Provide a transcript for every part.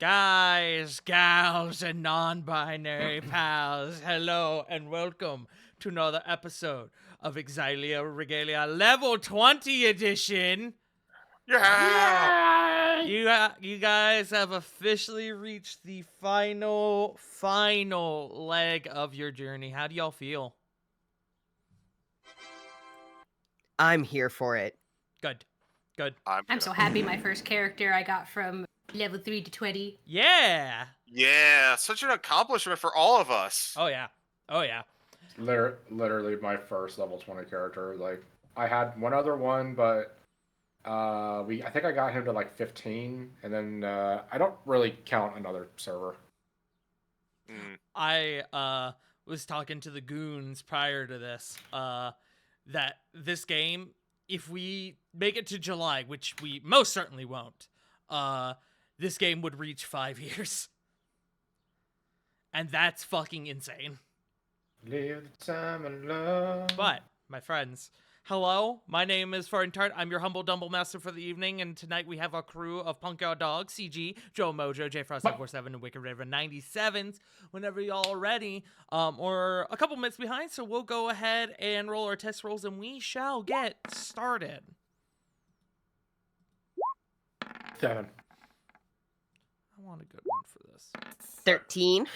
Guys, gals, and non-binary pals, hello and welcome to another episode of Exilia Regalia Level 20 Edition. Yeah! You guys have officially reached the final leg of your journey. How do y'all feel? I'm here for it. Good. I'm so happy my first character I got from level 3 to 20. Yeah. Yeah, such an accomplishment for all of us. Oh yeah. Literally my first level 20 character. Like, I had one other one, but I think I got him to like 15, and then I don't really count another server. I was talking to the goons prior to this that this game, if we make it to July, which we most certainly won't, this game would reach 5 years. And that's fucking insane. Live the time of love. But, my friends, hello, my name is Fern Tart. I'm your humble Dumble Master for the evening, and tonight we have our crew of Punk Out Dog, CG, Joe Mojo, JFrost747, and Wicked River 97s. Whenever y'all are ready, or a couple minutes behind, so we'll go ahead and roll our test rolls, and we shall get started. 7. I want a good one for this. 13.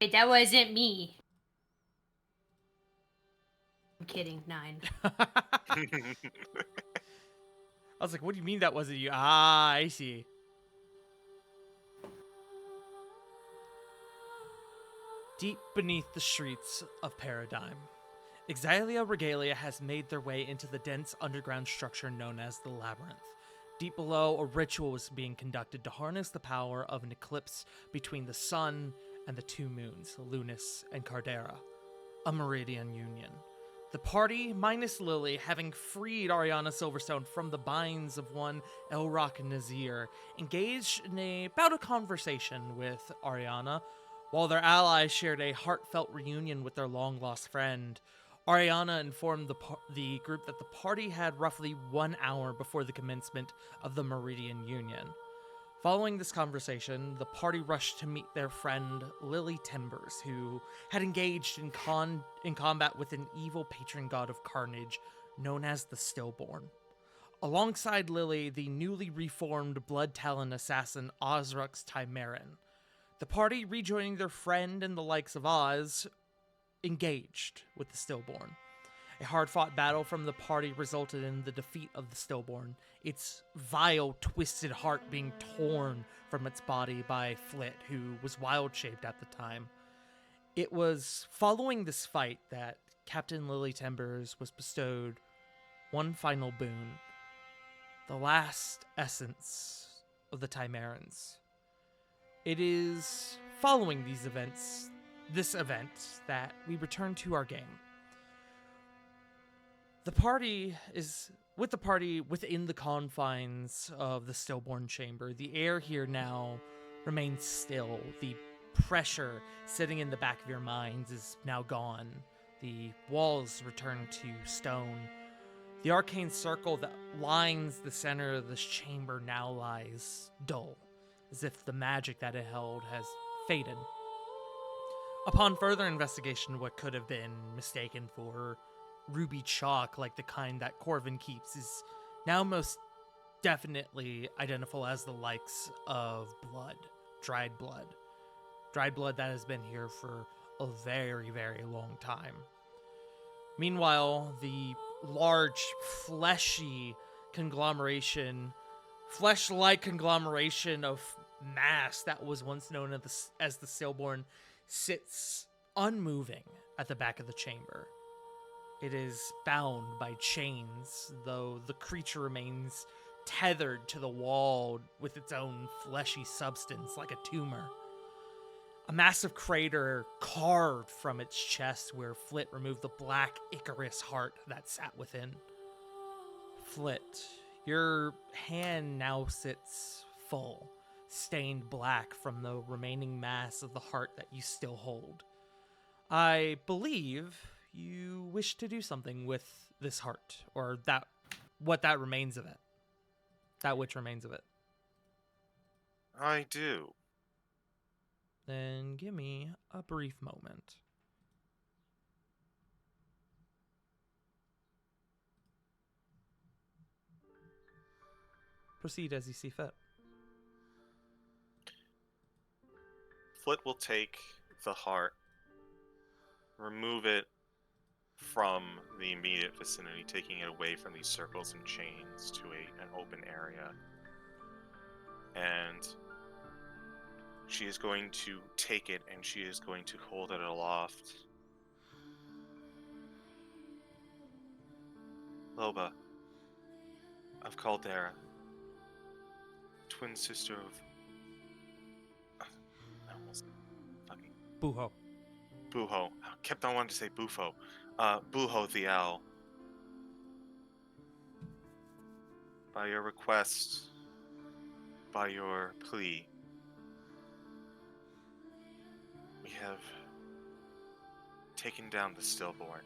Wait, that wasn't me. I'm kidding, 9. I was like, what do you mean that wasn't you? Ah, I see. Deep beneath the streets of Paradigm, Exilia Regalia has made their way into the dense underground structure known as the Labyrinth. Deep below, a ritual is being conducted to harness the power of an eclipse between the sun and the two moons, Lunis and Cardera, a meridian union. The party, minus Lily, having freed Ariana Silverstone from the binds of one Elrock Nazir, engaged in a bout of conversation with Ariana, while their allies shared a heartfelt reunion with their long-lost friend. Ariana informed the group that the party had roughly 1 hour before the commencement of the Meridian Union. Following this conversation, the party rushed to meet their friend Lily Timbers, who had engaged in combat with an evil patron god of carnage known as the Stillborn. Alongside Lily, the newly reformed Blood Talon assassin Ozrux Timarin. The party, rejoining their friend and the likes of Oz, engaged with the Stillborn. A hard-fought battle from the party resulted in the defeat of the Stillborn, its vile, twisted heart being torn from its body by Flit, who was wild-shaped at the time. It was following this fight that Captain Lily Timbers was bestowed one final boon, the last essence of the Timarans. It is following this event, that we return to our game. The party within the confines of the Stillborn Chamber. The air here now remains still. The pressure sitting in the back of your minds is now gone. The walls return to stone. The arcane circle that lines the center of this chamber now lies dull, as if the magic that it held has faded. Upon further investigation, what could have been mistaken for ruby chalk, like the kind that Corvin keeps, is now most definitely identifiable as the likes of blood, dried blood that has been here for a very, very long time. Meanwhile, the large, flesh-like conglomeration of mass that was once known as the Stillborn sits unmoving at the back of the chamber. It is bound by chains, though the creature remains tethered to the wall with its own fleshy substance like a tumor. A massive crater carved from its chest where Flit removed the black Icarus heart that sat within. Flit, your hand now sits full, stained black from the remaining mass of the heart that you still hold. I believe you wish to do something with this heart, or what that remains of it. That which remains of it. I do. Then give me a brief moment. Proceed as you see fit. Flit will take the heart, remove it from the immediate vicinity, taking it away from these circles and chains to an open area. And she is going to take it and she is going to hold it aloft. Loba of Caldera, twin sister of... I almost fucking... Buho. Buho. I kept on wanting to say Bufo. Buho the Owl. By your request, by your plea, we have taken down the stillborn,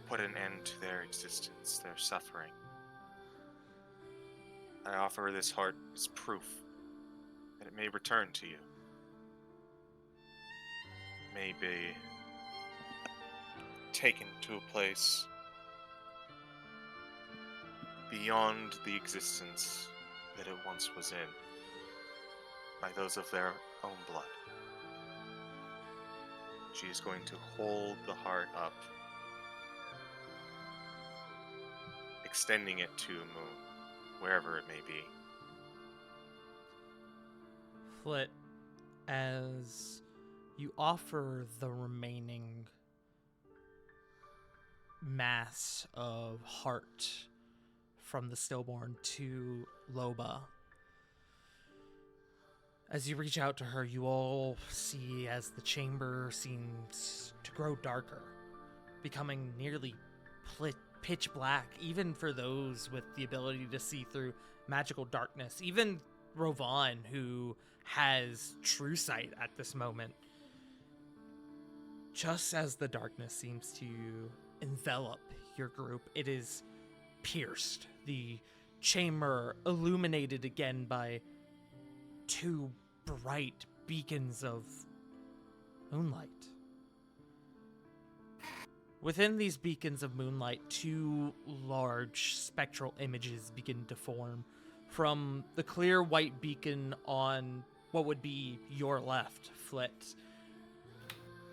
put an end to their existence, their suffering. I offer this heart as proof that it may return to you. May be taken to a place beyond the existence that it once was in by those of their own blood. She is going to hold the heart up, extending it to the moon, wherever it may be. Flit, as you offer the remaining mass of heart from the stillborn to Loba, as you reach out to her, you all see as the chamber seems to grow darker, becoming nearly pitch black, even for those with the ability to see through magical darkness. Even Rovan, who has true sight at this moment. Just as the darkness seems to envelop your group, it is pierced. The chamber illuminated again by two bright beacons of moonlight. Within these beacons of moonlight, two large spectral images begin to form. From the clear white beacon on what would be your left, Flit,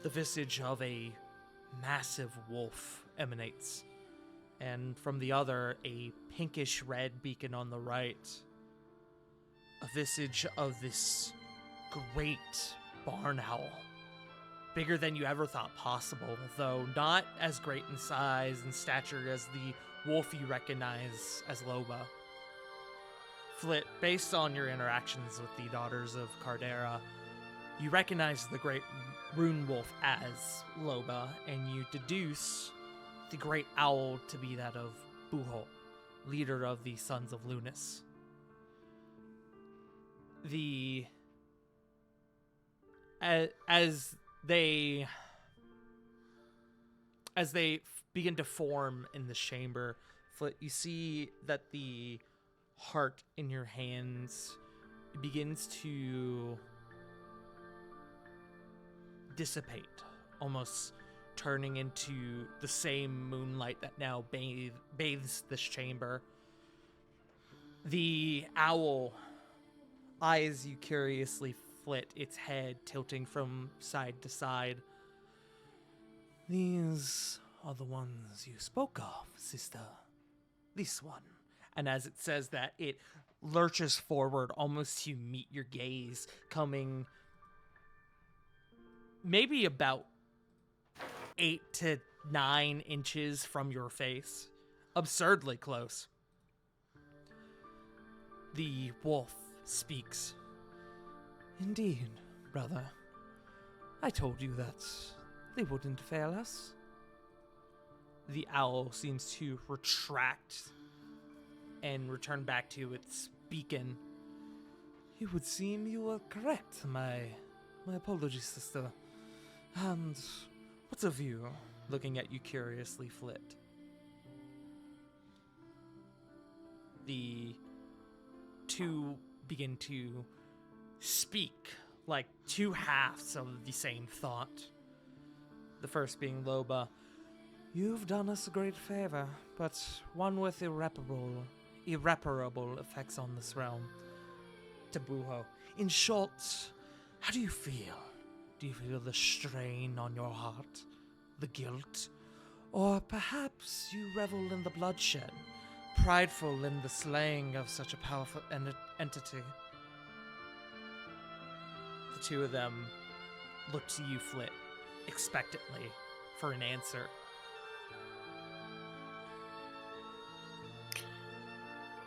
the visage of a massive wolf emanates. And from the other, a pinkish red beacon on the right, a visage of this great barn owl. Bigger than you ever thought possible, though not as great in size and stature as the wolf you recognize as Loba. Flit, based on your interactions with the Daughters of Caldera, you recognize the great rune wolf as Loba, and you deduce the great owl to be that of Buho, leader of the Sons of Lunas. As they begin to form in the chamber, Flit, you see that the heart in your hands begins to dissipate, almost turning into the same moonlight that now bathes this chamber. The owl eyes you curiously, Flit, its head tilting from side to side. These are the ones you spoke of, sister. This one. And as it says that, it lurches forward almost to meet your gaze, coming maybe about 8 to 9 inches from your face. Absurdly close. The wolf speaks. Indeed, brother. I told you that they wouldn't fail us. The owl seems to retract and return back to its beacon. It would seem you were correct, my apologies, sister. And what's of you? Looking at you curiously, Flit. the two begin to speak like two halves of the same thought. The first being Loba. You've done us a great favor, but one with irreparable effects on this realm. To Buho. In short, how do you feel? Do you feel the strain on your heart? The guilt? Or perhaps you revel in the bloodshed, prideful in the slaying of such a powerful entity? The two of them look to you, Flit, expectantly for an answer.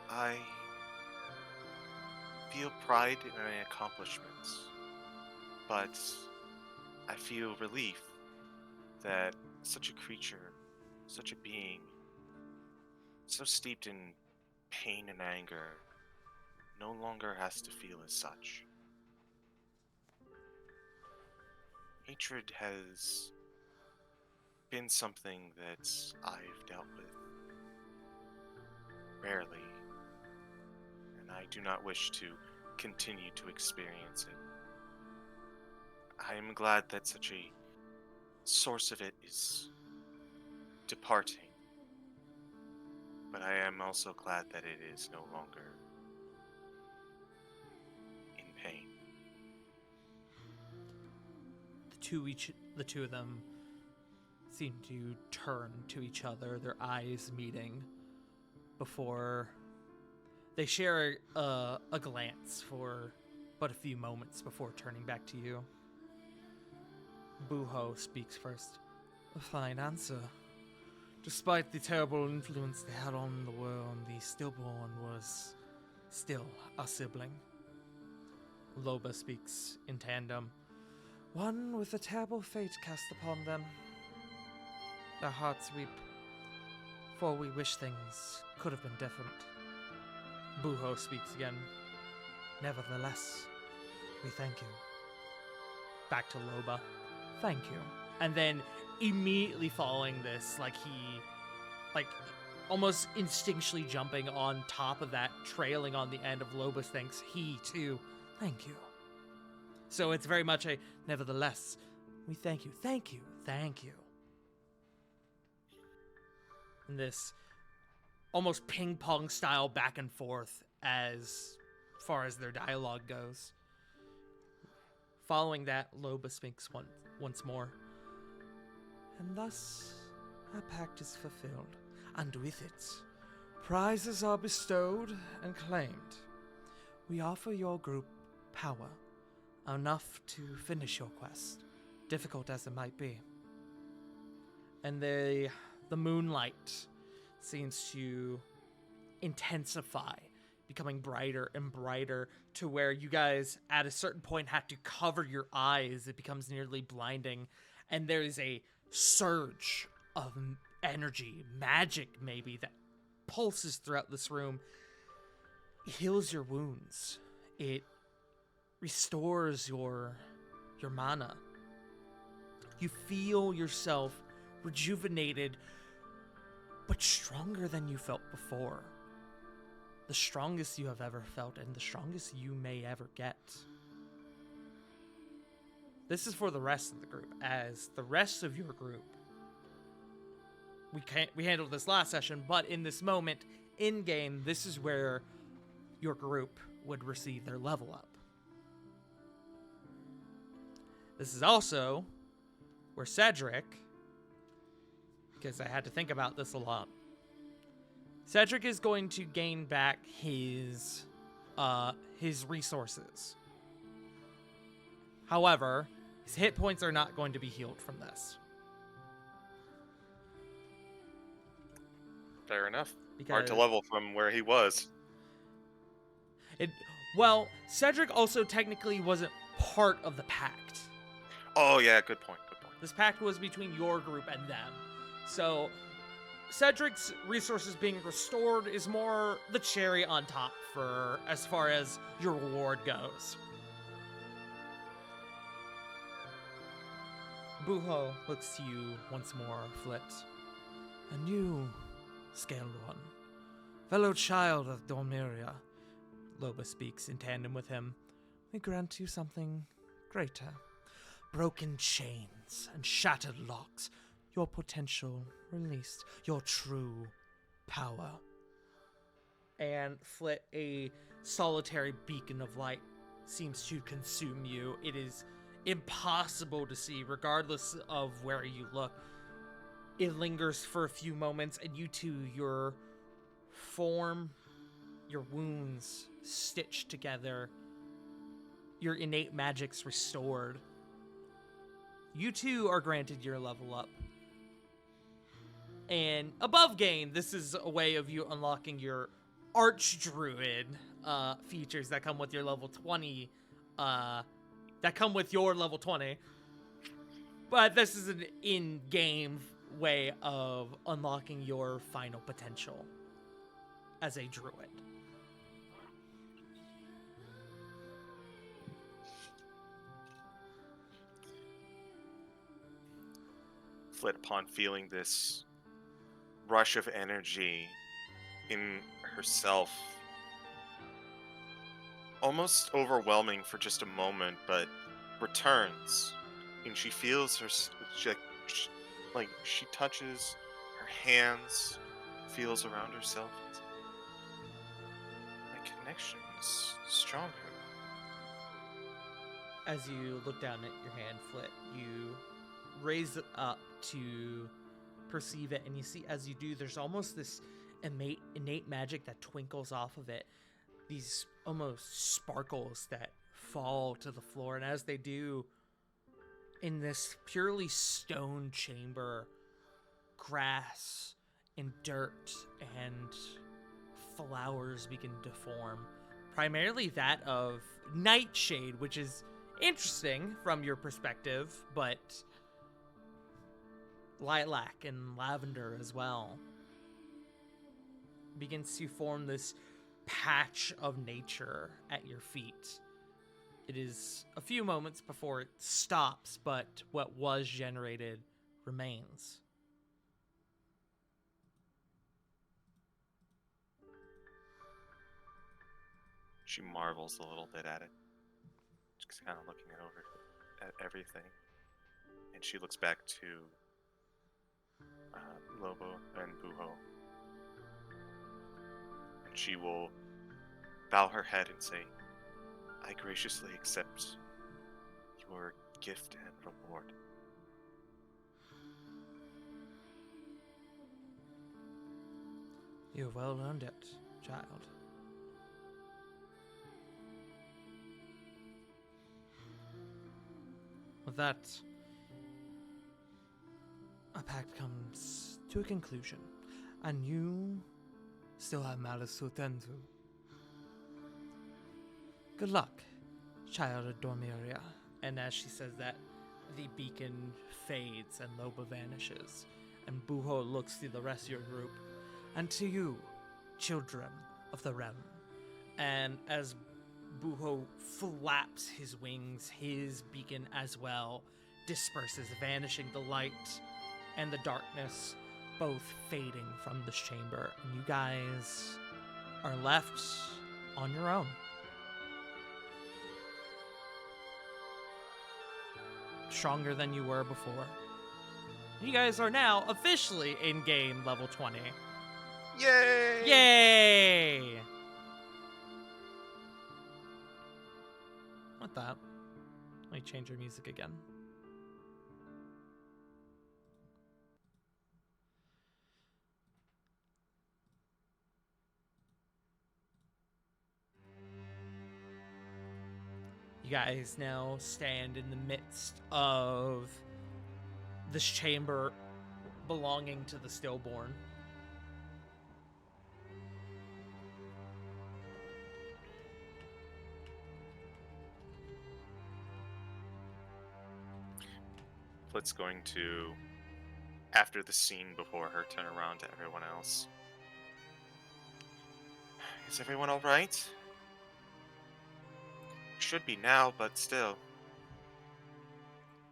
I feel pride in my accomplishments, but I feel relief that such a creature, such a being, so steeped in pain and anger, no longer has to feel as such. Hatred has been something that I've dealt with rarely, and I do not wish to continue to experience it. I am glad that such a source of it is departing, but I am also glad that it is no longer in pain. The two of them seem to turn to each other, their eyes meeting, before they share a glance for but a few moments before turning back to you. Buho speaks first. A fine answer. Despite the terrible influence they had on the world, the stillborn was still a sibling. Loba speaks in tandem. One with a terrible fate cast upon them. Their hearts weep, for we wish things could have been different. Buho speaks again. Nevertheless, we thank you. Back to Loba. Thank you. And then immediately following this, like almost instinctually jumping on top of that, trailing on the end of Loba's thanks, he too, thank you. So it's very much a, nevertheless, we thank you, thank you, thank you. And this almost ping pong style back and forth as far as their dialogue goes. Following that, Loba speaks once more. And thus, our pact is fulfilled, and with it, prizes are bestowed and claimed. We offer your group power, enough to finish your quest, difficult as it might be. And the moonlight seems to intensify, becoming brighter and brighter to where you guys at a certain point have to cover your eyes. It becomes nearly blinding, and there is a surge of energy, magic maybe, that pulses throughout this room. It heals your wounds. It restores your mana. You feel yourself rejuvenated, but stronger than you felt before. The strongest you have ever felt, and the strongest you may ever get. This is for the rest of the group, as the rest of your group, we handled this last session, but in this moment, in-game, this is where your group would receive their level up. This is also where Cedric, because I had to think about this a lot, Cedric is going to gain back his resources. However, his hit points are not going to be healed from this. Fair enough. Because Hard to level from where he was. Well, Cedric also technically wasn't part of the pact. Oh yeah, good point. This pact was between your group and them. So Cedric's resources being restored is more the cherry on top for as far as your reward goes. Buho looks to you once more, Flit. And you, Scaled One, Fellow child of Dormiria, Loba speaks in tandem with him, we grant you something greater. Broken chains and shattered locks, your potential released, your true power. And Flit, a solitary beacon of light, seems to consume you. It is impossible to see, regardless of where you look. It lingers for a few moments, and you two, your form, your wounds stitched together, your innate magic's restored. You two are granted your level up. And above game, this is a way of you unlocking your Archdruid features that come with your level 20. But this is an in-game way of unlocking your final potential as a druid. Flit, upon feeling this rush of energy in herself, almost overwhelming for just a moment, but returns, and she feels her, she touches her hands, feels around herself. My connection is stronger. As you look down at your hand, Flit, you raise it up to perceive it, and you see as you do, there's almost this innate magic that twinkles off of it. These almost sparkles that fall to the floor, and as they do, in this purely stone chamber, grass and dirt and flowers begin to form. Primarily that of nightshade, which is interesting from your perspective, but lilac and lavender as well begins to form this patch of nature at your feet. It is a few moments before it stops, but what was generated remains. She marvels a little bit at it. She's kind of looking at everything. And she looks back to Lobo and Buho. And she will bow her head and say, I graciously accept your gift and reward. You have well earned it, child. With that, our pact comes to a conclusion, and you still have matters to attend to. Good luck, child of Dormiria. And as she says that, the beacon fades and Loba vanishes, and Buho looks through the rest of your group. And to you, children of the realm. And as Buho flaps his wings, his beacon as well disperses, vanishing, the light and the darkness both fading from this chamber. And you guys are left on your own. Stronger than you were before. You guys are now officially in-game level 20. Yay! Yay! With that, let me change your music again. You guys now stand in the midst of this chamber belonging to the Stillborn. Flit's going to, after the scene before her, turn around to everyone else. Is everyone alright? Should be now, but still.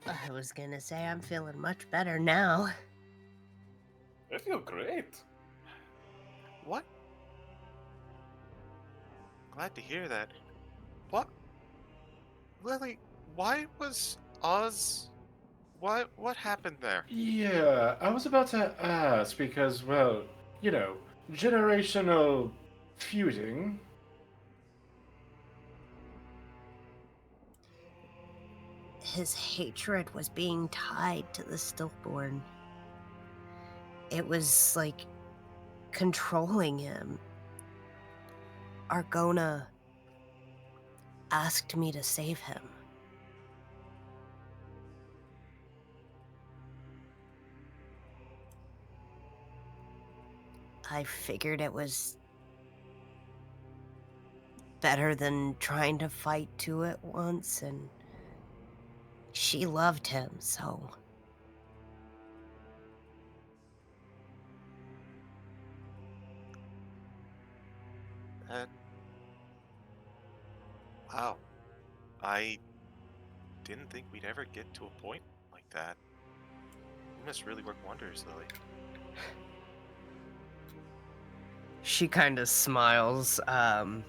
I was gonna say I'm feeling much better now. I feel great. What glad to hear that. What? Lily, why was Oz... What happened there? Yeah, I was about to ask because, well, you know, generational feuding. His hatred was being tied to the stillborn. It was like controlling him. Argona asked me to save him. I figured it was better than trying to fight two at once, and she loved him, so... That... Wow. I didn't think we'd ever get to a point like that. You must really work wonders, Lily. She kind of smiles, kind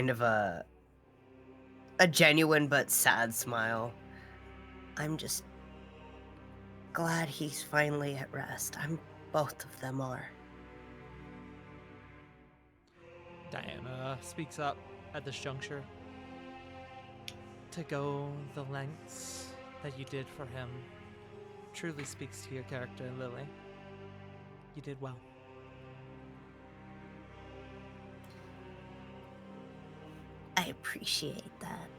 of a genuine but sad smile. I'm just glad he's finally at rest. Both of them are. Diana speaks up at this juncture. To go the lengths that you did for him truly speaks to your character, Lily. You did well. I appreciate that.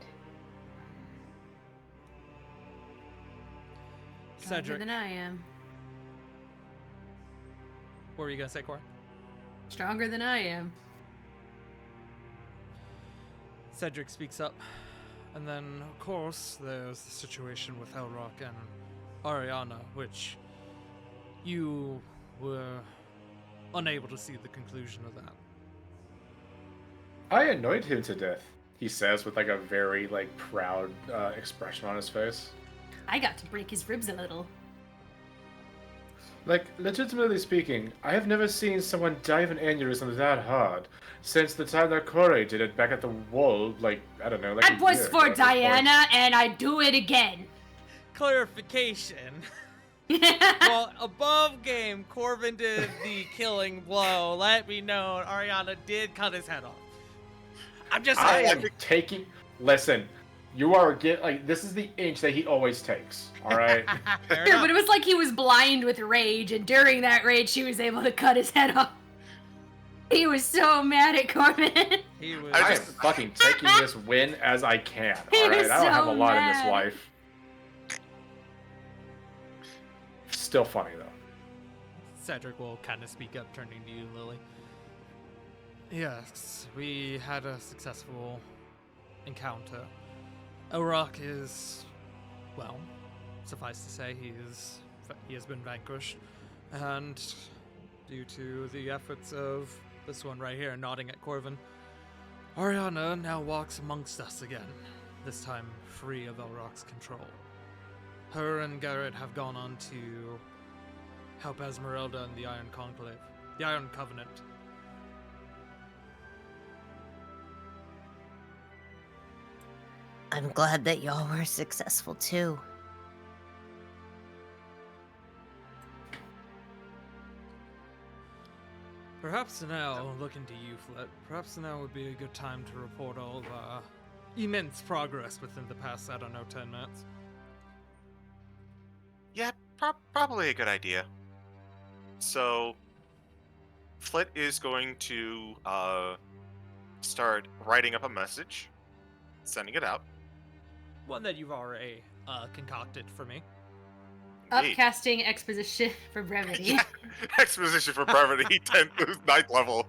Stronger Cedric, than I am. what were you gonna say, Cora? Stronger than I am. Cedric speaks up. And then, of course, there's the situation with Elrock and Ariana, which you were unable to see the conclusion of that. I annoyed him to death, he says with like a very like proud expression on his face. I got to break his ribs a little. Like, legitimately speaking, I have never seen someone die of an aneurysm that hard since the time that Corey did it back at the wall, like, I don't know, like That was for Diana, and I do it again. Clarification. Well, above game, Corbin did the killing blow. Let me know Ariana did cut his head off. I'm just I saying. am taking... Listen, you are like, this is the inch that he always takes, alright? Fair Yeah, enough. but it was like he was blind with rage, and during that rage, she was able to cut his head off. He was so mad at Corbin. He was. I am fucking taking this win as I can, He alright? was I don't have a so lot in this mad. life. Still funny, though. Cedric will kind of speak up, turning to you, Lily. Yes, we had a successful encounter. Elrock is, well, suffice to say, he has been vanquished, and due to the efforts of this one right here, nodding at Corvin, Ariana now walks amongst us again, this time free of Elrock's control. Her and Garrett have gone on to help Esmeralda and the Iron Conclave, the Iron Covenant. I'm glad that y'all were successful too. Perhaps now, looking to you, Flit, perhaps now would be a good time to report all the immense progress within the past, 10 minutes. Yeah, probably a good idea. So, Flit is going to start writing up a message, sending it out. One that you've already concocted for me. Indeed. Upcasting exposition for brevity. Yeah. Exposition for brevity, 9th level.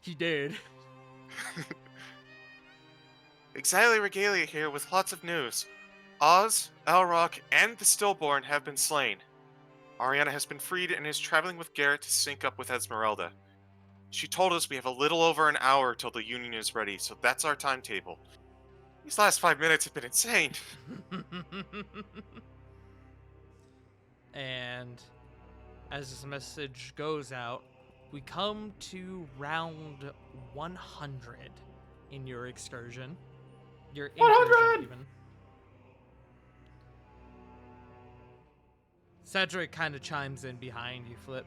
He did. Exile Regalia here with lots of news. Oz, Elrock, and the Stillborn have been slain. Ariana has been freed and is traveling with Garrett to sync up with Esmeralda. She told us we have a little over an hour till the Union is ready, so that's our timetable. These last 5 minutes have been insane. And as this message goes out, we come to round 100 in your excursion. Your incursion, 100! even. Cedric kind of chimes in behind you, Flip.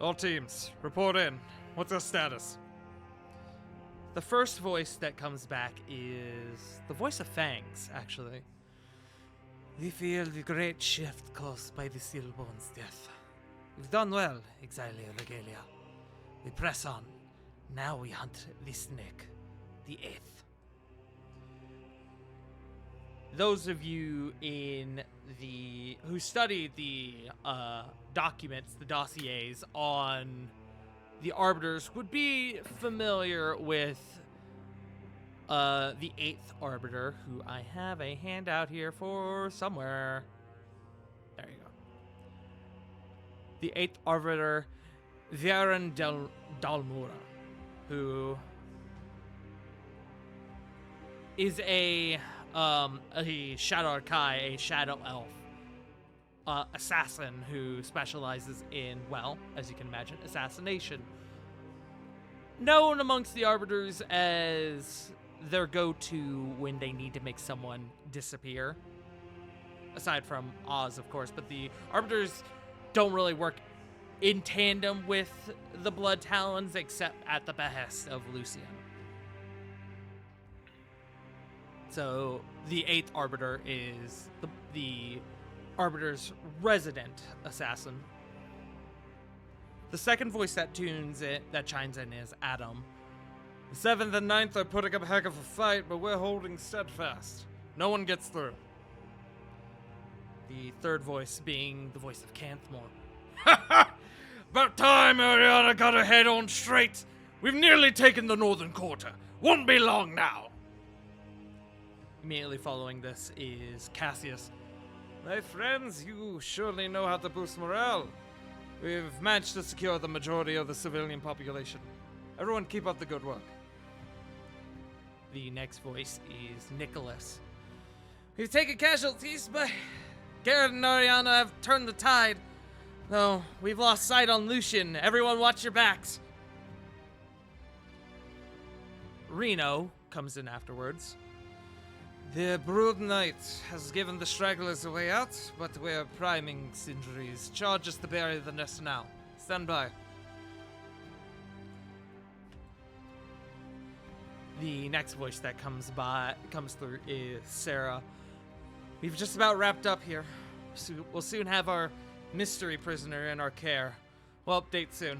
All teams, report in. What's our status? The first voice that comes back is the voice of Fangs, actually. We feel the great shift caused by the Steelbone's death. We've done well, Exilia Regalia. We press on. Now we hunt the snake, the 8th. Those of you who studied the documents, the dossiers on the Arbiters would be familiar with the 8th Arbiter, who I have a handout here for somewhere. There you go. The 8th Arbiter, Viren Dalmura, who is a Shadow Arkai, a Shadow Elf assassin who specializes in, well, as you can imagine, assassination. Known amongst the Arbiters as their go-to when they need to make someone disappear. Aside from Oz, of course, but the Arbiters don't really work in tandem with the Blood Talons except at the behest of Lucian. So the 8th Arbiter is the Arbiter's resident assassin. The second voice that chimes in is Adam. The 7th and 9th are putting up a heck of a fight, but we're holding steadfast. No one gets through. The third voice being the voice of Canthmore. Ha ha! About time Ariana got her head on straight. We've nearly taken the northern quarter. Won't be long now. Immediately following this is Cassius. My friends, you surely know how to boost morale. We've managed to secure the majority of the civilian population. Everyone keep up the good work. The next voice is Nicholas. We've taken casualties, but Garrett and Ariana have turned the tide. Though we've lost sight on Lucian. Everyone watch your backs. Reno comes in afterwards. The Brood Knight has given the stragglers a way out, but we're priming Sindri's. Charge us to bury the nest now. Stand by. The next voice that comes through is Sarah. We've just about wrapped up here. We'll soon have our mystery prisoner in our care. We'll update soon.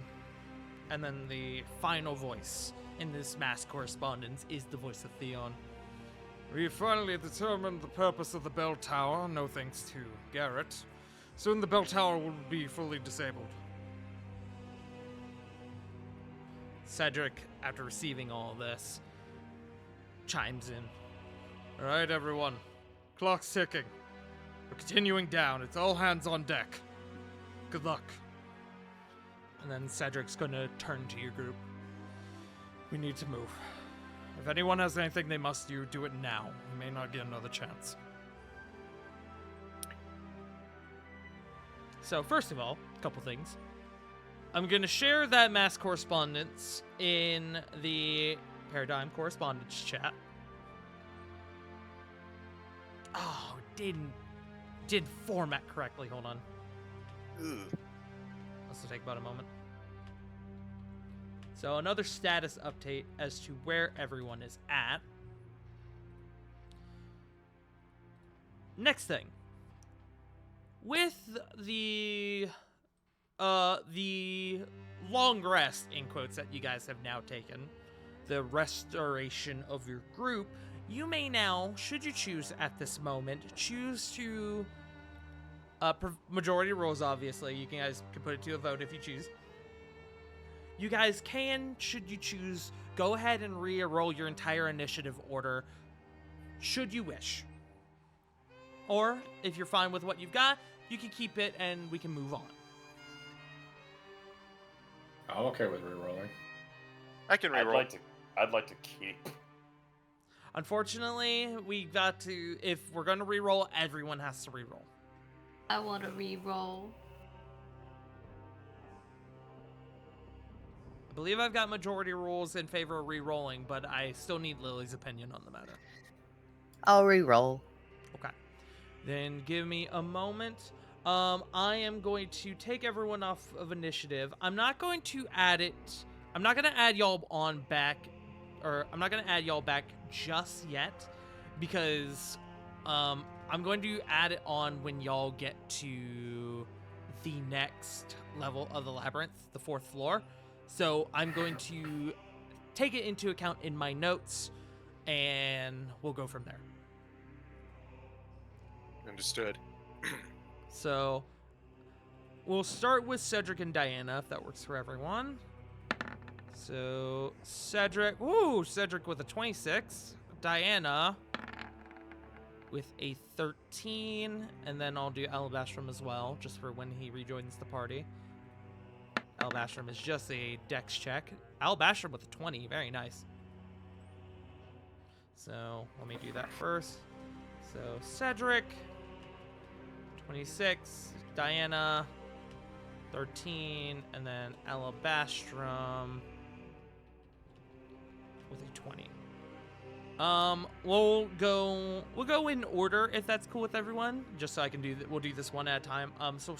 And then the final voice in this mass correspondence is the voice of Theon. We finally determined the purpose of the bell tower, no thanks to Garrett. Soon the bell tower will be fully disabled. Cedric, after receiving all this, chimes in. Alright, everyone. Clock's ticking. We're continuing down. It's all hands on deck. Good luck. And then Cedric's gonna turn to your group. We need to move. If anyone has anything they must do it now. We may not get another chance. So, first of all, a couple things. I'm going to share that mass correspondence in the Paradigm correspondence chat. Oh, didn't format correctly. Hold on. Ooh. This will take about a moment. So another status update as to where everyone is at. Next thing. With the long rest, in quotes, that you guys have now taken, the restoration of your group, you may now, should you choose at this moment, choose to, majority rules, obviously, you guys can put it to a vote if you choose. You guys can, should you choose, go ahead and re-roll your entire initiative order, should you wish. Or, if you're fine with what you've got, you can keep it and we can move on. I'm okay with re-rolling. I can reroll. I'd like to keep. Unfortunately, we got to, if we're going to re-roll, everyone has to re-roll. I want to re-roll. believe I've got majority rules in favor of re-rolling, but I still need Lily's opinion on the matter. I'll re-roll. Okay. Then give me a moment. I am going to take everyone off of initiative. I'm not going to add it. I'm not going to add y'all on back, or I'm not going to add y'all back just yet, because I'm going to add it on when y'all get to the next level of the labyrinth, the 4th floor. So I'm going to take it into account in my notes, and we'll go from there. Understood. So we'll start with Cedric and Diana, if that works for everyone. So Cedric with a 26. Diana with a 13. And then I'll do Alabastrom as well, just for when he rejoins the party. Alabastrom is just a dex check. Alabastrom with a 20. Very nice. So let me do that first. So Cedric, 26, Diana, 13, and then Alabastrom with a 20. We'll go in order if that's cool with everyone, just so I can we'll do this one at a time. So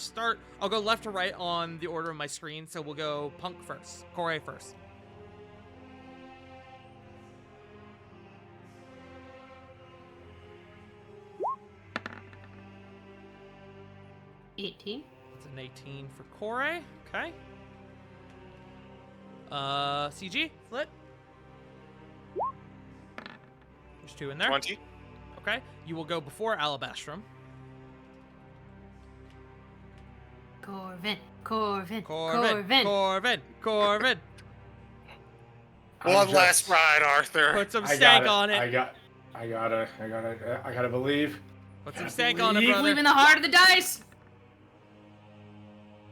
I'll go left to right on the order of my screen. So we'll go Punk first, Corey first. $18. That's an 18 for Corey. Okay. CG, Flit. There's 2 in there. 20. Okay. You will go before Alabastrom. Corvin. One last ride, Arthur. Put some stank on it. I gotta believe. Put some stank on it, Believe brother. in the heart of the dice.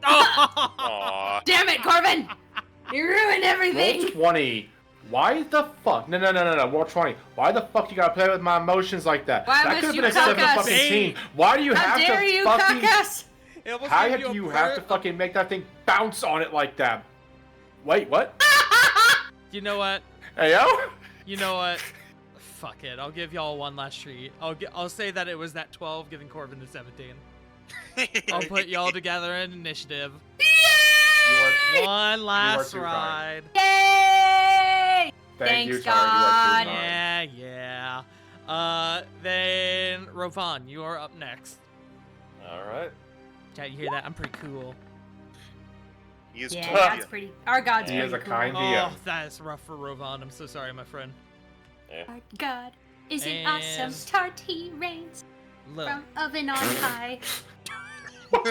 Oh! Aw. Damn it, Corvin! You ruined Roll everything. 20. Why the fuck? No. Roll 20. Why the fuck you gotta play with my emotions like that? Why that must could have you been a cuck 7 us? fucking team. Why do you How have dare to you fucking? cuck us? It almost How gave have a you have to bird- fucking make that thing bounce on it like that? Wait, what? You know what? Hey yo. You know what? Fuck it. I'll give y'all one last treat. I'll say that it was that 12 giving Corbin a 17. I'll put y'all together in initiative. You are, One last too ride. Yay! thank you, Thanks, Tari. You are God. too kind. Yeah. Then Rovan, you are up next. All right. Chat, you hear that? I'm pretty cool. He is Yeah, totally that's pretty. Our God's He pretty is a cool. kind Oh, DM. that is rough for Rovan. I'm so sorry, my friend. Our God is an And- awesome tart. He reigns Look. from oven on high. Oh,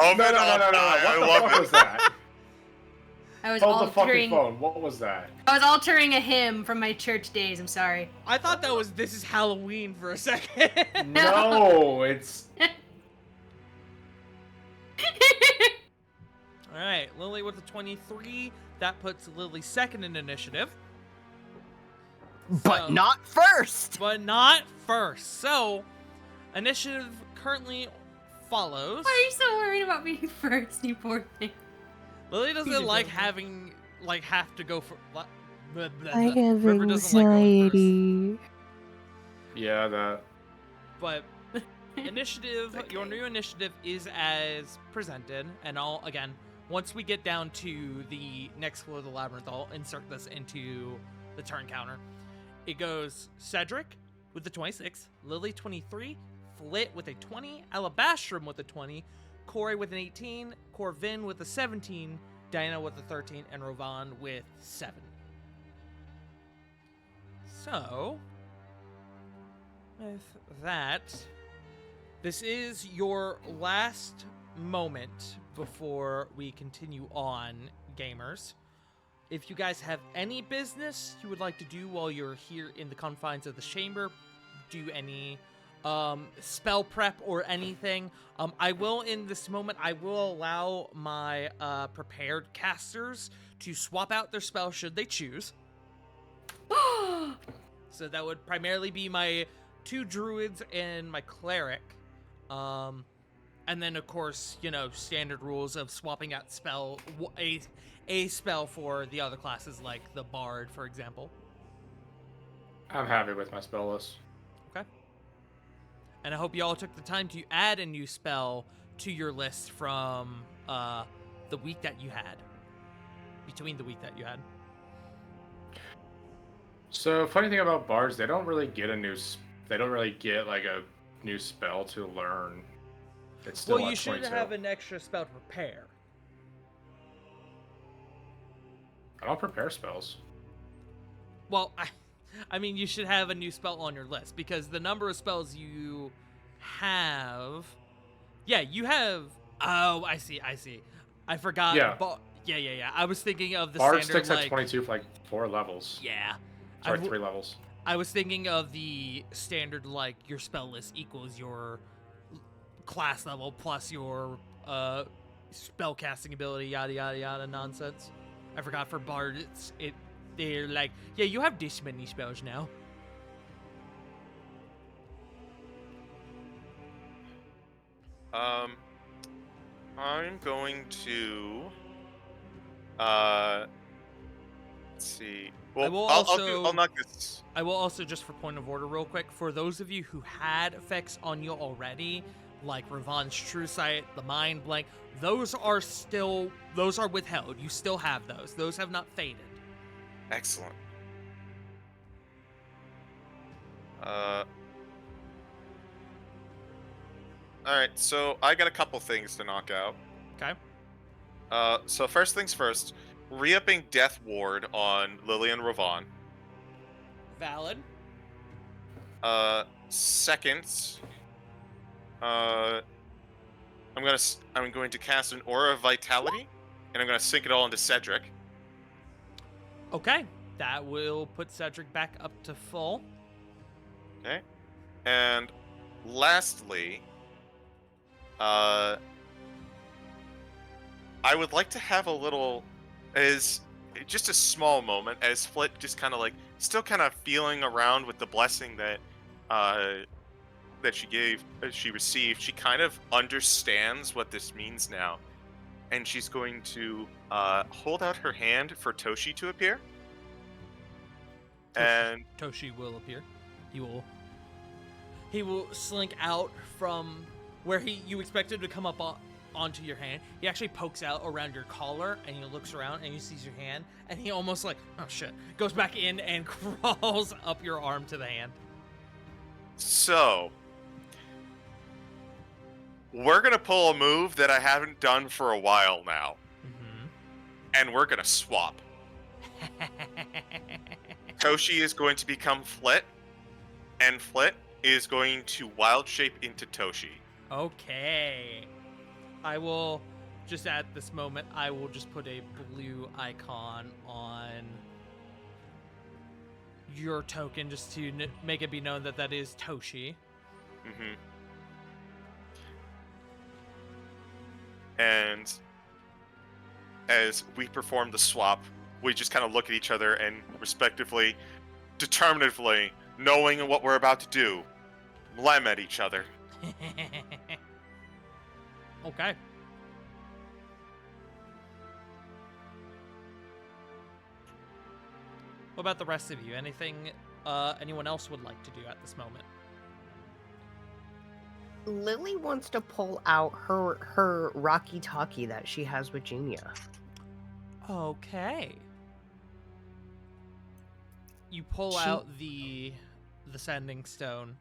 No. What the fuck was that? I was Hold the fucking altering. phone. What was that? I was altering a hymn from my church days. I'm sorry. I thought that was This Is Halloween for a second. No, it's All right, Lily with a 23. That puts Lily second in initiative, But So- not first. but not first. So, initiative currently follows. Why are you so worried about being first, you poor thing? Lily You doesn't like don't. having, have to go for. Blah, blah, I have River doesn't like going first. anxiety. yeah. That But initiative, It's your okay. new initiative is as presented, and once we get down to the next floor of the labyrinth, I'll insert this into the turn counter. It goes Cedric with the 26, Lily 23, Flit with a 20, Alabastrom with a 20, Corey with an 18, Corvin with a 17, Diana with a 13, and Rovan with 7. So, with that, this is your last moment before we continue on, gamers. If you guys have any business you would like to do while you're here in the confines of the chamber, do any spell prep or anything, I will, in this moment, I will allow my prepared casters to swap out their spell should they choose. So that would primarily be my 2 druids and my cleric. And then, of course, standard rules of swapping out a spell for the other classes, like the Bard, for example. I'm happy with my spell list. Okay. And I hope you all took the time to add a new spell to your list from the week that you had. Between the week that you had. So funny thing about bards, they don't really get like a new spell to learn. It's still Well, you at should 22. have an extra spell to prepare. I don't prepare spells. Well, I mean, you should have a new spell on your list because the number of spells you have. Yeah, you have. Oh, I see. I forgot. Yeah. Yeah. I was thinking of the Bard standard sticks at 22 for like 4 levels. Yeah. Sorry, 3 levels. I was thinking of the standard, like your spell list equals your class level plus your spell casting ability, yada yada yada nonsense. I forgot for Bard, they're like, yeah, you have this many spells now. I'm going to let's see. Well, I'll knock this. I will also, just for point of order real quick, for those of you who had effects on you already, like Ravon's True Sight, the Mind Blank, those are withheld. You still have those. Those have not faded. Excellent. Alright, so I got a couple things to knock out. Okay. So first things first, re-upping Death Ward on Lillian Ravon. Valid. Second, I'm going to cast an Aura of Vitality, and I'm going to sink it all into Cedric. Okay. That will put Cedric back up to full. Okay. And lastly, I would like to have a little, just a small moment, as Flit just kind of like, still kind of feeling around with the blessing that she received. She kind of understands what this means now, and she's going to hold out her hand for Toshi to appear. And Toshi will appear. He will slink out from where you expected to come up onto your hand. He actually pokes out around your collar, and he looks around, and he sees your hand, and he almost like, oh shit, goes back in and crawls up your arm to the hand. So, we're going to pull a move that I haven't done for a while now. Mm-hmm. And we're going to swap. Toshi is going to become Flit, and Flit is going to wild shape into Toshi. Okay. I will just at this moment, I will just put a blue icon on your token just to make it be known that that is Toshi. Mm-hmm. And as we perform the swap, we just kind of look at each other and respectively, determinatively, knowing what we're about to do, lem at each other. Okay. What about the rest of you? Anything anyone else would like to do at this moment? Lily wants to pull out her Rocky Talkie that she has with Genia. Okay. You pull She- out the Sending Stone,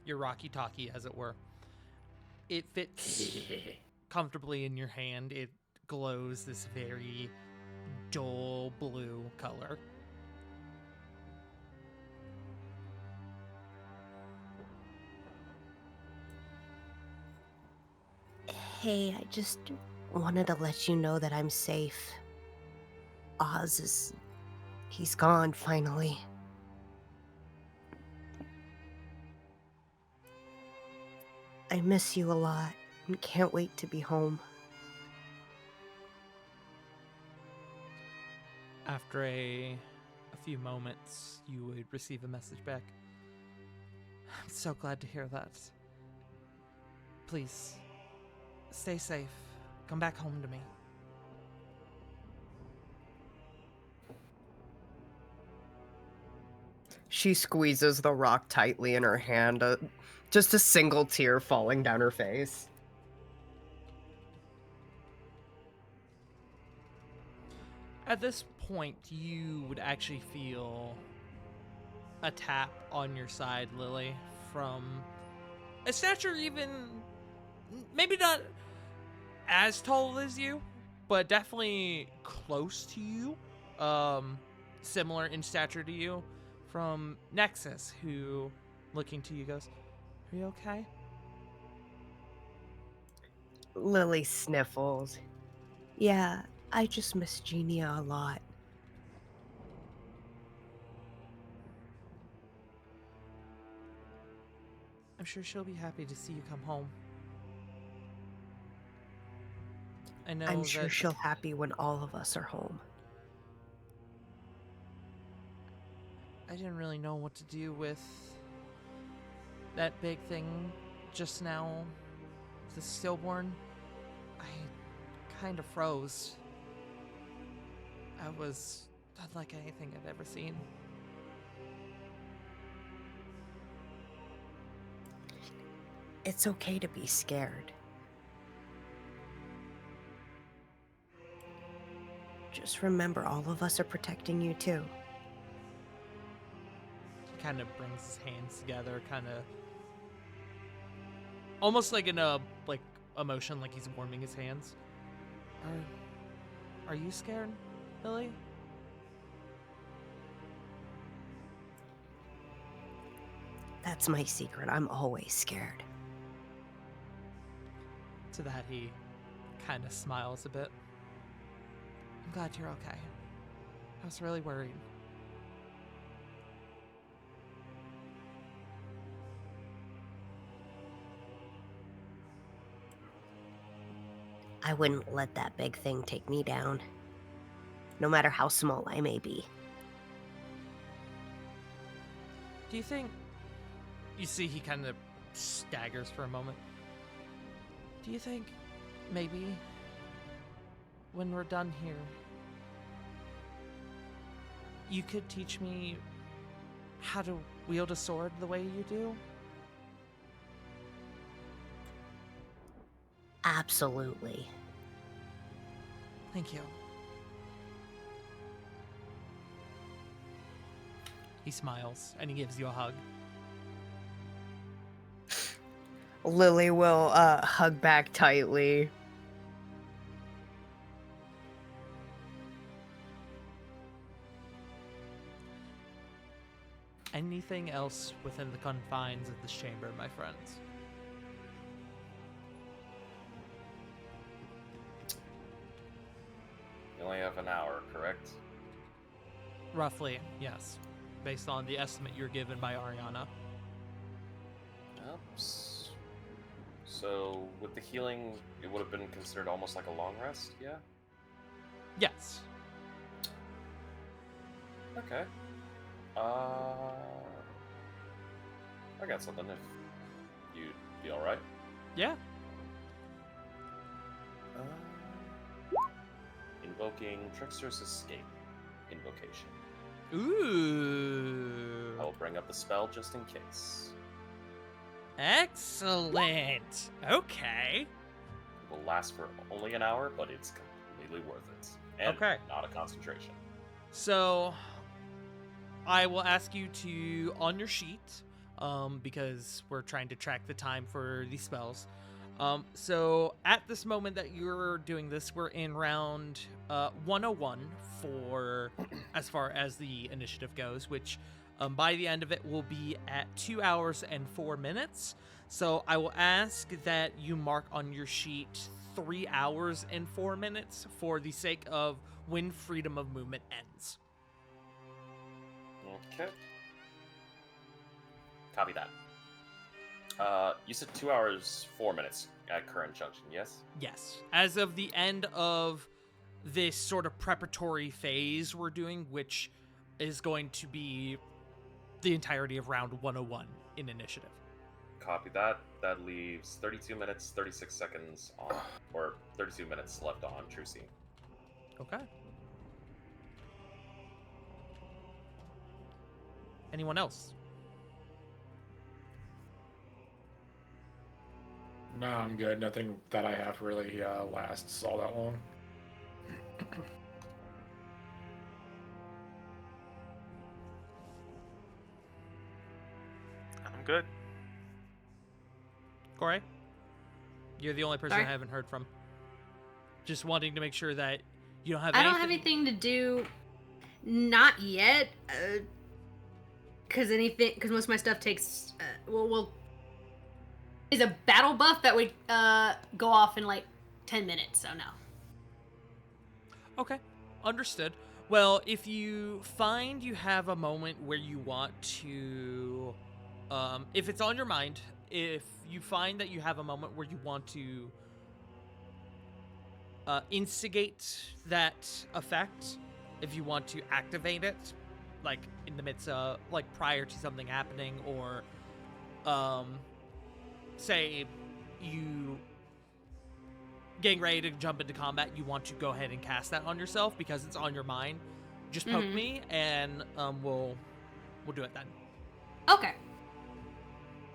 your Rocky Talkie, as it were. It fits comfortably in your hand. It glows this very dull blue color. Hey, I just wanted to let you know that I'm safe. He's gone finally. I miss you a lot and can't wait to be home. After a few moments, you would receive a message back. I'm so glad to hear that. Please, Stay safe. Come back home to me. She squeezes the rock tightly in her hand, just a single tear falling down her face. At this point, you would actually feel a tap on your side, Lily, from a stature even maybe not as tall as you, but definitely close to you, similar in stature to you, from Nexus, who, looking to you, goes, "Are you okay?" Lily sniffles. Yeah, I just miss Genia a lot. I'm sure she'll be happy to see you come home. I know I'm sure that she'll happy when all of us are home. I didn't really know what to do with that big thing just now, the stillborn. I kind of froze. I was unlike anything I've ever seen. It's okay to be scared. Just remember, all of us are protecting you too. He kind of brings his hands together, kind of almost like in a emotion, like he's warming his hands. Are you scared, Lily? That's my secret. I'm always scared. To that, he kind of smiles a bit. I'm glad you're okay. I was really worried. I wouldn't let that big thing take me down, no matter how small I may be. Do you think... You see he kind of staggers for a moment. Do you think maybe when we're done here, you could teach me how to wield a sword the way you do? Absolutely. Thank you. He smiles and he gives you a hug. Lily will hug back tightly. Anything else within the confines of this chamber, my friends? You only have an hour, correct? Roughly, yes. Based on the estimate you're given by Ariana. Oops. So, with the healing, it would have been considered almost like a long rest, yeah? Yes. Okay. I got something if you'd be alright. Yeah. Invoking Trickster's Escape invocation. Ooh. I will bring up the spell just in case. Excellent. Okay. It will last for only an hour, but it's completely worth it. And Okay. not a concentration. So, I will ask you to, on your sheet, because we're trying to track the time for these spells. So, at this moment that you're doing this, we're in round 101 for as far as the initiative goes, which by the end of it will be at 2 hours and 4 minutes. So, I will ask that you mark on your sheet 3 hours and 4 minutes for the sake of when freedom of movement ends. Okay. Copy that. You said 2 hours, 4 minutes at current junction, yes? Yes. As of the end of this sort of preparatory phase we're doing, which is going to be the entirety of round 101 in initiative. copy that. That leaves 32 minutes, 36 seconds on, or 32 minutes left on Trucy. Okay. Anyone else? No, I'm good. Nothing that I have really lasts all that long. I'm good. Corey? You're the only person Sorry? I haven't heard from. Just wanting to make sure that you don't have I don't have anything to do, not yet. Because most of my stuff takes, is a battle buff that would go off in like 10 minutes. So no. Okay, understood. Well, if you find you have a moment where you want to, if it's on your mind, if you find that you have a moment where you want to instigate that effect, if you want to activate it, like in the midst of, like prior to something happening, or say you getting ready to jump into combat, you want to go ahead and cast that on yourself because it's on your mind, just poke me and we'll do it then. Okay.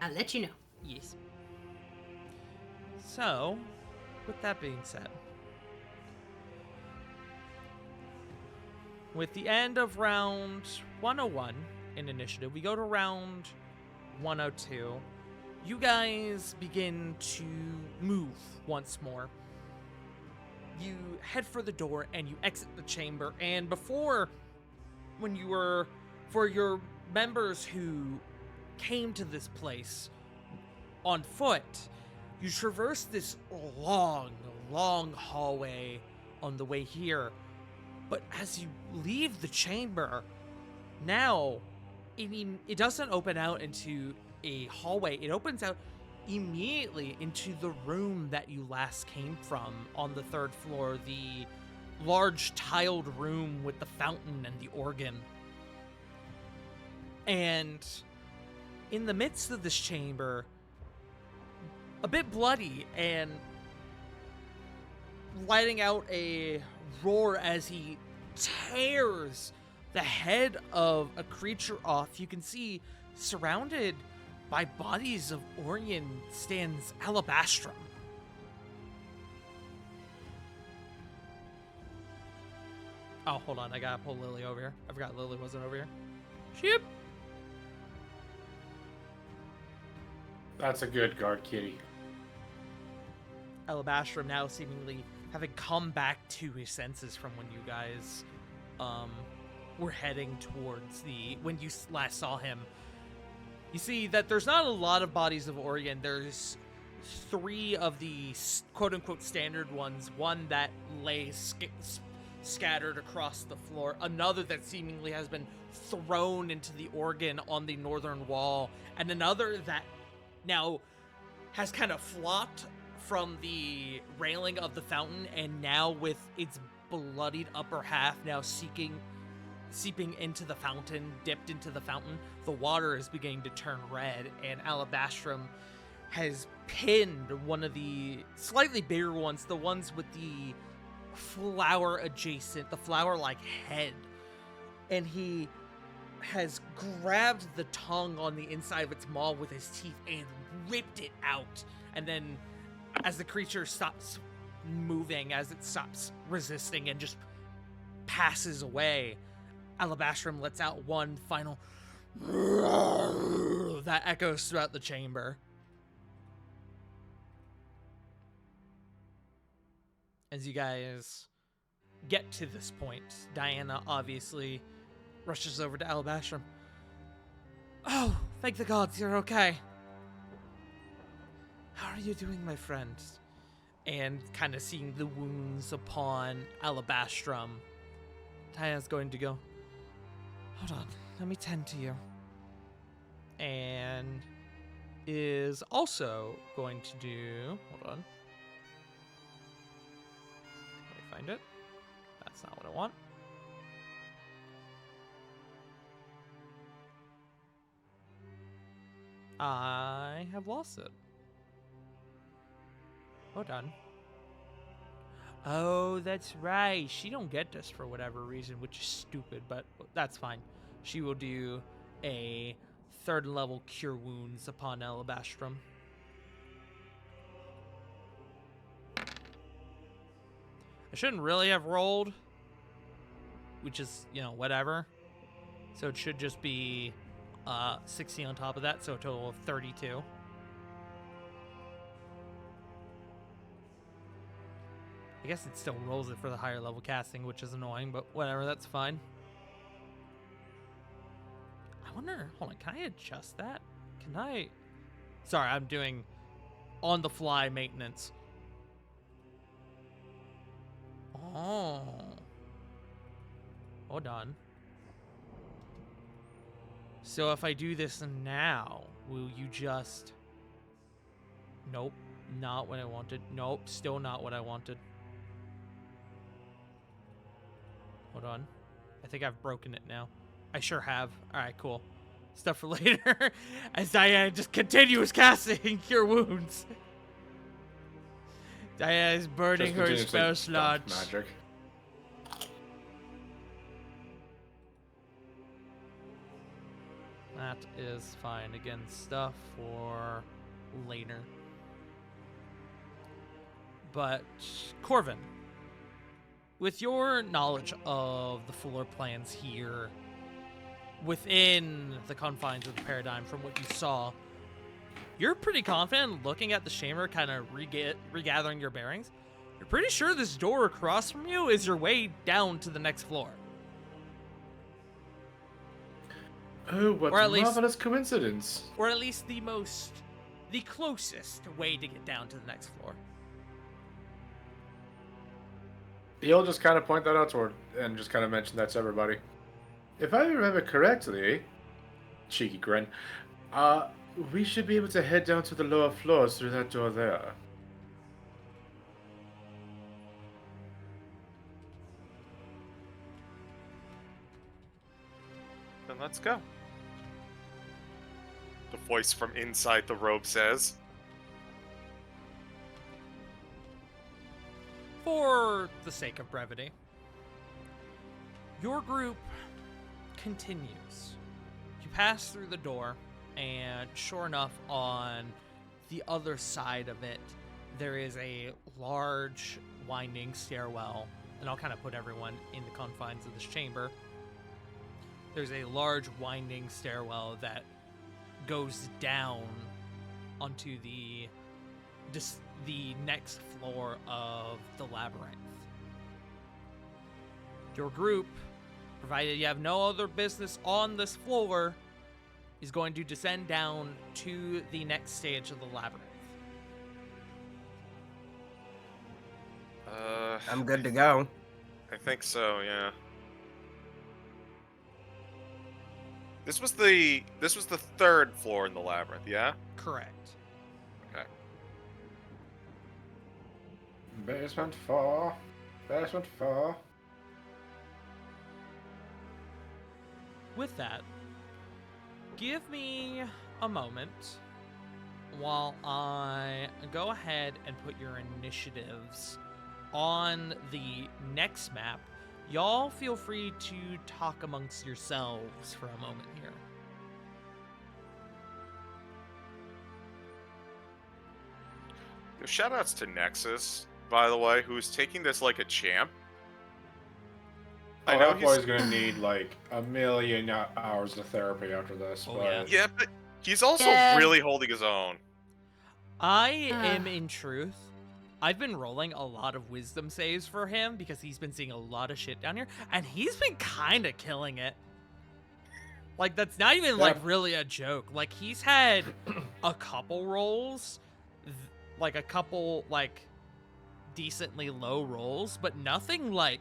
I'll let you know. Yes. So, with that being said, with the end of round 101 in initiative, we go to round 102. You guys begin to move once more. You head for the door and you exit the chamber, and for your members who came to this place on foot, you traverse this long hallway on the way here. But as you leave the chamber, now, it doesn't open out into a hallway. It opens out immediately into the room that you last came from on the 3rd floor, the large tiled room with the fountain and the organ. And in the midst of this chamber, a bit bloody and letting out a roar as he tears the head of a creature off, you can see, surrounded by bodies of Orion, stands Alabastrum. Oh, hold on, I gotta pull Lily over here. I forgot Lily wasn't over here. Sheep! That's a good guard, kitty. Alabastrum now seemingly having come back to his senses from when you guys were heading towards when you last saw him. You see that there's not a lot of bodies of Orion. There's 3 of the quote-unquote standard ones. One that lays scattered across the floor. Another that seemingly has been thrown into the organ on the northern wall. And another that now has kind of flopped from the railing of the fountain, and now with its bloodied upper half now seeping into the fountain, dipped into the fountain, the water is beginning to turn red, and Alabastrum has pinned one of the slightly bigger ones, the ones with the flower-like head, and he has grabbed the tongue on the inside of its maw with his teeth and ripped it out. And then as the creature stops moving, as it stops resisting and just passes away, Alabastrum lets out one final that echoes throughout the chamber. As you guys get to this point, Diana obviously rushes over to Alabastrum. Oh, thank the gods, you're okay. How are you doing, my friend? And kind of seeing the wounds upon Alabastrum, Diana's going to go, hold on, let me tend to you. And is also going to do, hold on. Let me find it. That's not what I want. I have lost it. Hold on. Oh, that's right. She don't get this for whatever reason, which is stupid, but that's fine. She will do a 3rd level Cure Wounds upon Alabastrum. I shouldn't really have rolled, which is, whatever. So it should just be 60 on top of that, so a total of 32. I guess it still rolls it for the higher level casting, which is annoying, but whatever, that's fine. I wonder, hold on, can I adjust that? Can I? Sorry, I'm doing on the fly maintenance. Oh. Hold on. So if I do this now, will you just... Nope, not what I wanted. Nope, still not what I wanted. Hold on. I think I've broken it now. I sure have. Alright, cool. Stuff for later. As Diana just continues casting Cure Wounds. Diana is burning her spell slots. Magic. That is fine. Again, stuff for later. But, Corvin, with your knowledge of the fuller plans here, within the confines of the paradigm from what you saw, you're pretty confident looking at the chamber, kind of regathering your bearings. You're pretty sure this door across from you is your way down to the next floor. Oh, what Or a at least- marvelous coincidence. Or at least the closest way to get down to the next floor. He'll just kind of point that out toward and just kind of mention that to everybody. If I remember correctly, cheeky grin, we should be able to head down to the lower floors through that door there. Then let's go. The voice from inside the robe says. For the sake of brevity, your group continues. You pass through the door, and sure enough, on the other side of it, there is a large winding stairwell, and I'll kind of put everyone in the confines of this chamber. There's a large winding stairwell that goes down onto the next floor of the labyrinth. Your group, provided you have no other business on this floor, is going to descend down to the next stage of the labyrinth. I'm good to go. I think so, yeah. This was the 3rd floor in the labyrinth, yeah? Correct. Okay. Basement 4. Basement 4. With that, give me a moment while I go ahead and put your initiatives on the next map. Y'all feel free to talk amongst yourselves for a moment here. Shoutouts to Nexus, by the way, who's taking this like a champ. I know that boy's gonna need like a million hours of therapy after this. Oh, but... Yeah, but he's also Yeah. really holding his own. I am, in truth, I've been rolling a lot of wisdom saves for him because he's been seeing a lot of shit down here, and he's been kind of killing it. Like, that's not even, like, really a joke. Like, he's had a couple rolls, like, a couple, like, decently low rolls, but nothing, like,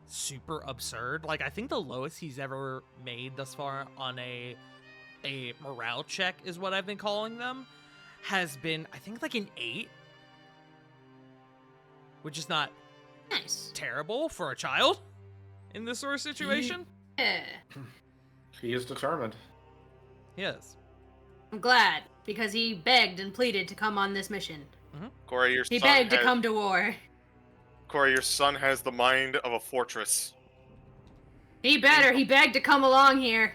super absurd. Like, I think the lowest he's ever made thus far on a morale check is what I've been calling them, has been, I think, like, an 8. Which is not Nice. terrible for a child in this sort of situation. Yeah. He is determined. Yes. I'm glad, because he begged and pleaded to come on this mission. Corey, your He son begged to has- come to war. Corey, your son has the mind of a fortress. He begged to come along here.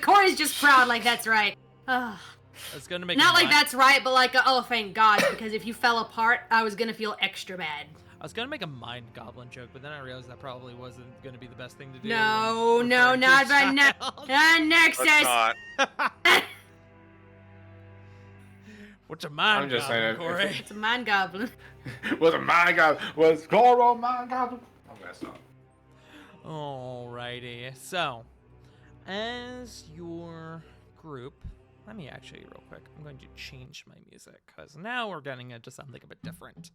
Corey's just proud, like that's right. Ugh. I was gonna make Not a like mi- that's right, but like, oh, thank God, because if you fell apart, I was gonna feel extra bad. I was gonna make a mind goblin joke, but then I realized that probably wasn't gonna be the best thing to do. No, when no, referring to not a by child. Nexus. Let's not. What's a mind I'm just goblin, saying, if Corey? It's a mind goblin. Was it my god? Was Goro my god? I'm gonna stop. Alrighty, so as your group, let me actually real quick. I'm going to change my music because now we're getting it to something a bit different.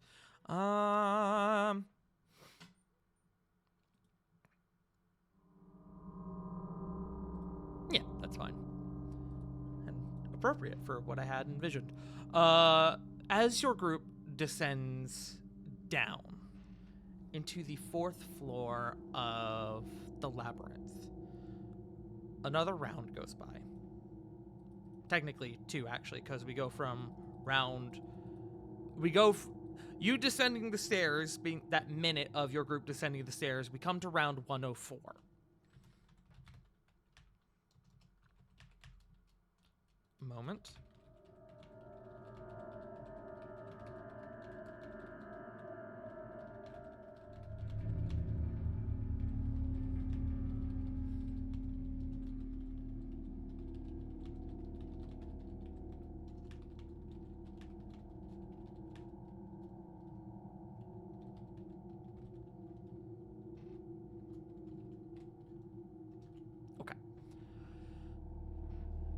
Yeah, that's fine and appropriate for what I had envisioned. As your group descends down into the 4th floor of the labyrinth, another round goes by. Technically 2, actually, because we go from round... you descending the stairs, being that minute of your group descending the stairs, we come to round 104. Moment.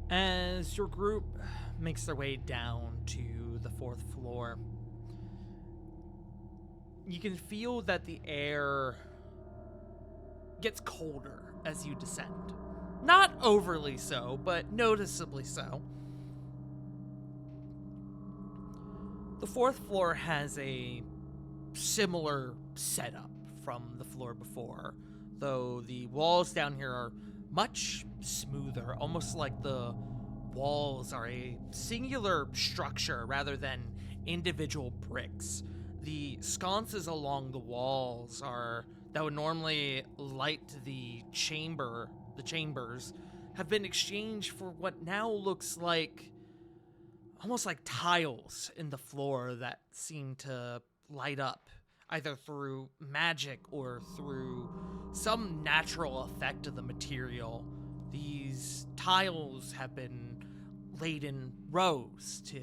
As your group makes their way down to the 4th floor, you can feel that the air gets colder as you descend. Not overly so, but noticeably so. The 4th floor has a similar setup from the floor before, though the walls down here are much smoother, almost like the walls are a singular structure rather than individual bricks. The sconces along the walls that would normally light the chambers have been exchanged for what now looks like almost like tiles in the floor that seem to light up either through magic or through some natural effect of the material. These tiles have been laid in rows to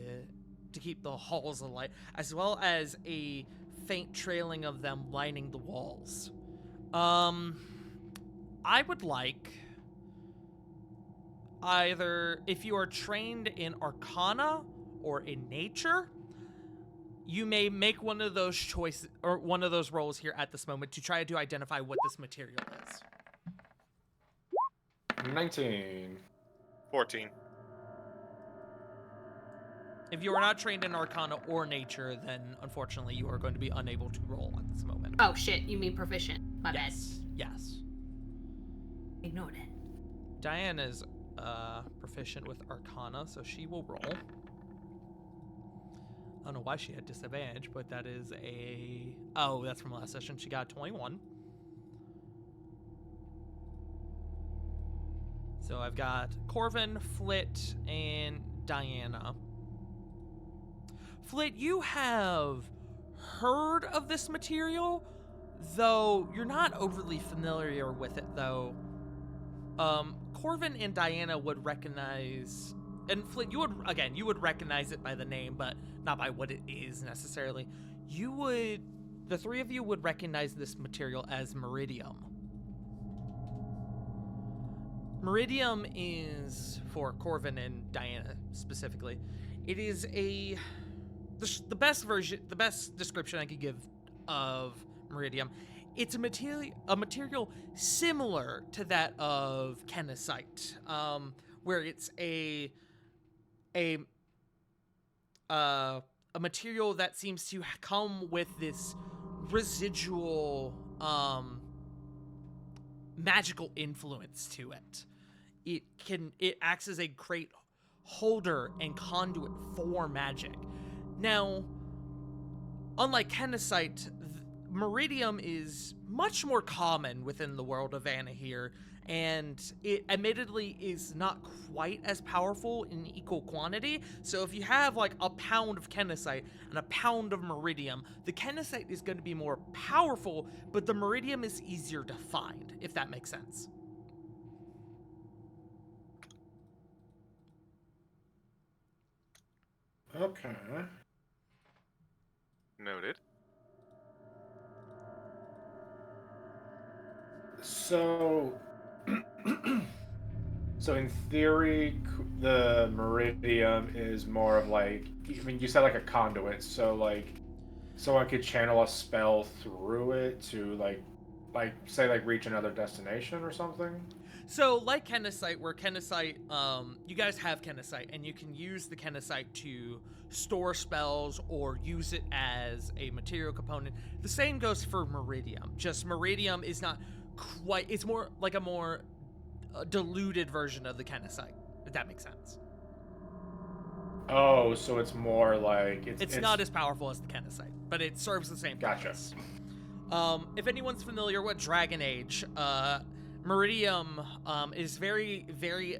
keep the halls alight, as well as a faint trailing of them lining the walls. I would like either, if you are trained in Arcana or in Nature, you may make one of those choices or one of those rolls here at this moment to try to identify what this material is. 19. 14. If you are not trained in Arcana or Nature, then unfortunately you are going to be unable to roll at this moment. Oh shit, you mean proficient. My Yes. Yes. bad. Ignore that. Diana is proficient with Arcana, so she will roll. I don't know why she had disadvantage, but that is oh, that's from last session. She got 21. So I've got Corvin, Flit, and Diana. Flit, you have heard of this material, though you're not overly familiar with it, though. Corvin and Diana would recognize, and Flit, you would recognize it by the name, but not by what it is necessarily. The three of you would recognize this material as Meridium. Meridium is, for Corvin and Diana specifically, it is the best description I could give of Meridium. It's a material similar to that of Kennicite, where it's a material that seems to come with this residual magical influence to it. It acts as a great holder and conduit for magic. Now, unlike Kennicite, Meridium is much more common within the world of Anahir, and it admittedly is not quite as powerful in equal quantity. So if you have like a pound of Kennicite and a pound of Meridium, the Kennicite is going to be more powerful, but the Meridium is easier to find, if that makes sense. Okay. Noted. So, so in theory, the Meridium is more of like, I mean, you said like a conduit, so like someone could channel a spell through it to like say like reach another destination or something. So, like Kennicite, where Kennicite, you guys have Kennicite, and you can use the Kennicite to store spells or use it as a material component. The same goes for Meridium. Just Meridium is not quite, it's more like a more diluted version of the Kennicite, if that makes sense. Oh, so it's more like It's not as powerful as the Kennicite, but it serves the same Gotcha. purpose. If anyone's familiar with Dragon Age, Meridium is very, very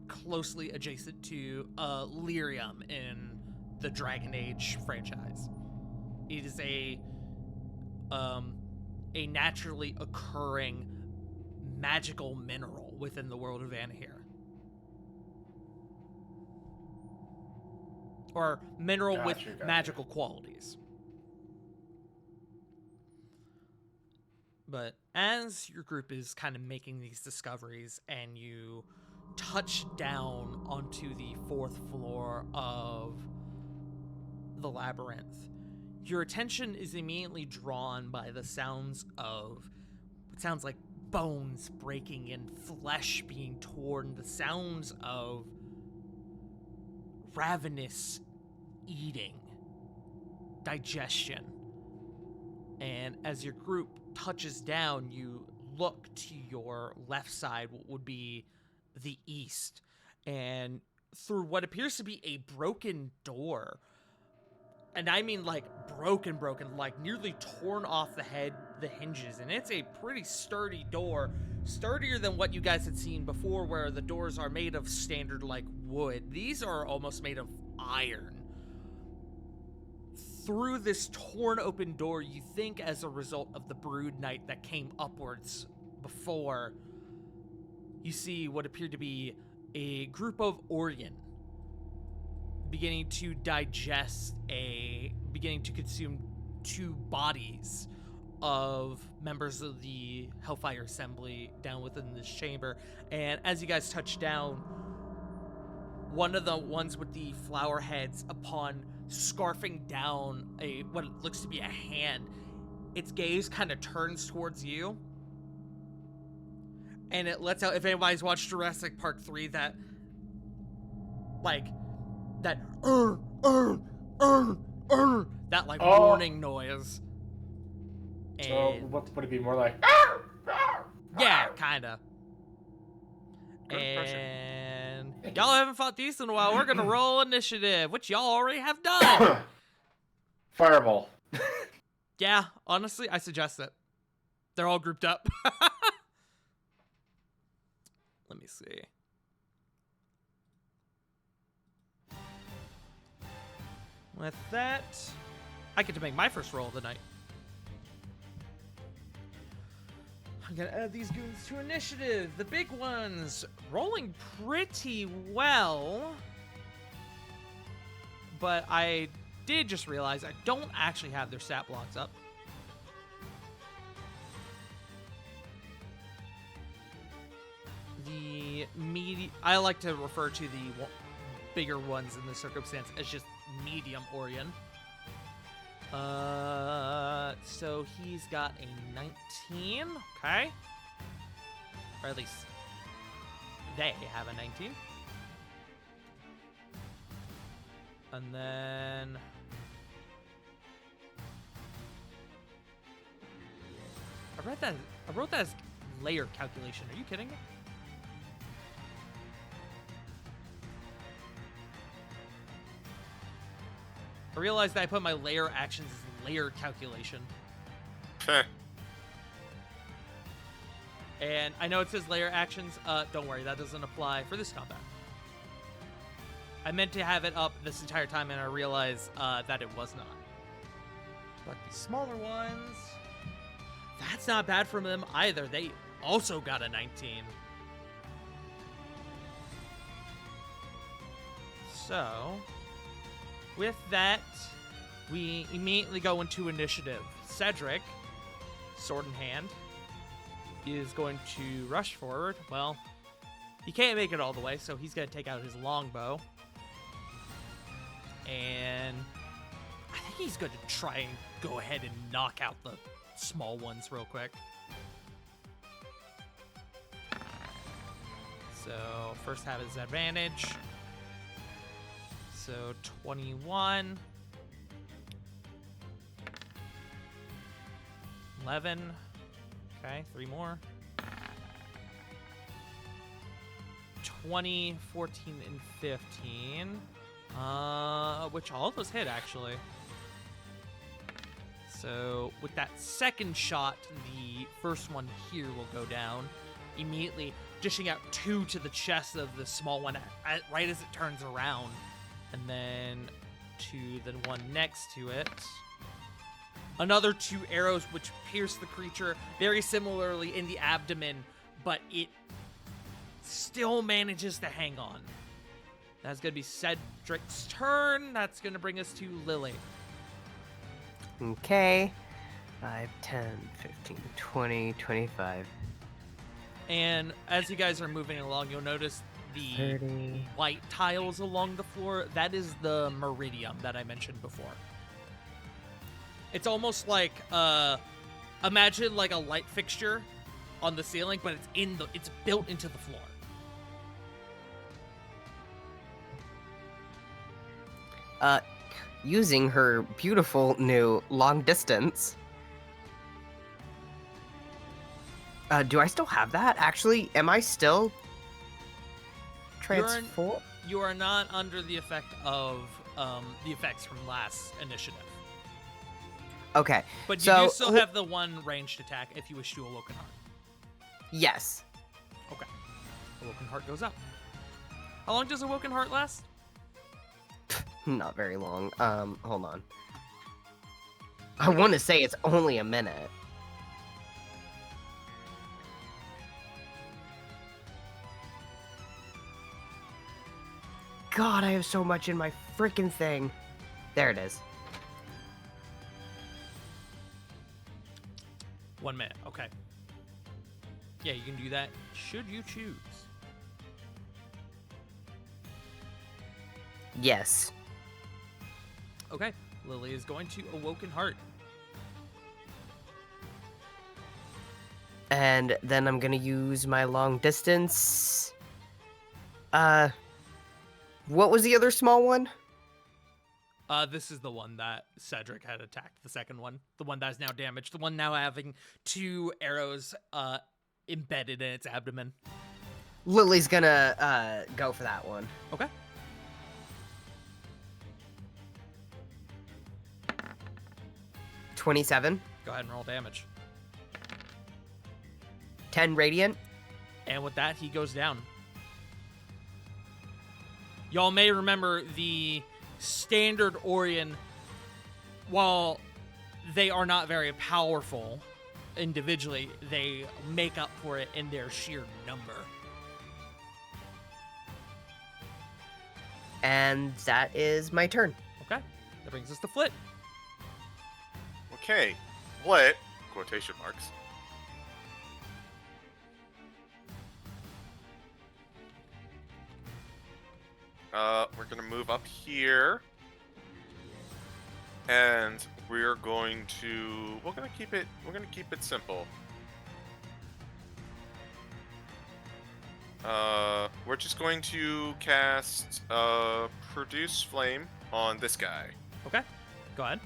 closely adjacent to Lyrium in the Dragon Age franchise. It is a naturally occurring magical mineral within the world of Anahir. Or mineral with Gotcha. magical qualities. But as your group is kind of making these discoveries and you touch down onto the 4th floor of the labyrinth, your attention is immediately drawn by the sounds of what sounds like bones breaking and flesh being torn, the sounds of ravenous eating, digestion. And as your group touches down, you look to your left side, what would be the east, and through what appears to be a broken door, and I mean like broken, like nearly torn off the hinges, and it's a pretty sturdy door, sturdier than what you guys had seen before, where the doors are made of standard like wood. These are almost made of iron. Through this torn open door, you think as a result of the brood night that came upwards before, you see what appeared to be a group of Orien beginning to consume 2 bodies of members of the Hellfire Assembly down within this chamber. And as you guys touch down, one of the ones with the flower heads, upon scarfing down what looks to be a hand, its gaze kind of turns towards you, and it lets out, if anybody's watched Jurassic Park 3, that warning noise. So And what would it be more like? yeah, kinda. Good impression. And y'all haven't fought these in a while. We're gonna roll initiative, which y'all already have done. Fireball. Yeah, honestly, I suggest it. They're all grouped up. Let me see. With that, I get to make my first roll of the night. I'm gonna add these goons to initiative. The big ones rolling pretty well, but I did just realize I don't actually have their stat blocks up. I like to refer to the bigger ones in this circumstance as just medium Orien. So he's got a 19, okay? Or at least they have a 19. And then I wrote that as layer calculation. Are you kidding me? I realized that I put my layer actions as layer calculation. Heh. And I know it says layer actions. Don't worry, that doesn't apply for this combat. I meant to have it up this entire time, and I realized that it was not. But the smaller ones, that's not bad from them either. They also got a 19. So, with that, we immediately go into initiative. Cedric, sword in hand, is going to rush forward. Well, he can't make it all the way, so he's going to take out his longbow. And I think he's going to try and go ahead and knock out the small ones real quick. So, first have his advantage. So, 21. 11. Okay, 3 more. 20, 14, and 15. Which all of those hit, actually. So, with that second shot, the first one here will go down, immediately dishing out 2 to the chest of the small one right as it turns around. And then to the one next to it. Another 2 arrows which pierce the creature very similarly in the abdomen, but it still manages to hang on. That's going to be Cedric's turn. That's going to bring us to Lily. Okay. 5, 10, 15, 20, 25. And as you guys are moving along, you'll notice the 30. white tiles along the floor. That is the meridium that I mentioned before. It's almost like, imagine like a light fixture on the ceiling, but it's built into the floor. Using her beautiful new long distance. Do I still have that? Actually, am I still transform? You are not under the effect of the effects from last initiative. Okay. But you so, do still have the one ranged attack if you wish to Awoken Heart. Yes. Okay. Awoken Heart goes up. How long does Awoken Heart last? Not very long. Hold on. I want to say it's only a minute. God, I have so much in my freaking thing. There it is. 1 minute. Okay. Yeah, you can do that should you choose. Yes. Okay. Lily is going to Awoken Heart. And then I'm gonna use my long distance. What was the other small one? This is the one that Cedric had attacked, the second one. The one that is now damaged. The one now having 2 arrows embedded in its abdomen. Lily's gonna go for that one. Okay. $27. Go ahead and roll damage. 10 radiant. And with that, he goes down. Y'all may remember the standard Orion, while they are not very powerful individually, they make up for it in their sheer number. And that is my turn. Okay. That brings us to Flit. Okay, Flit, quotation marks. We're gonna move up here, and we're going to we're gonna keep it simple. We're just going to cast Produce Flame on this guy. Okay. Go ahead.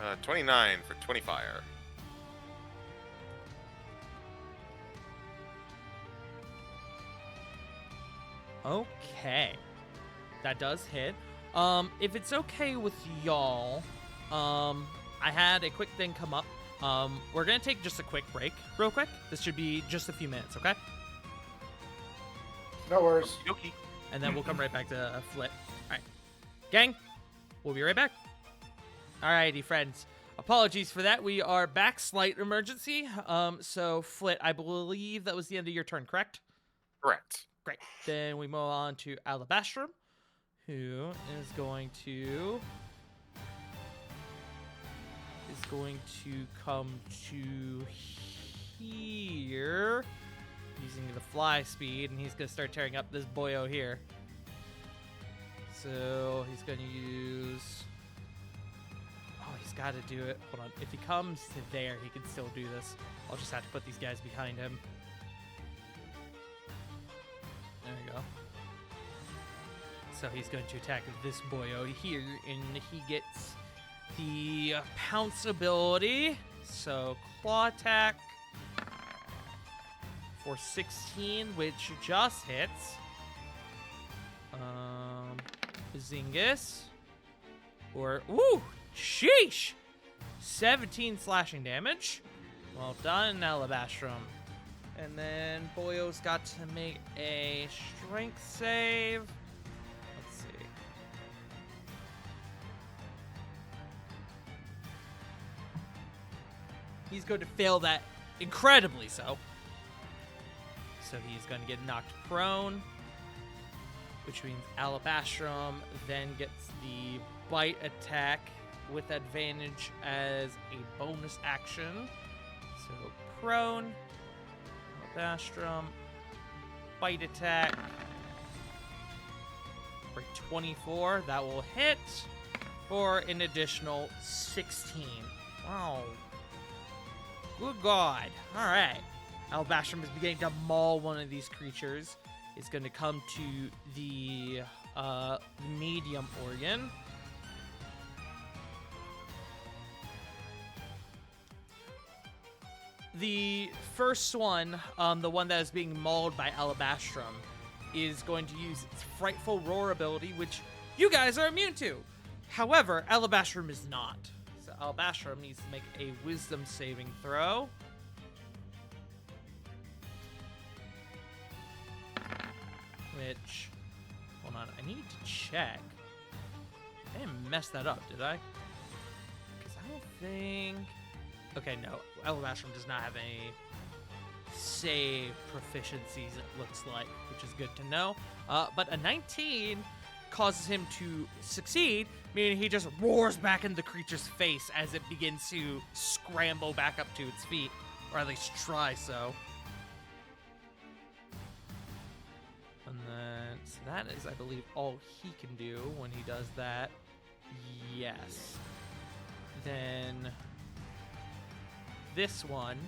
Uh, 29 for 20 fire. Okay. That does hit. If it's okay with y'all, I had a quick thing come up. We're gonna take just a quick break, real quick. This should be just a few minutes, okay? No worries. Yoki. And then we'll come right back to Flit. All right, gang, we'll be right back. Alrighty, friends. Apologies for that. We are back. Slight emergency. So Flit, I believe that was the end of your turn, correct? Correct. Great. Then we move on to Alabastrum, who is going to come to here using the fly speed, and he's gonna start tearing up this boyo here. So he's gonna use. Oh, he's got to do it. Hold on. If he comes to there, he can still do this. I'll just have to put these guys behind him. There we go. So he's going to attack this boyo here, and he gets the pounce ability. So claw attack for 16, which just hits. Zingus. Or, ooh, sheesh! 17 slashing damage. Well done, Alabastrum. And then Boyo's got to make a strength save. Let's see. He's going to fail that incredibly so. So he's going to get knocked prone, which means Alabastrum then gets the bite attack with advantage as a bonus action. So prone, Alabastrum, bite attack for 24. That will hit for an additional 16. Wow. Good God. All right. Alabastrum is beginning to maul one of these creatures. It's going to come to the medium organ. The first one, the one that is being mauled by Alabastrum, is going to use its Frightful Roar ability, which you guys are immune to. However, Alabastrum is not. So Alabastrum needs to make a Wisdom saving throw. Which, hold on, I need to check. I didn't mess that up, did I? Because I don't think... Okay, no, Alabastrum does not have any save proficiencies, it looks like, which is good to know. But a 19 causes him to succeed, meaning he just roars back in the creature's face as it begins to scramble back up to its feet, or at least try so. And then, so that is, I believe, all he can do when he does that. Yes. Then this one.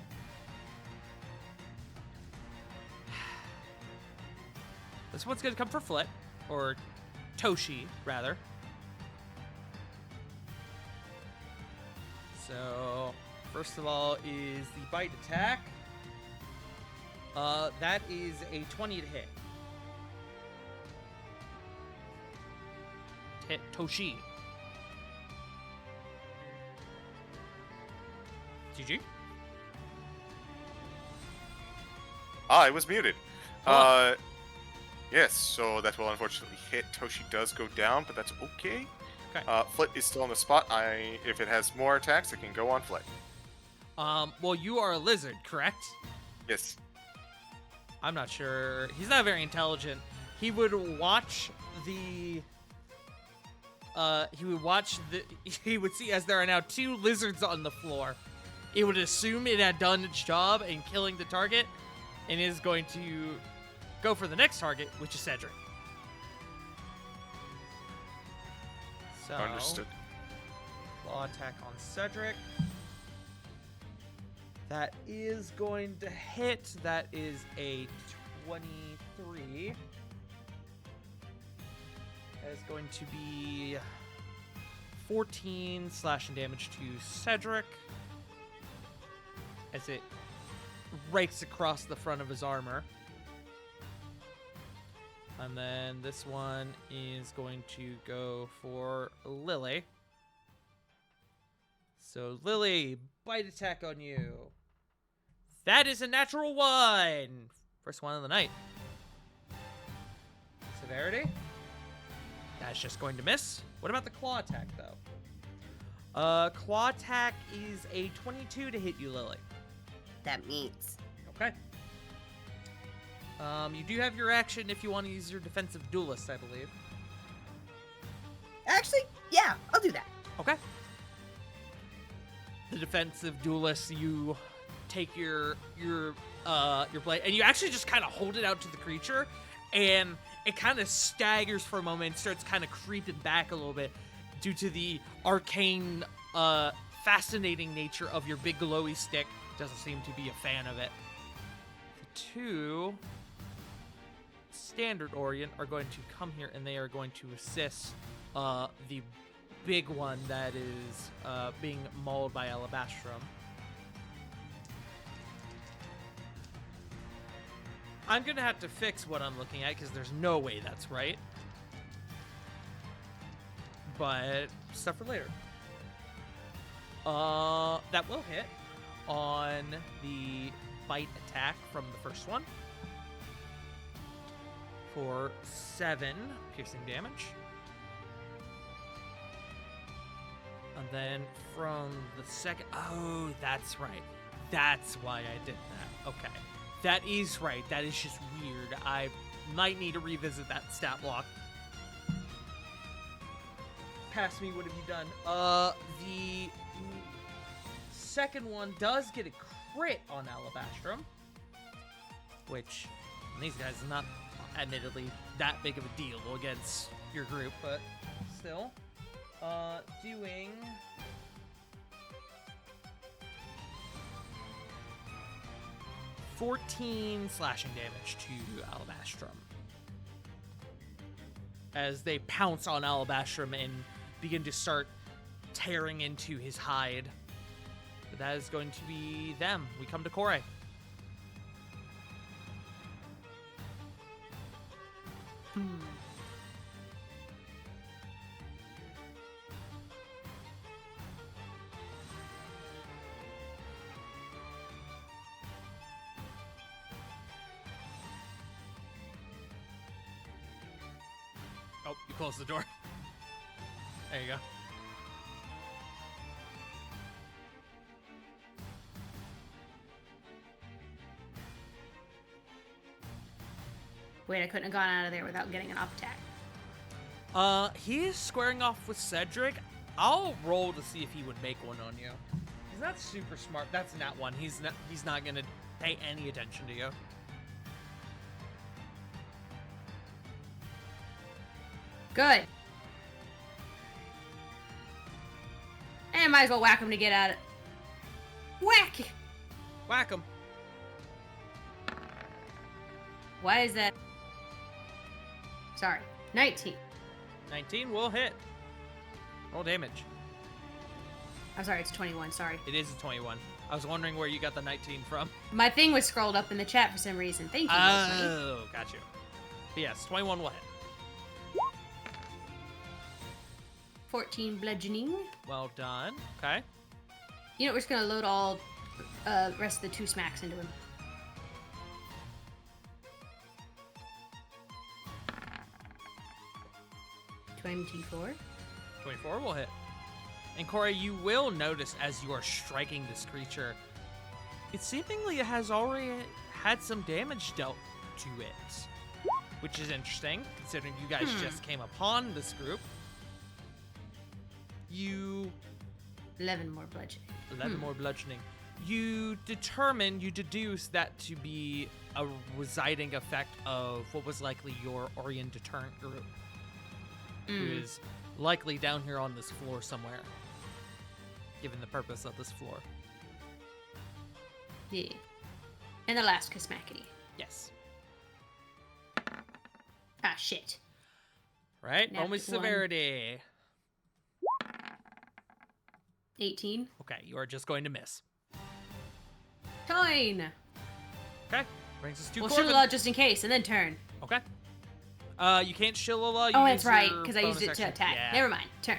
This one's gonna come for Flit, or Toshi, rather. So, first of all is the bite attack. That is a 20 to hit. Hit Toshi. GG. I was muted. Oh. Yes, so that will unfortunately hit. Toshi does go down, but that's okay. Okay. Flit is still on the spot. If it has more attacks, it can go on Flit. Well, you are a lizard, correct? Yes. I'm not sure. He's not very intelligent. He would watch the... He would see as there are now 2 lizards on the floor. It would assume it had done its job in killing the target, and is going to go for the next target, which is Cedric. So, Understood. Claw attack on Cedric. That is going to hit. That is a 23. That is going to be 14 slashing damage to Cedric as it rakes across the front of his armor. And then this one is going to go for Lily. So Lily, bite attack on you. That is a natural 1. First one of the night. Severity? That's just going to miss. What about the claw attack, though? Claw attack is a 22 to hit you, Lily. That meets. Okay. You do have your action if you want to use your defensive duelist, I believe. Actually, yeah, I'll do that. Okay. The defensive duelist, you take your blade and you actually just kind of hold it out to the creature, and it kind of staggers for a moment, starts kind of creeping back a little bit due to the arcane, fascinating nature of your big glowy stick. Doesn't seem to be a fan of it. The 2 standard Orient are going to come here and they are going to assist the big one that is being mauled by Alabastrum. I'm gonna have to fix what I'm looking at because there's no way that's right. But stuff for later. That will hit on the bite attack from the first one for 7 piercing damage. And then from the second... Oh, that's right. That's why I did that. Okay. That is right. That is just weird. I might need to revisit that stat block. Pass me, what have you done? The second one does get a crit on Alabastrum, which these guys is not admittedly that big of a deal against your group, but still. Doing 14 slashing damage to Alabastrum as they pounce on Alabastrum and begin to start tearing into his hide. But that is going to be them. We come to Kore. Oh, you closed the door. There you go. Wait, I couldn't have gone out of there without getting an up attack. He is squaring off with Cedric. I'll roll to see if he would make one on you. He's not super smart. That's not one. He's not gonna pay any attention to you. Good. And might as well whack him to get at it. Whack! Whack him. Why is that? Sorry. 19. 19 will hit. Roll damage. I'm sorry, it's 21. Sorry. It is a 21. I was wondering where you got the 19 from. My thing was scrolled up in the chat for some reason. Thank you. Leslie. Oh, got you. But yes, 21 will hit. 14 bludgeoning. Well done. Okay. You know, we're just gonna load all rest of the 2 smacks into him. $24. 24 will hit. And Corey, you will notice as you are striking this creature, it seemingly has already had some damage dealt to it, which is interesting considering you guys just came upon this group. You 11 more bludgeoning. 11 more bludgeoning. You deduce that to be a residing effect of what was likely your Orient deterrent group, who is likely down here on this floor somewhere, given the purpose of this floor. Yeah. And the last Kismakity. Yes. Ah, shit. Right? Roll me Nat one. severity. 18. Okay, you are just going to miss. Fine. Okay, brings us to We'll Corbin. shoot a lot just in case, and then turn. Okay. You can't Shillelagh. Oh, you that's use right, your because I used bonus it to action. attack. Yeah. Never mind. Turn.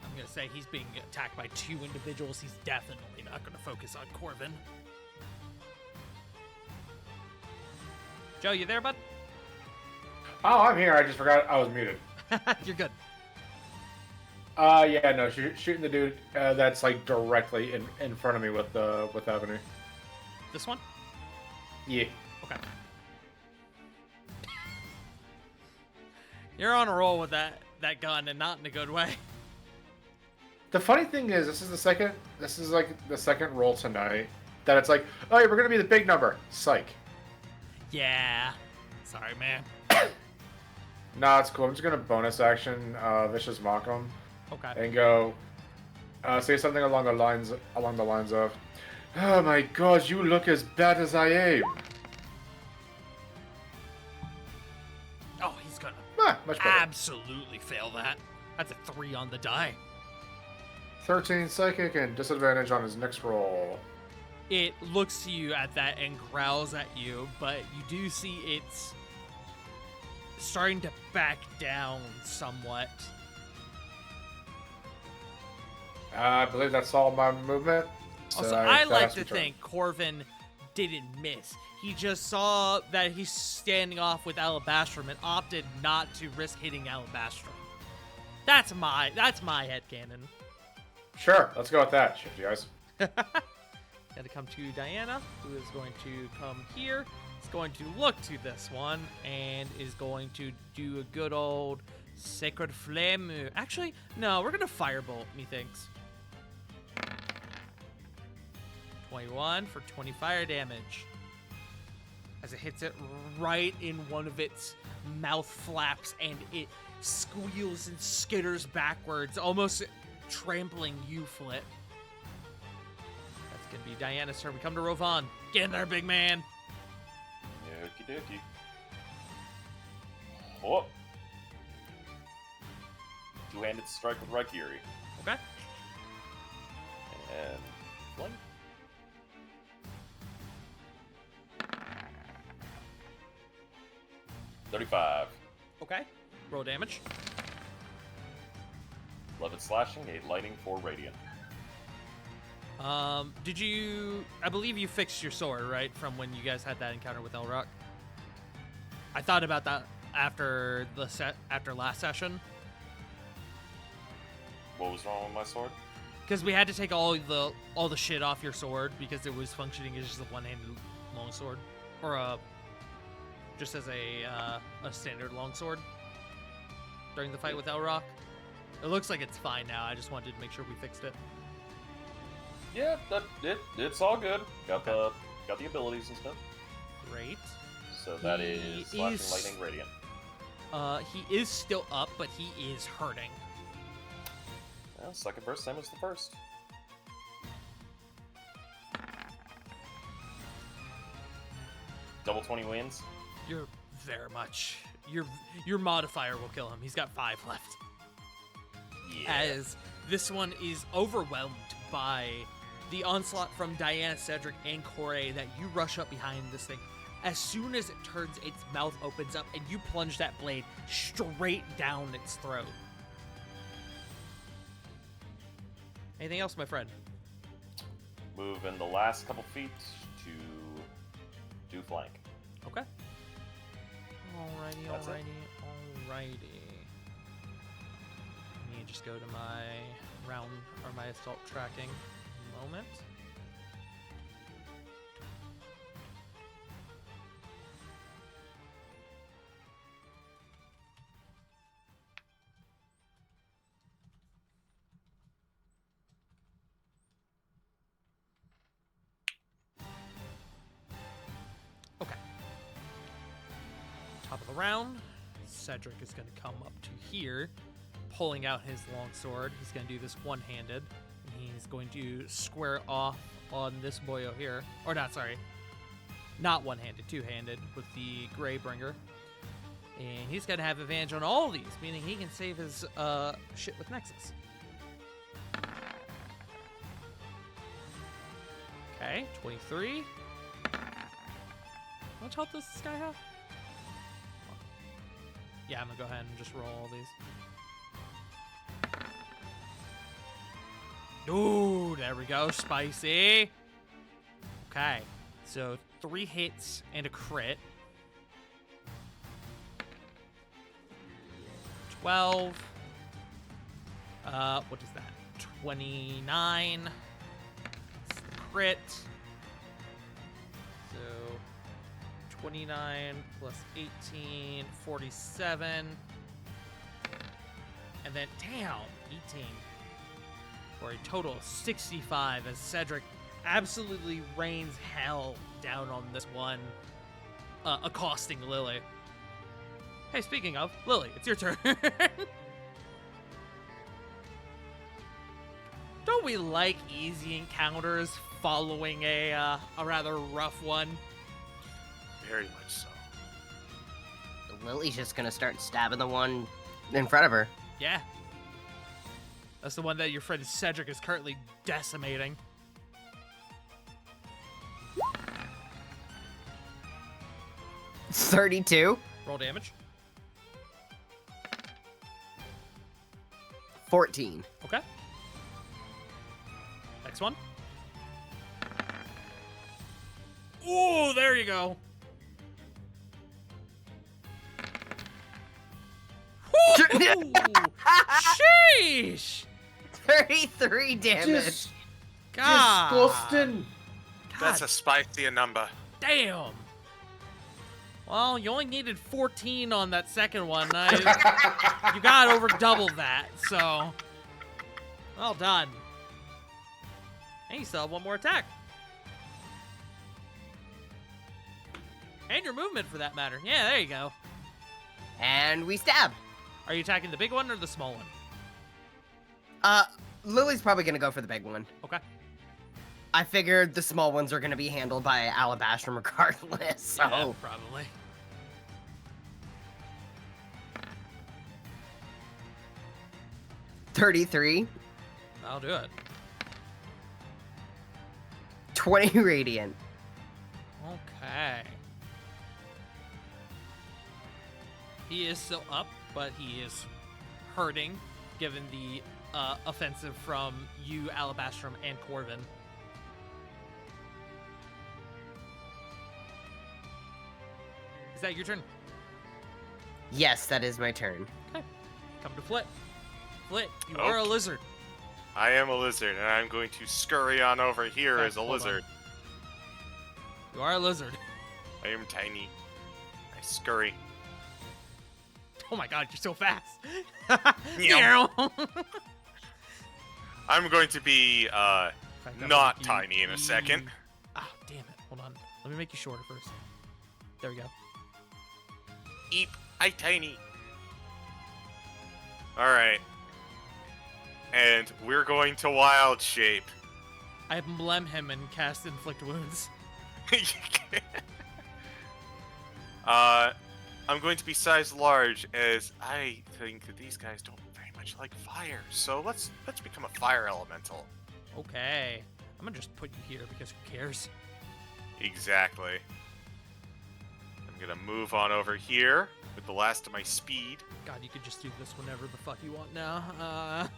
I'm gonna say he's being attacked by 2 individuals. He's definitely not gonna focus on Corvin. Joe, you there, bud? Oh, I'm here. I just forgot I was muted. You're good. Yeah, no, shooting the dude that's like directly in front of me with Avenue. This one? Yeah. Okay. You're on a roll with that gun, and not in a good way. The funny thing is, this is like the second roll tonight that it's like, oh, yeah, we're gonna be the big number. Psych. Yeah. Sorry, man. Nah, it's cool. I'm just gonna bonus action Vicious Mock him Okay. and go say something along the lines of, oh my god, you look as bad as I am. Oh, he's gonna Much better. absolutely fail that. That's a 3 on the die. 13 psychic and disadvantage on his next roll. It looks to you at that and growls at you, but you do see it's starting to back down somewhat. I believe that's all my movement. So Also, I like fast to return. think Corvin didn't miss. He just saw that he's standing off with Alabastrum and opted not to risk hitting Alabastrum. That's my headcanon. Sure, let's go with that. Shifty eyes. Gotta come to Diana, who is going to come here. Is going to look to this one and is going to do a good old Sacred Flame move. Actually, no, we're gonna Firebolt, methinks. 21 for 20 fire damage. As it hits it right in one of its mouth flaps and it squeals and skitters backwards, almost trampling you, Flit. That's gonna be Diana's turn. We come to Rovan. Get in there, big man. Okie dokie. Oh. Two-handed strike with Raikiri. Okay. And fling. $35. Okay. Roll damage. 11 slashing, 8 lightning, 4 radiant. Did you? I believe you fixed your sword, right? From when you guys had that encounter with Elrock. I thought about that after last session, What was wrong with my sword? because we had to take all the shit off your sword because it was functioning as just a one-handed longsword, or just as a standard longsword during the fight with Elrock. It looks like it's fine now. I just wanted to make sure we fixed it. Yeah, it's all good. Got the abilities and stuff. Great. So that He is slashing, is- lightning, radiant. He is still up, but he is hurting. Well, second burst, same as the first. Double 20 wins. You're very much. Your modifier will kill him. He's got 5 left. Yeah. As this one is overwhelmed by the onslaught from Diana, Cedric, and Corey that you rush up behind this thing. As soon as it turns, its mouth opens up and you plunge that blade straight down its throat. Anything else, my friend? Move in the last couple feet to do flank. Okay. Alrighty. That's it. Let me just go to my round or my assault tracking moment. Okay. Top of the round, Cedric is going to come up to here, pulling out his longsword. He's going to do this one-handed, and he's going to square off on this boyo here. Or not, sorry. Not one-handed, two-handed with the Greybringer. And he's going to have advantage on all of these, meaning he can save his shit with Nexus. Okay, 23. How much health does this guy have? Yeah, I'm gonna go ahead and just roll all these. Ooh, there we go, spicy. Okay, so 3 hits and a crit. 12. What is that? 29. That's the crit. So 29 plus 18, 47. And then, damn, 18. For a total of 65 as Cedric absolutely rains hell down on this one, accosting Lily. Hey, speaking of, Lily, it's your turn. Don't we like easy encounters following a rather rough one? Very much so. Lily's just gonna start stabbing the one in front of her. Yeah. That's the one that your friend Cedric is currently decimating. It's 32. Roll damage. 14. Okay. Next one. Ooh, there you go. Woo! Sheesh! 33 damage. God. Disgusting. That's God a spicy number. damn. Well, you only needed 14 on that second one. You got over double that, so well done. And you still have one more attack. And your movement, for that matter. Yeah, there you go. And we stab. Are you attacking the big one or the small one? Lily's probably gonna go for the big one. Okay. I figured the small ones are gonna be handled by Alabastrom regardless, so. Yeah, probably. $33, I'll do it. 20 radiant. Okay. He is still up, but he is hurting, given the offensive from you, Alabastrom, and Corvin. Is that your turn? Yes, that is my turn. Come to Flit. Flit, you are a Okay. lizard. I am a lizard, and I'm going to scurry on over here Okay, as a hold on. lizard. You are a lizard. I am tiny. I scurry. Oh my god, you're so fast. Meow. Meow. I'm going to be In fact, that not would make tiny in a second. Ah, damn it. Hold on. Let me make you shorter first. There we go. Eep, I tiny. Alright. And we're going to wild shape. I emblem him and cast Inflict Wounds. I'm going to be size large as I think that these guys don't very much like fire. So let's become a fire elemental. Okay. I'm gonna just put you here because who cares? Exactly. I'm gonna move on over here with the last of my speed. God, you could just do this whenever the fuck you want now.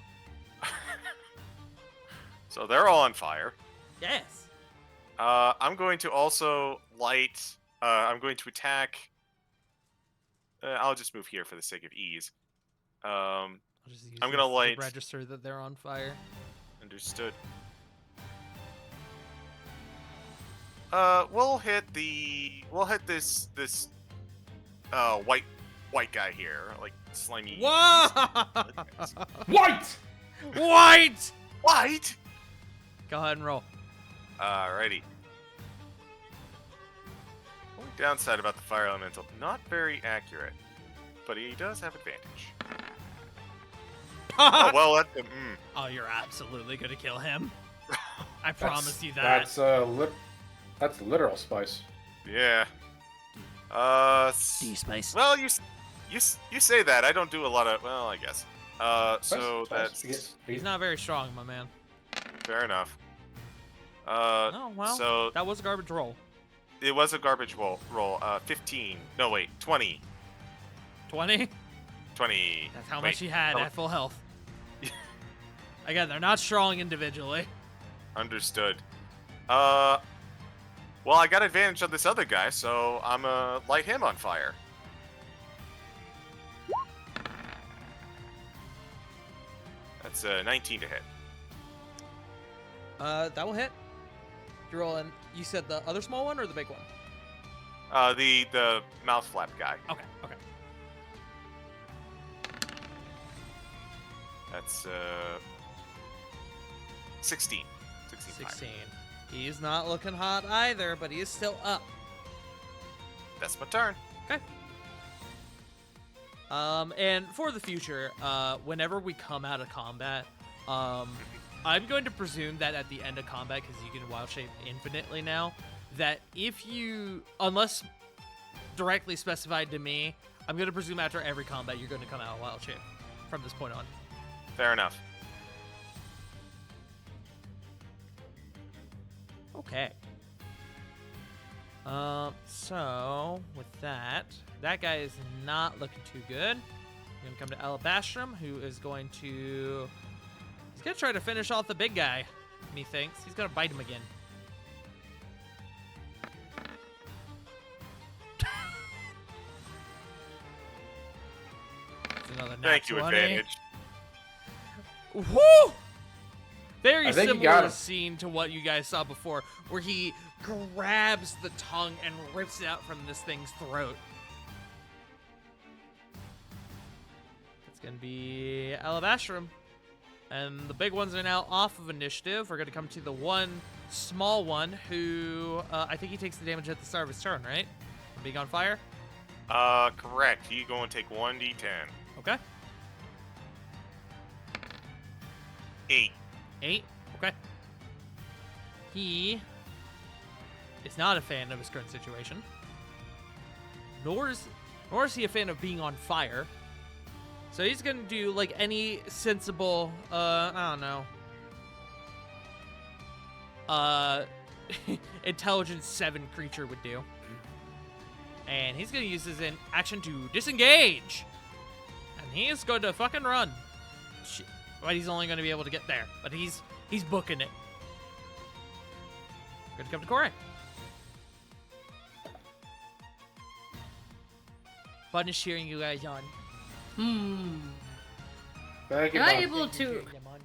So they're all on fire. Yes. I'm going to also light. I'm going to attack. I'll just move here for the sake of ease. I'll just use I'm this gonna to light- register that they're on fire. Understood. We'll hit this white guy here, like slimy. Whoa! White! White! White. Go ahead and roll. Alrighty. Only downside about the fire elemental, not very accurate, but he does have advantage. Oh well, that's Oh, you're absolutely gonna kill him. I promise you that. That's literal spice. yeah. D-Spice. Well, you say that. I don't do a lot of. Well, I guess. So Spice. that's He's not very strong, my man. fair enough. Oh, well, So that was a garbage roll. it was a garbage roll. 15. No, wait, 20. 20? 20. That's how Wait, much he had how- at full health. Again, they're not strong individually. Understood. Well, I got advantage on this other guy, so I'm light him on fire. That's 19 to hit. That will hit. You're rolling. You said the other small one or the big one? The mouth flap guy. Okay, okay. That's 16. 16. 16. He's not looking hot either, but he is still up. That's my turn. Okay. And for the future, whenever we come out of combat, I'm going to presume that at the end of combat, because you can wild shape infinitely now, that if you, unless directly specified to me, I'm going to presume after every combat you're going to come out of wild shape from this point on. Fair enough. Okay. So with that guy is not looking too good. We're gonna come to Alabastrum, who is going to, he's gonna try to finish off the big guy. Methinks he's gonna bite him again. It's another nat Thank you, 20. advantage. Woo! Very I think you similar got him. scene to what you guys saw before, where he grabs the tongue and rips it out from this thing's throat. It's gonna be Alabastrum. And the big ones are now off of initiative. We're gonna come to the one small one who, I think he takes the damage at the start of his turn, right? From being on fire? Correct. He going to take 1d10. Okay. 8. 8. Okay. He is not a fan of his current situation. Nor is he a fan of being on fire. So he's gonna do like any sensible, I don't know, intelligence 7 creature would do. And he's gonna use his action to disengage. And he is going to fucking run. But he's only going to be able to get there. But he's booking it. Good to come to Corey. Button is cheering you guys on. Thank you, Am I Bob. able to? Cheering them on.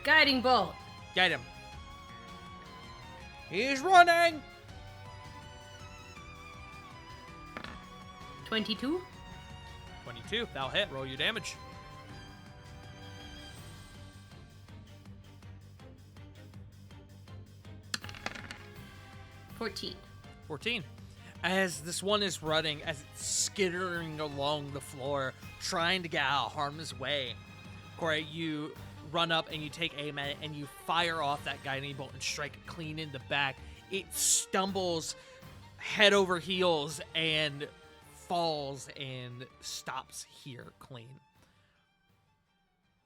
Guiding bolt. Get him. He's running. 22. 22. That'll hit. Roll your damage. $14. 14. As this one is running, as it's skittering along the floor, trying to get out of harm's way, Corey, you run up and you take aim at it and you fire off that guiding bolt and strike it clean in the back. It stumbles head over heels and falls and stops here clean.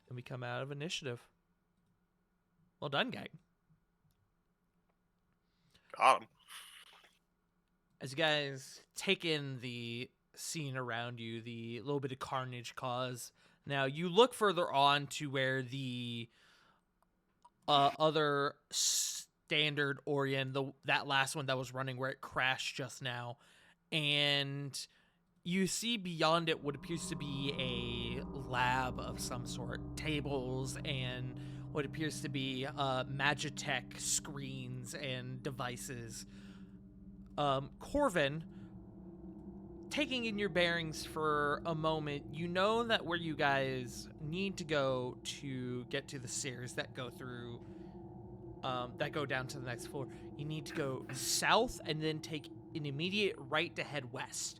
And we come out of initiative. Well done, gang. Got him. As you guys take in the scene around you, the little bit of carnage caused. Now, you look further on to where the other standard Orion, that last one that was running where it crashed just now, and you see beyond it what appears to be a lab of some sort. Tables and what appears to be Magitech screens and devices. Corvin, taking in your bearings for a moment, you know that where you guys need to go to get to the stairs that go through, that go down to the next floor, you need to go south and then take an immediate right to head west.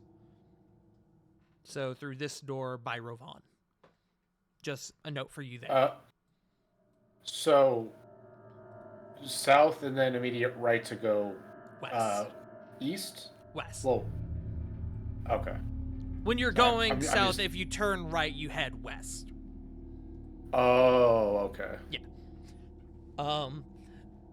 So through this door by Rovan. Just a note for you there. So south and then immediate right to go West. east. West. Well, okay. When you're Sorry, going I'm south, just- if you turn right, you head west. Oh, okay.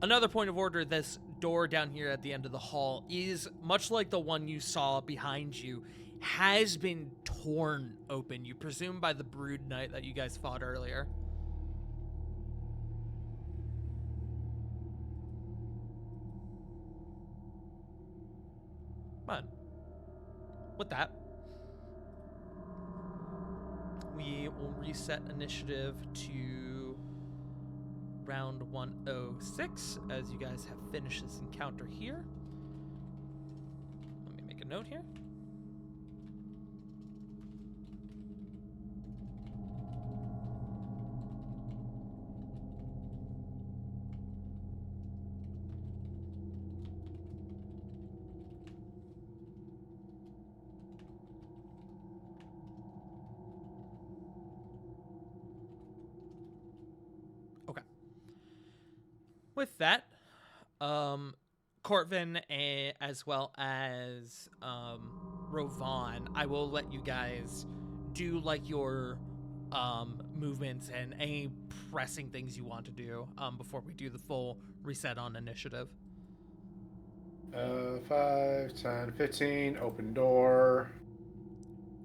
Another point of order, this door down here at the end of the hall is much like the one you saw behind you, has been torn open, you presume by the Brood Knight that you guys fought earlier. But with that, we will reset initiative to round 106 as you guys have finished this encounter here. Let me make a note here. Okay. With that, Corvin as well as Rovan, I will let you guys do like your movements and any pressing things you want to do before we do the full reset on initiative. 5, 10, 15, open door.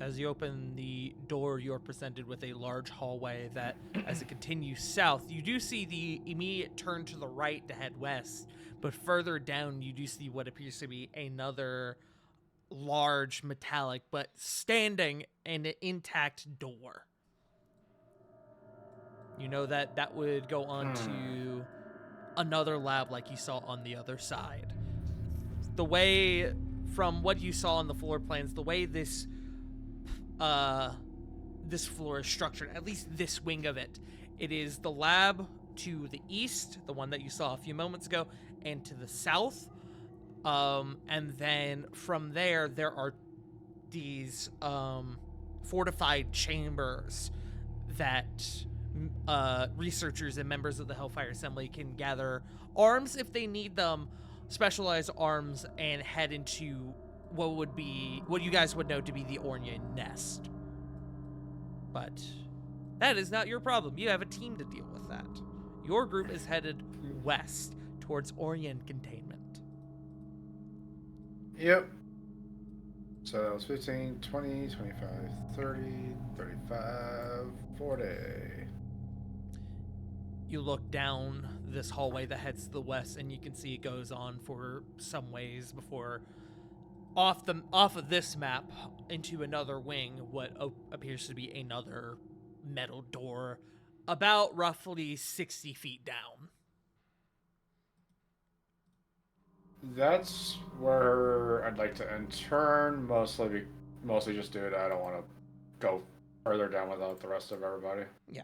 As you open the door, you're presented with a large hallway that, as it continues south, you do see the immediate turn to the right to head west, but further down you do see what appears to be another large metallic but standing and intact door. You know that that would go on to another lab like you saw on the other side. The way, from what you saw on the floor plans, the way this floor is structured, at least this wing of it, it is the lab to the east, the one that you saw a few moments ago, and to the south. And then from there are these fortified chambers that researchers and members of the Hellfire Assembly can gather arms if they need them, specialized arms, and head into what you guys would know to be the Ornian nest. But that is not your problem. You have a team to deal with that. Your group is headed west towards Ornian containment. Yep. So that was 15, 20, 25, 30, 35, 40. You look down this hallway that heads to the west, and you can see it goes on for some ways before off of this map into another wing, what appears to be another metal door about roughly 60 feet down. That's where I'd like to turn, mostly just do it. I don't want to go further down without the rest of everybody. Yeah.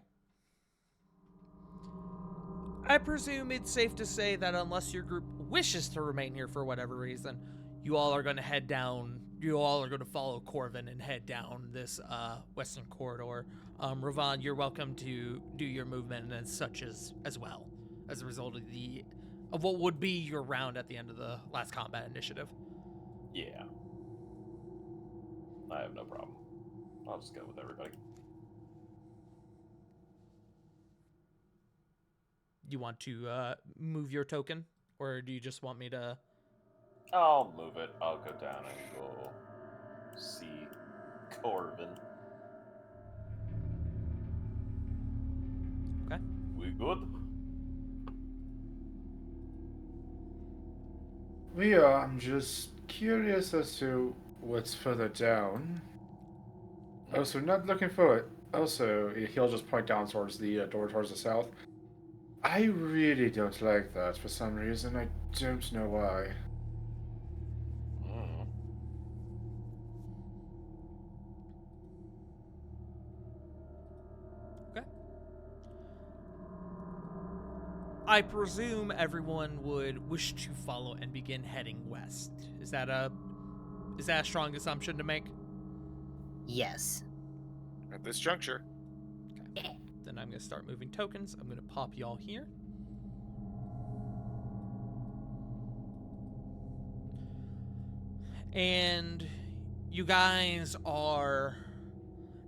I presume it's safe to say that unless your group wishes to remain here for whatever reason, you all are going to head down. You all are going to follow Corvin and head down this western corridor. Rovan, you're welcome to do your movement and such as well, as a result of what would be your round at the end of the last combat initiative. Yeah. I have no problem. I'll just go with everybody. You want to move your token, or do you just want me to? I'll move it. I'll go down and go see Corvin. Okay. We good? We are. I'm just curious as to what's further down. Also, not looking for it. Also, he'll just point down towards the door towards the south. I really don't like that for some reason. I don't know why. Okay. I presume everyone would wish to follow and begin heading west. Is that a strong assumption to make? Yes. At this juncture. Okay. Then I'm going to start moving tokens. I'm going to pop y'all here. And you guys are,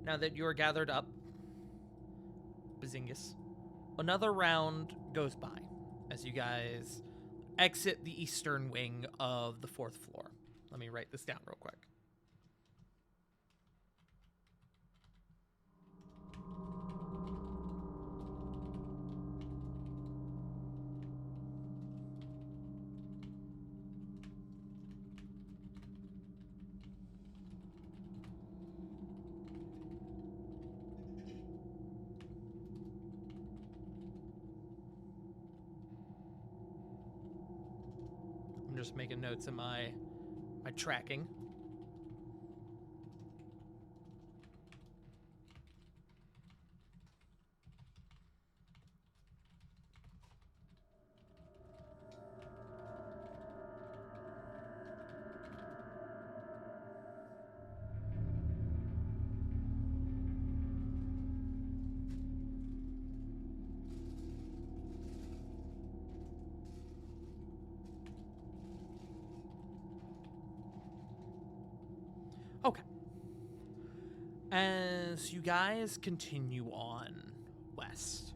now that you're gathered up, Bazingus. Another round goes by as you guys exit the eastern wing of the 4th floor. Let me write this down real quick. I'm just making notes in my tracking. Okay. As you guys continue on west,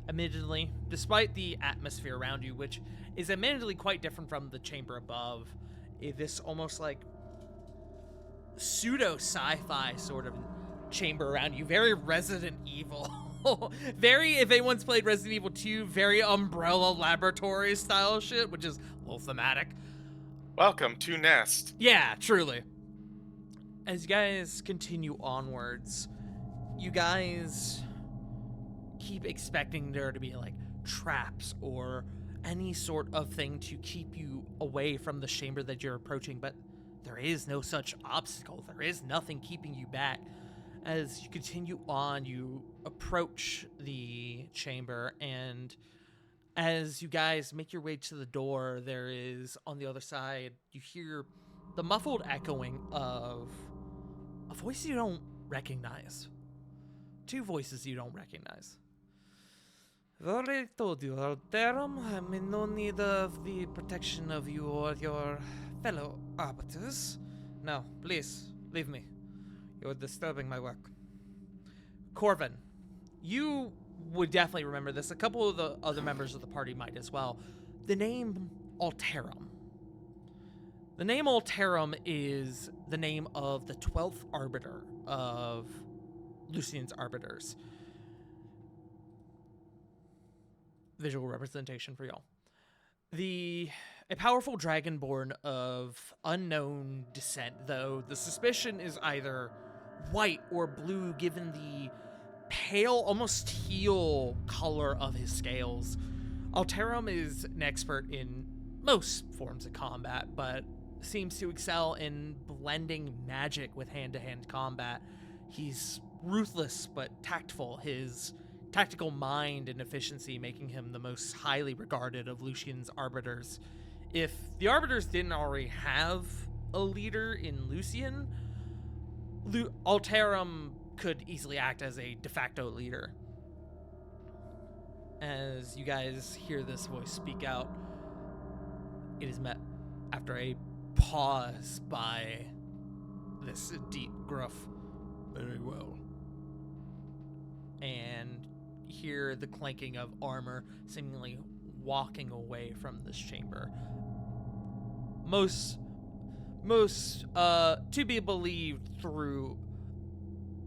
admittedly, despite the atmosphere around you, which is admittedly quite different from the chamber above, this almost like pseudo sci-fi sort of chamber around you, very Resident Evil. Very, if anyone's played Resident Evil 2, very Umbrella Laboratory style shit, which is a little thematic. Welcome to Nest. Yeah, truly. As you guys continue onwards, you guys keep expecting there to be like traps or any sort of thing to keep you away from the chamber that you're approaching, but there is no such obstacle. There is nothing keeping you back. As you continue on, you approach the chamber, and as you guys make your way to the door, there is, on the other side, you hear the muffled echoing of a voice you don't recognize. Two voices you don't recognize. I've already told you, Alterum, I'm in no need of the protection of you or your fellow arbiters. No, please, leave me. You're disturbing my work. Corvin, you would definitely remember this. A couple of the other members of the party might as well. The name Alterum. The name Alterum is the name of the 12th arbiter of Lucien's arbiters. Visual representation for y'all. A powerful dragonborn of unknown descent, though the suspicion is either white or blue given the pale, almost teal color of his scales. Alterum is an expert in most forms of combat, but seems to excel in blending magic with hand-to-hand combat. He's ruthless but tactful, his tactical mind and efficiency making him the most highly regarded of Lucien's arbiters. If the arbiters didn't already have a leader in Lucien, Alterum could easily act as a de facto leader. As you guys hear this voice speak out, it is met after a pause by this deep gruff, "Very well." And hear the clanking of armor seemingly walking away from this chamber. Most to be believed through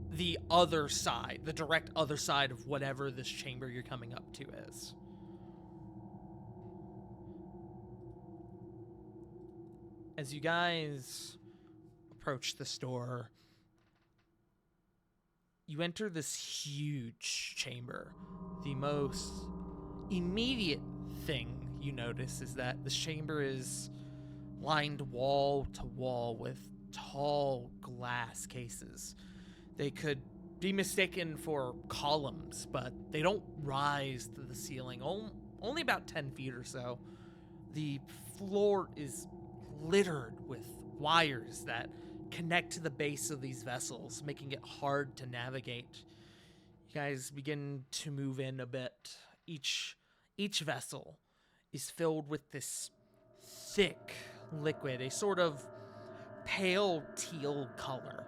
the other side, the direct other side of whatever this chamber you're coming up to is. As you guys approach this door, you enter this huge chamber. The most immediate thing you notice is that this chamber is lined wall to wall with tall glass cases. They could be mistaken for columns, but they don't rise to the ceiling, only about 10 feet or so. The floor is littered with wires that connect to the base of these vessels, making it hard to navigate. You guys begin to move in a bit. Each vessel is filled with this thick liquid, a sort of pale teal color.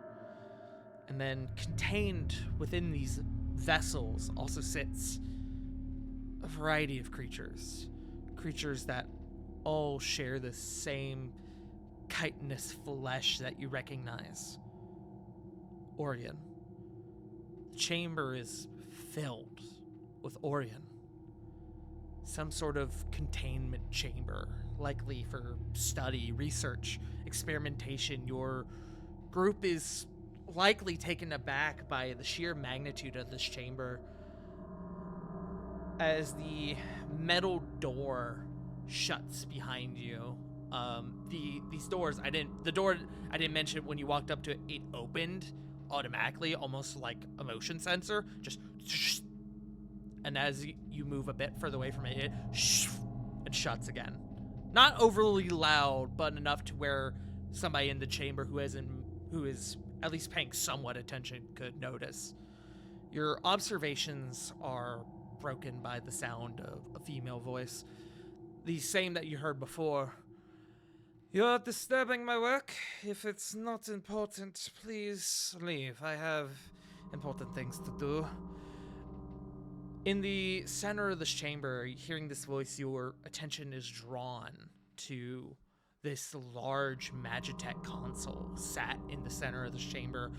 And then contained within these vessels also sits a variety of creatures. Creatures that all share the same chitinous flesh that you recognize. Orion. The chamber is filled with Orion. Some sort of containment chamber, likely for study, research, experimentation. Your group is likely taken aback by the sheer magnitude of this chamber as the metal door shuts behind you. These doors, the door I didn't mention when you walked up to it, it opened automatically, almost like a motion sensor, just, and as you move a bit further away from it, it shuts again. Not overly loud, but enough to where somebody in the chamber who is at least paying somewhat attention could notice. Your observations are broken by the sound of a female voice, the same that you heard before. You're disturbing my work. If it's not important, please leave. I have important things to do. In the center of this chamber, hearing this voice, your attention is drawn to this large Magitech console sat in the center of this chamber,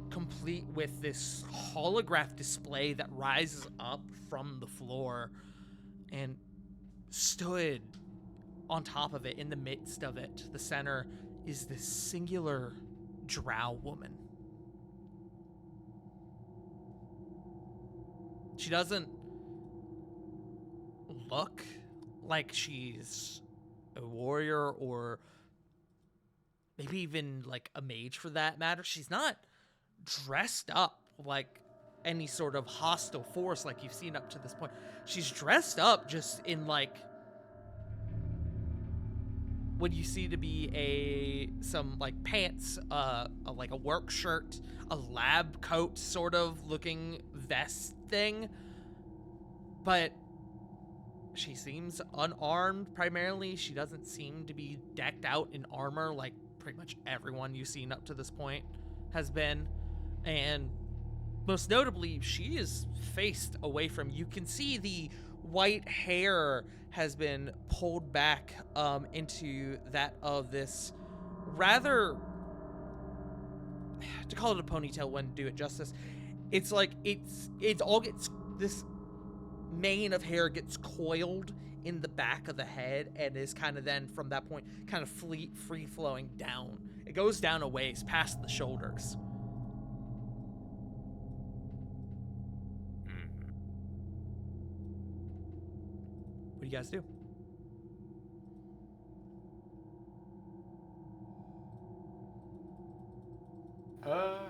complete with this holograph display that rises up from the floor, and stood on top of it, in the midst of it, the center, is this singular drow woman. She doesn't look like she's a warrior or maybe even like a mage for that matter. She's not dressed up like any sort of hostile force like you've seen up to this point. She's dressed up just in like what you see to be some like pants, like a work shirt, a lab coat sort of looking vest thing. But she seems unarmed primarily. She doesn't seem to be decked out in armor like pretty much everyone you've seen up to this point has been. And most notably, she is faced away from you. You can see the white hair has been pulled back into that of this rather, to call it a ponytail wouldn't do it justice. It's like it's all gets, this mane of hair gets coiled in the back of the head and is kind of then from that point kind of free flowing down. It goes down a ways past the shoulders. What do you guys do?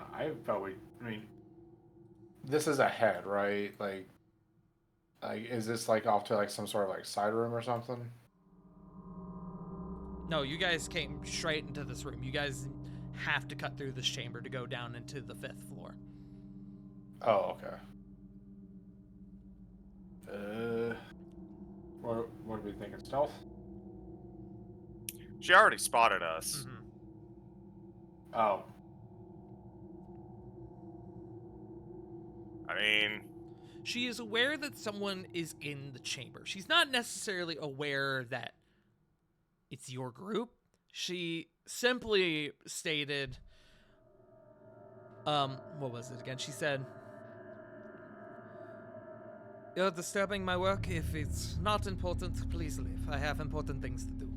I mean, this is a head, right? Like, is this like off to like some sort of like side room or something? No, you guys came straight into this room. You guys have to cut through this chamber to go down into the 5th floor. Oh, okay. What are we thinking? Stealth? She already spotted us. Mm-hmm. Oh. I mean, She is aware that someone is in the chamber. She's not necessarily aware that it's your group. She simply stated, what was it again? She said, "You're disturbing my work. If it's not important, please leave. I have important things to do."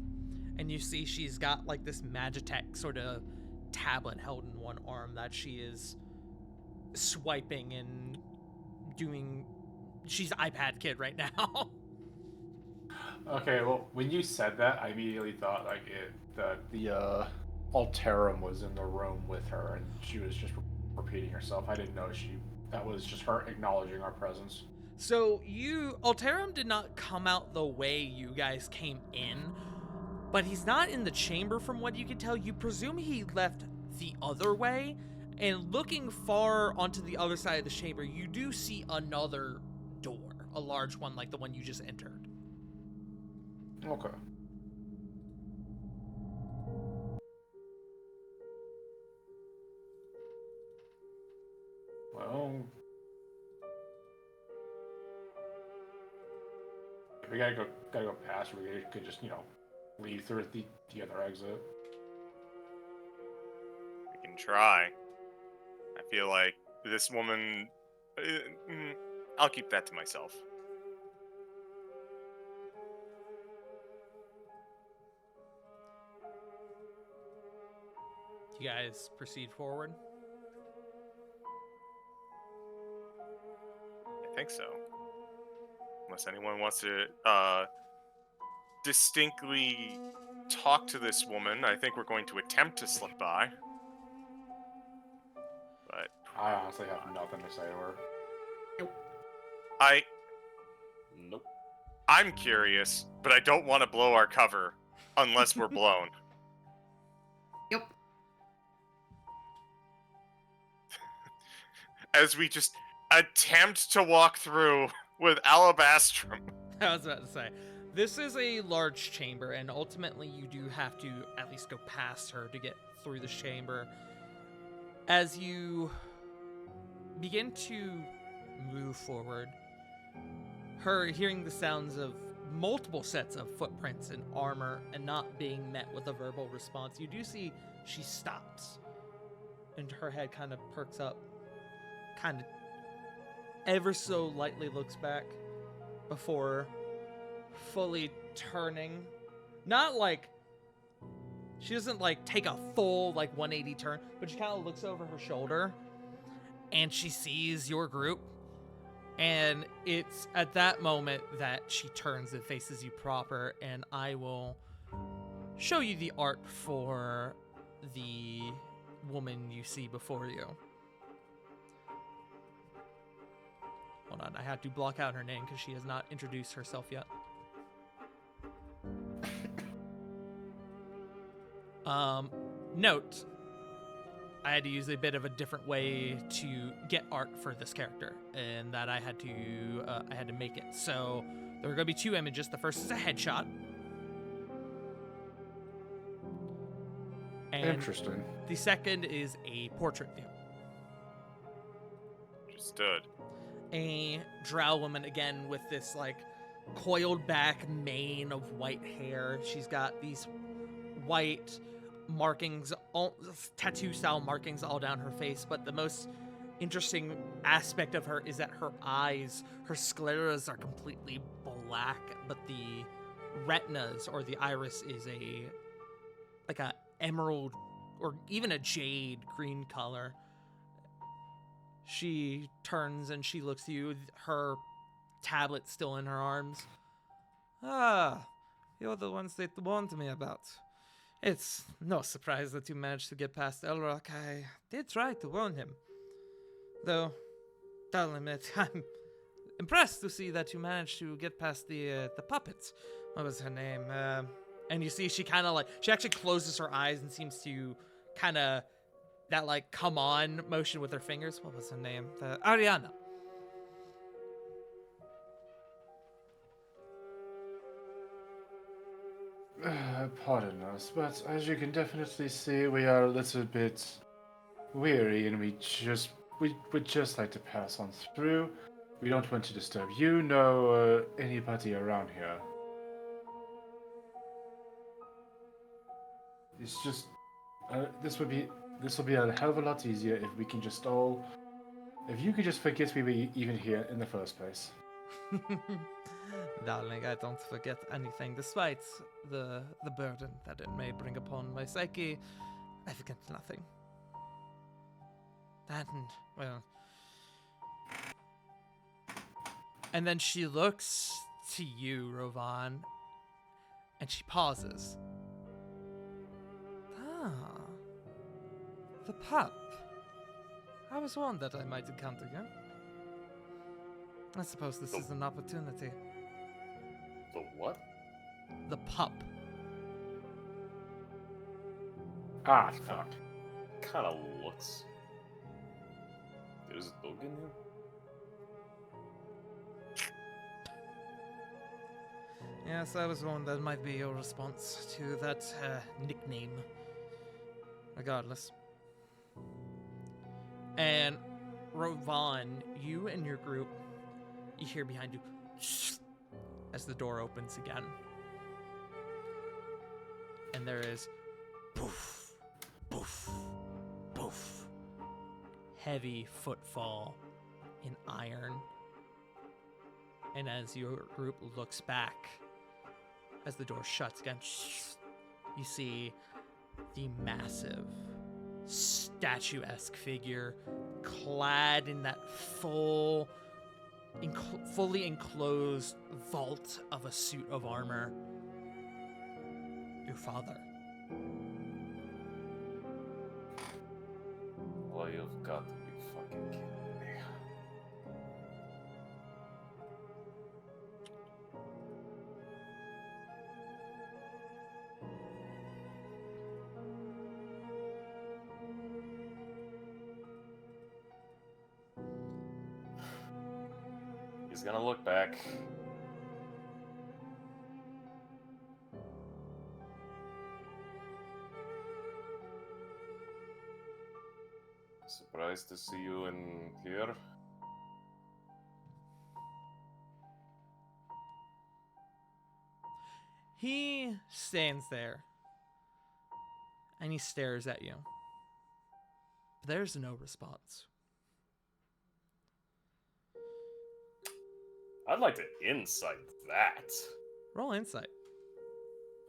And you see she's got like this Magitech sort of tablet held in one arm that she is swiping and doing. She's iPad kid right now. Okay, well, when you said that, I immediately thought like the Alterum was in the room with her, and she was just repeating herself. I didn't know that was just her acknowledging our presence. So Alterum did not come out the way you guys came in, but he's not in the chamber from what you can tell. You presume he left the other way, and looking far onto the other side of the chamber, you do see another door, a large one like the one you just entered. Okay. Well, we gotta go past. We could just, leave through the other exit. We can try. I feel like this woman. I'll keep that to myself. You guys proceed forward. I think so. Unless anyone wants to distinctly talk to this woman, I think we're going to attempt to slip by. But I honestly have nothing to say to her. Nope. I'm curious, but I don't want to blow our cover unless we're blown. Yep. As we just attempt to walk through with Alabastrum. I was about to say, this is a large chamber, and ultimately you do have to at least go past her to get through this chamber. As you begin to move forward, her hearing the sounds of multiple sets of footprints and armor and not being met with a verbal response, you do see she stops, and her head kind of perks up, kind of ever so lightly looks back before fully turning. Not like she doesn't like take a full like 180 turn, but she kind of looks over her shoulder and she sees your group, and it's at that moment that she turns and faces you proper. And I will show you the art for the woman you see before you. Hold on, I have to block out her name because she has not introduced herself yet. Note, I had to use a bit of a different way to get art for this character, and that I had to make it. So there are going to be two images. The first is a headshot. And Interesting. the second is a portrait view. Understood. A drow woman, again with this like coiled back mane of white hair. She's got these white markings, all tattoo style markings all down her face, but the most interesting aspect of her is that her eyes, her scleras are completely black, but the retinas or the iris is like a emerald or even a jade green color. She turns and she looks at you, her tablet still in her arms. Ah, you're the ones they warned me about. It's no surprise that you managed to get past Elrock. I did try to warn him. Though, I'll admit, I'm impressed to see that you managed to get past the puppets. What was her name? And you see she kind of like, she actually closes her eyes and seems to kind of, that like come on motion with her fingers. What was her name? Ariana. Pardon us, but as you can definitely see, we are a little bit weary, and we'd just like to pass on through. We don't want to disturb you, nor anybody around here. It's just this will be a hell of a lot easier if we can just all, if you could just forget we were even here in the first place. Darling, I don't forget anything, despite the burden that it may bring upon my psyche. I forget nothing. And, well... And then she looks to you, Rovan, and she pauses. Ah, the pup. I was warned that I might encounter you. I suppose this is an opportunity. The what? The pup. Ah, fuck. Kind of looks. There's a dog in here? Yes, I was warned that might be your response to that nickname. Regardless. And Rovan, you and your group, you hear behind you as the door opens again. And there is poof, poof, poof. Heavy footfall in iron. And as your group looks back, as the door shuts again, you see the massive, statuesque figure clad in that fully enclosed vault of a suit of armor. Your father. Well, you've got to be fucking kidding me. He's gonna look back. Surprised to see you in here. He stands there and he stares at you. But there's no response. I'd like to insight that. Roll insight.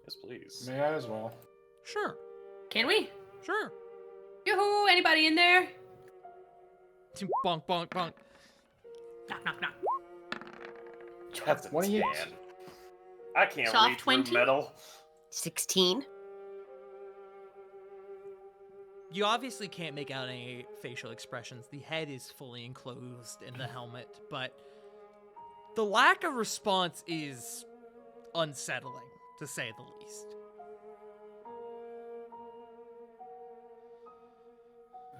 Yes, please. May I as well? Sure, Can we? sure. Yoo-hoo! Anybody in there? Bonk, bonk, bonk. Knock, knock, knock. That's a 28. 10. I can't Soft read through 20? metal. 16. You obviously can't make out any facial expressions. The head is fully enclosed in the helmet, but the lack of response is unsettling, to say the least.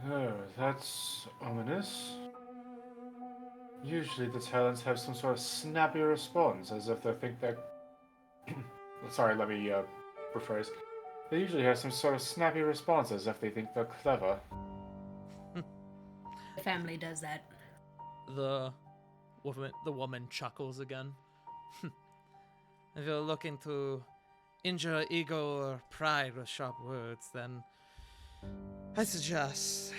Oh, that's ominous. Usually the talents have some sort of snappy response, as if they think they're... Sorry, let me rephrase. They usually have some sort of snappy response, as if they think they're clever. The family does that. The woman chuckles again. If you're looking to injure ego or pride with sharp words, then I suggest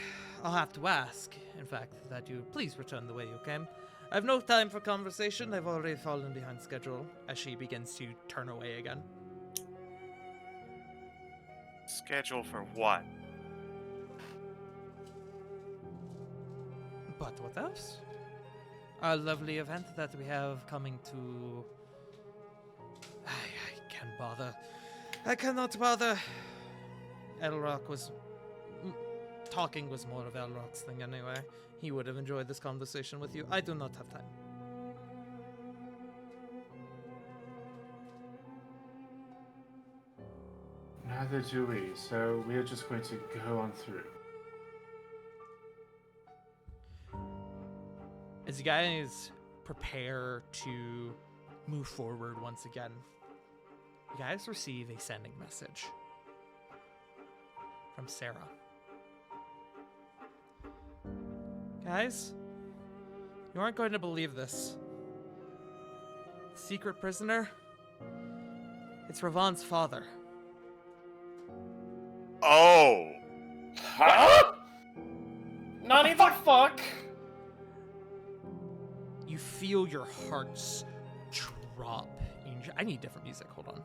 I'll have to ask, in fact, that you please return the way you came. I have no time for conversation. I've already fallen behind schedule, as she begins to turn away again. Schedule for what? But what else? Our lovely event that we have coming to... I can't bother. I cannot bother. Elrock was... Talking was more of Elrock's thing anyway. He would have enjoyed this conversation with you. I do not have time. Neither do we, so we are just going to go on through. As you guys prepare to move forward once again, you guys receive a sending message from Sarah. Guys, you aren't going to believe this. Secret prisoner? It's Ravan's father. Oh! Huh? Nani the fuck? You feel your hearts drop. I need different music. Hold on.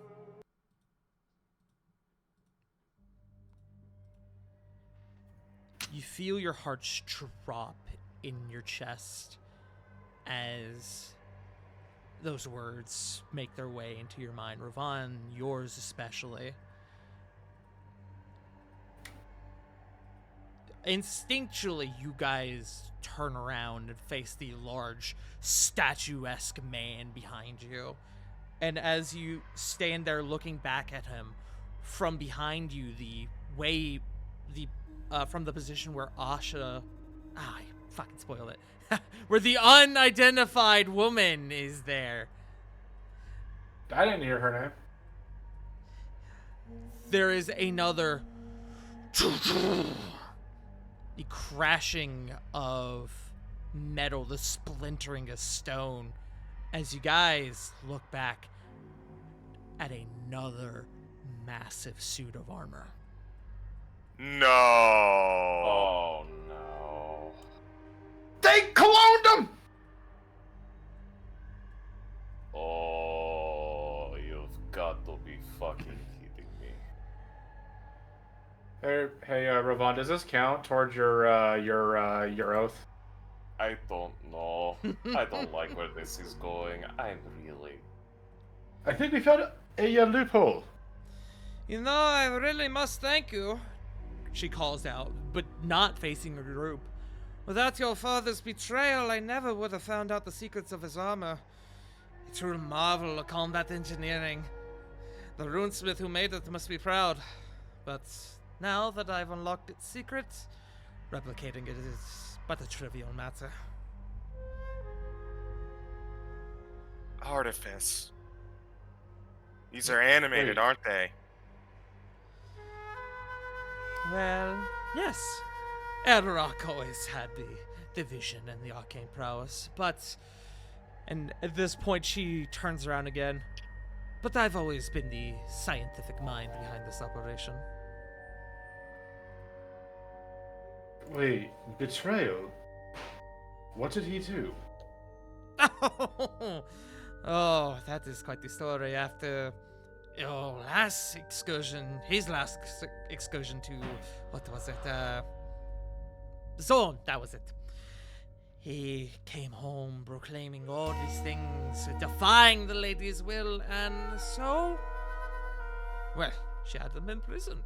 You feel your hearts drop in your chest as those words make their way into your mind. Ravan, yours especially. Instinctually, you guys turn around and face the large, statuesque man behind you. And as you stand there looking back at him, from behind you, from the position where Asha... I fucking spoiled it. Where the unidentified woman is there. I didn't hear her name. There is another... the crashing of metal, the splintering of stone, as you guys look back at another massive suit of armor. No. Oh no. They cloned him! Oh, you've got to be fucking kidding me. Hey, Ravon, does this count towards your oath? I don't know. I don't like where this is going. I'm really. I think we found a loophole. You know, I really must thank you, she calls out, but not facing her group. Without your father's betrayal, I never would have found out the secrets of his armor. A true marvel of combat engineering. The runesmith who made it must be proud. But now that I've unlocked its secrets, replicating it is but a trivial matter. Artifice. These are animated, Wait. aren't they? Well, yes. Errock always had the vision and the arcane prowess, but... And at this point, she turns around again. But I've always been the scientific mind behind this operation. Wait, betrayal? What did he do? Oh, that is quite the story. After your last excursion, his last excursion to, what was it? Zone, that was it. He came home proclaiming all these things, defying the lady's will, and so, well, she had him imprisoned.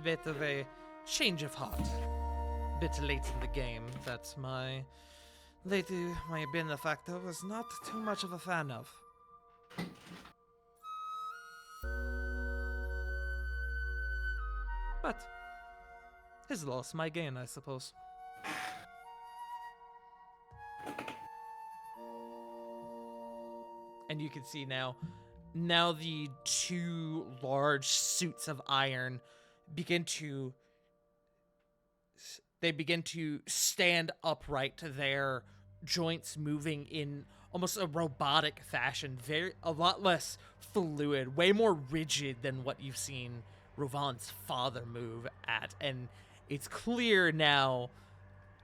Bit of a change of heart. Bit late in the game that my lady, my benefactor, was not too much of a fan of. But his loss, my gain, I suppose. And you can see now the two large suits of iron begin to stand upright, their joints moving in almost a robotic fashion, a lot less fluid, way more rigid than what you've seen Ravon's father move at. And it's clear now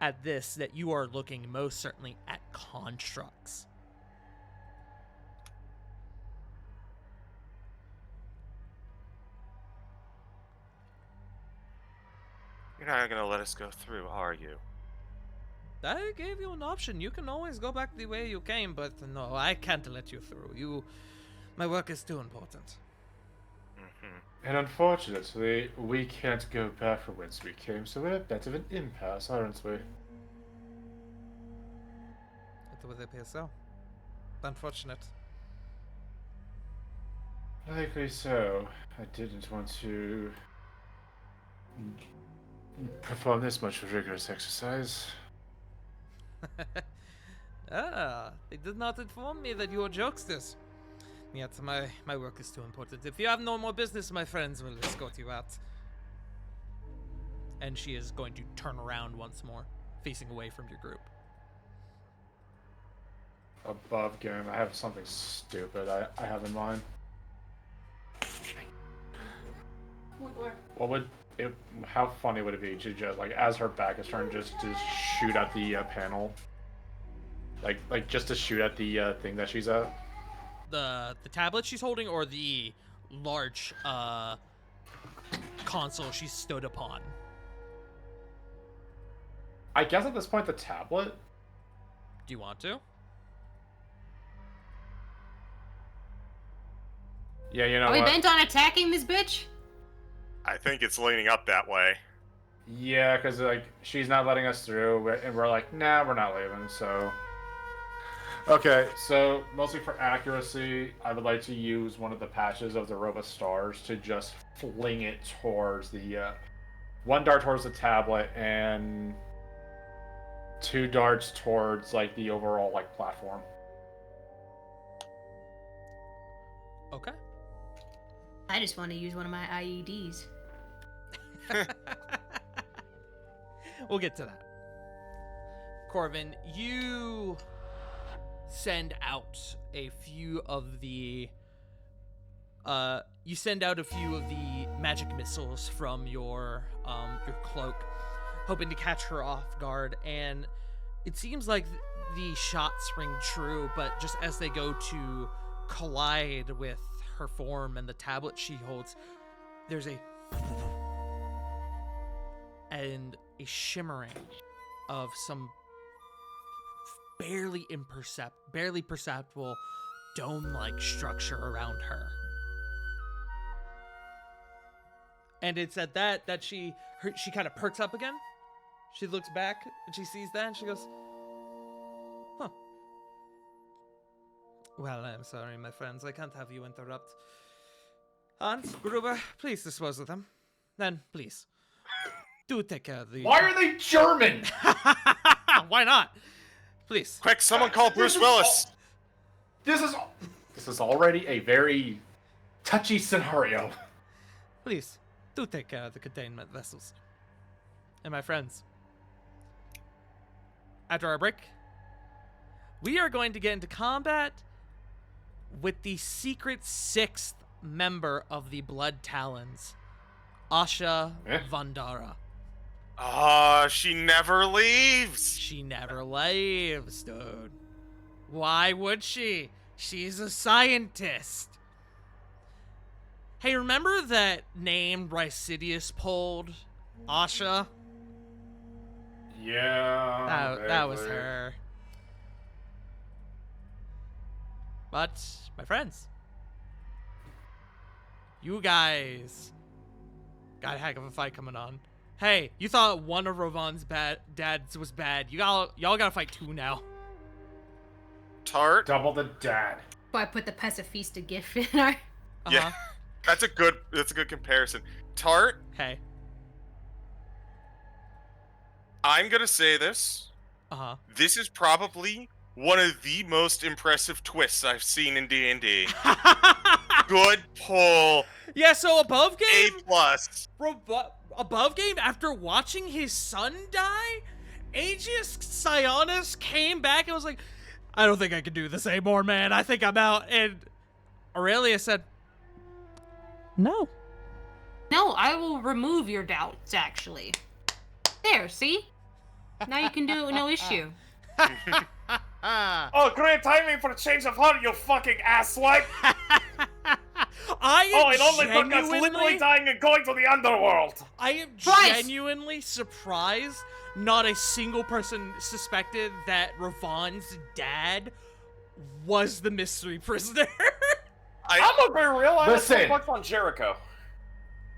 at this that you are looking most certainly at constructs. You're not gonna let us go through, are you? I gave you an option. You can always go back the way you came, but no, I can't let you through. My work is too important. Mm-hmm. And unfortunately, we can't go back from whence we came, so we're a bit of an impasse, aren't we? It would appear so. Unfortunate. Likely so. I didn't want to perform this much rigorous exercise. They did not inform me that you were jokesters. Yet my work is too important. If you have no more business, my friends will escort you out. And she is going to turn around once more, facing away from your group. Above game, I have something stupid I have in mind. What would it? How funny would it be to just, like, as her back is turned, just to shoot at the panel, like just to shoot at the thing that she's at? The tablet she's holding, or the large console she stood upon? I guess at this point the tablet. Do you want to? Yeah, you know Are we what? bent on attacking this bitch? I think it's leaning up that way. Yeah, because like she's not letting us through, and we're like, nah, we're not leaving. So, okay. So mostly for accuracy, I would like to use one of the patches of the Robo Stars to just fling it towards the one dart towards the tablet and two darts towards like the overall like platform. Okay. I just want to use one of my IEDs. We'll get to that. Corvin, you send out a few of the magic missiles from your cloak, hoping to catch her off guard, and it seems like the shots ring true, but just as they go to collide with her form and the tablet she holds, there's a shimmering of some barely perceptible dome-like structure around her. And it's at that she kind of perks up again. She looks back and she sees that and she goes, "Huh. Well, I'm sorry, my friends. I can't have you interrupt. Hans, Gruber, please dispose of them. Then, please, do take care of the... Why are they German? Why not? Please. Quick, someone call Bruce Willis. This is already a very touchy scenario. Please, do take care of the containment vessels. And my friends, after our break, we are going to get into combat with the secret 6th member of the Blood Talons, Asha Vandara. She never leaves. She never leaves, dude. Why would she? She's a scientist. Hey, remember that name Rycidius pulled? Asha? Yeah. That was her. But, my friends, you guys got a heck of a fight coming on. Hey, you thought one of Ravon's dads was bad. Y'all gotta fight 2 now. Tart. Double the dad. So I put the pacifista gif in our... Yeah, that's a good comparison. Tart. Hey. I'm gonna say this. This is probably one of the most impressive twists I've seen in D&D. Good pull. Yeah, so above game... A+. Above game, after watching his son die, Aegis Sionis came back and was like, I don't think I can do this anymore, man. I think I'm out. And Aurelia said, no. No, I will remove your doubts, actually. There, see? Now you can do it, no issue. Oh, great timing for a change of heart, you fucking asswipe! It only took us literally dying and going to the underworld! I am genuinely surprised not a single person suspected that Ravon's dad was the mystery prisoner. I'm gonna be real, I was so Listen. fucked on Jericho.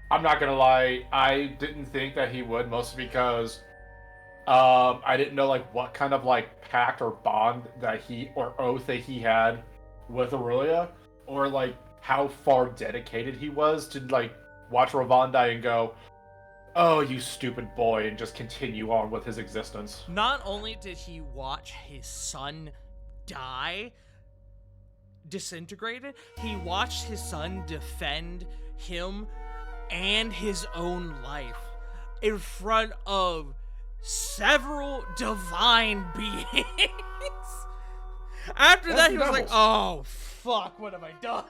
I'm not gonna lie, I didn't think that he would, mostly because I didn't know like what kind of like pact or bond that or oath that he had with Aurelia, or like how far dedicated he was to like watch Ravon die and go, oh, you stupid boy, and just continue on with his existence. Not only did he watch his son die, disintegrated, he watched his son defend him and his own life in front of several divine beings. After that, he was like, oh, fuck, what have I done?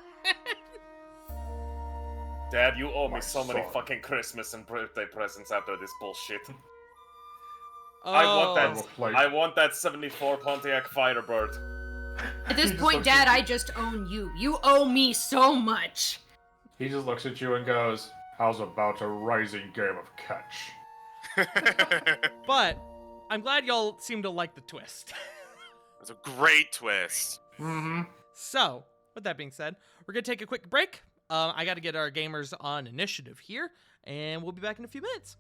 Dad, you owe me My so many son. fucking Christmas and birthday presents after this bullshit. Oh. I want that 74 Pontiac Firebird. At this He just point, looks Dad, at I just own you. You owe me so much. He just looks at you and goes, how's about a rising game of catch? But I'm glad y'all seem to like the twist. That's a great twist. Mm-hmm. So, with that being said, we're going to take a quick break. I got to get our gamers on initiative here, and we'll be back in a few minutes.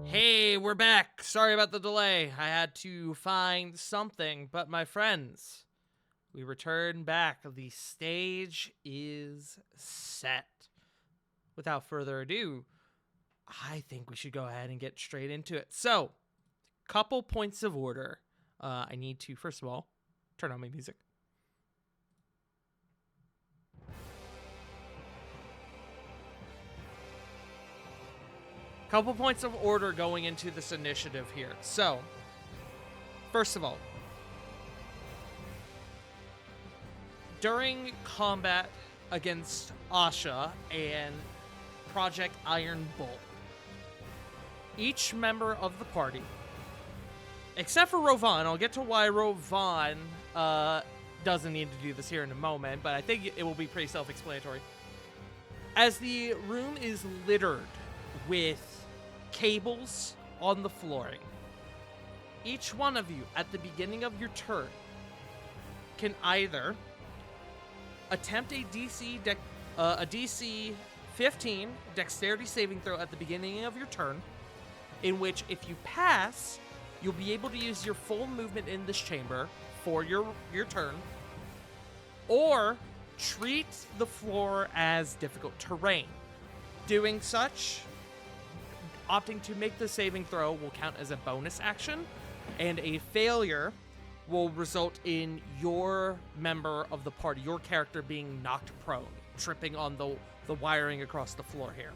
Hey, we're back. Sorry about the delay. I had to find something, but my friends, we return back. The stage is set. Without further ado, I think we should go ahead and get straight into it. So, couple points of order. I need to, first of all, turn on my music. Couple points of order going into this initiative here. So, first of all, during combat against Asha and Project Iron Bolt, each member of the party, except for Rovan, I'll get to why Rovan doesn't need to do this here in a moment, but I think it will be pretty self-explanatory. As the room is littered with cables on the flooring, each one of you at the beginning of your turn can either attempt a DC 15 dexterity saving throw at the beginning of your turn, in which if you pass, you'll be able to use your full movement in this chamber for your turn, or treat the floor as difficult terrain. Doing such, opting to make the saving throw will count as a bonus action, and a failure will result in your member of the party, your character, being knocked prone, tripping on the wiring across the floor here.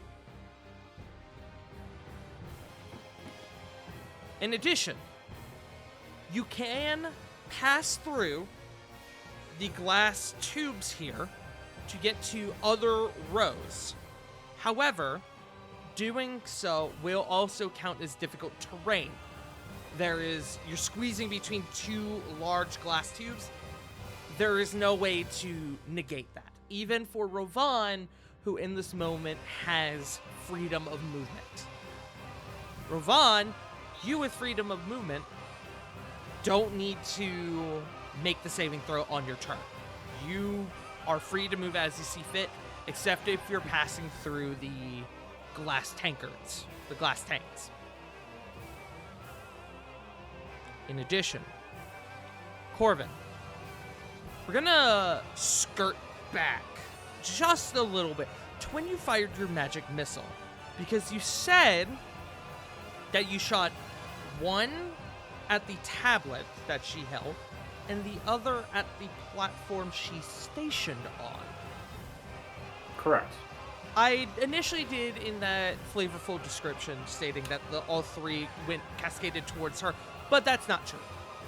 In addition, you can pass through the glass tubes here to get to other rows. However, doing so will also count as difficult terrain. You're squeezing between two large glass tubes. There is no way to negate that. Even for Rovan, who in this moment has freedom of movement. Rovan, you with freedom of movement don't need to make the saving throw on your turn. You are free to move as you see fit, except if you're passing through the glass tankards, the glass tanks. In addition, Corvin, we're gonna skirt back just a little bit to when you fired your magic missile, because you said that you shot one at the tablet that she held and the other at the platform she's stationed on. Correct. I initially did in that flavorful description stating that all three went cascaded towards her, but that's not true.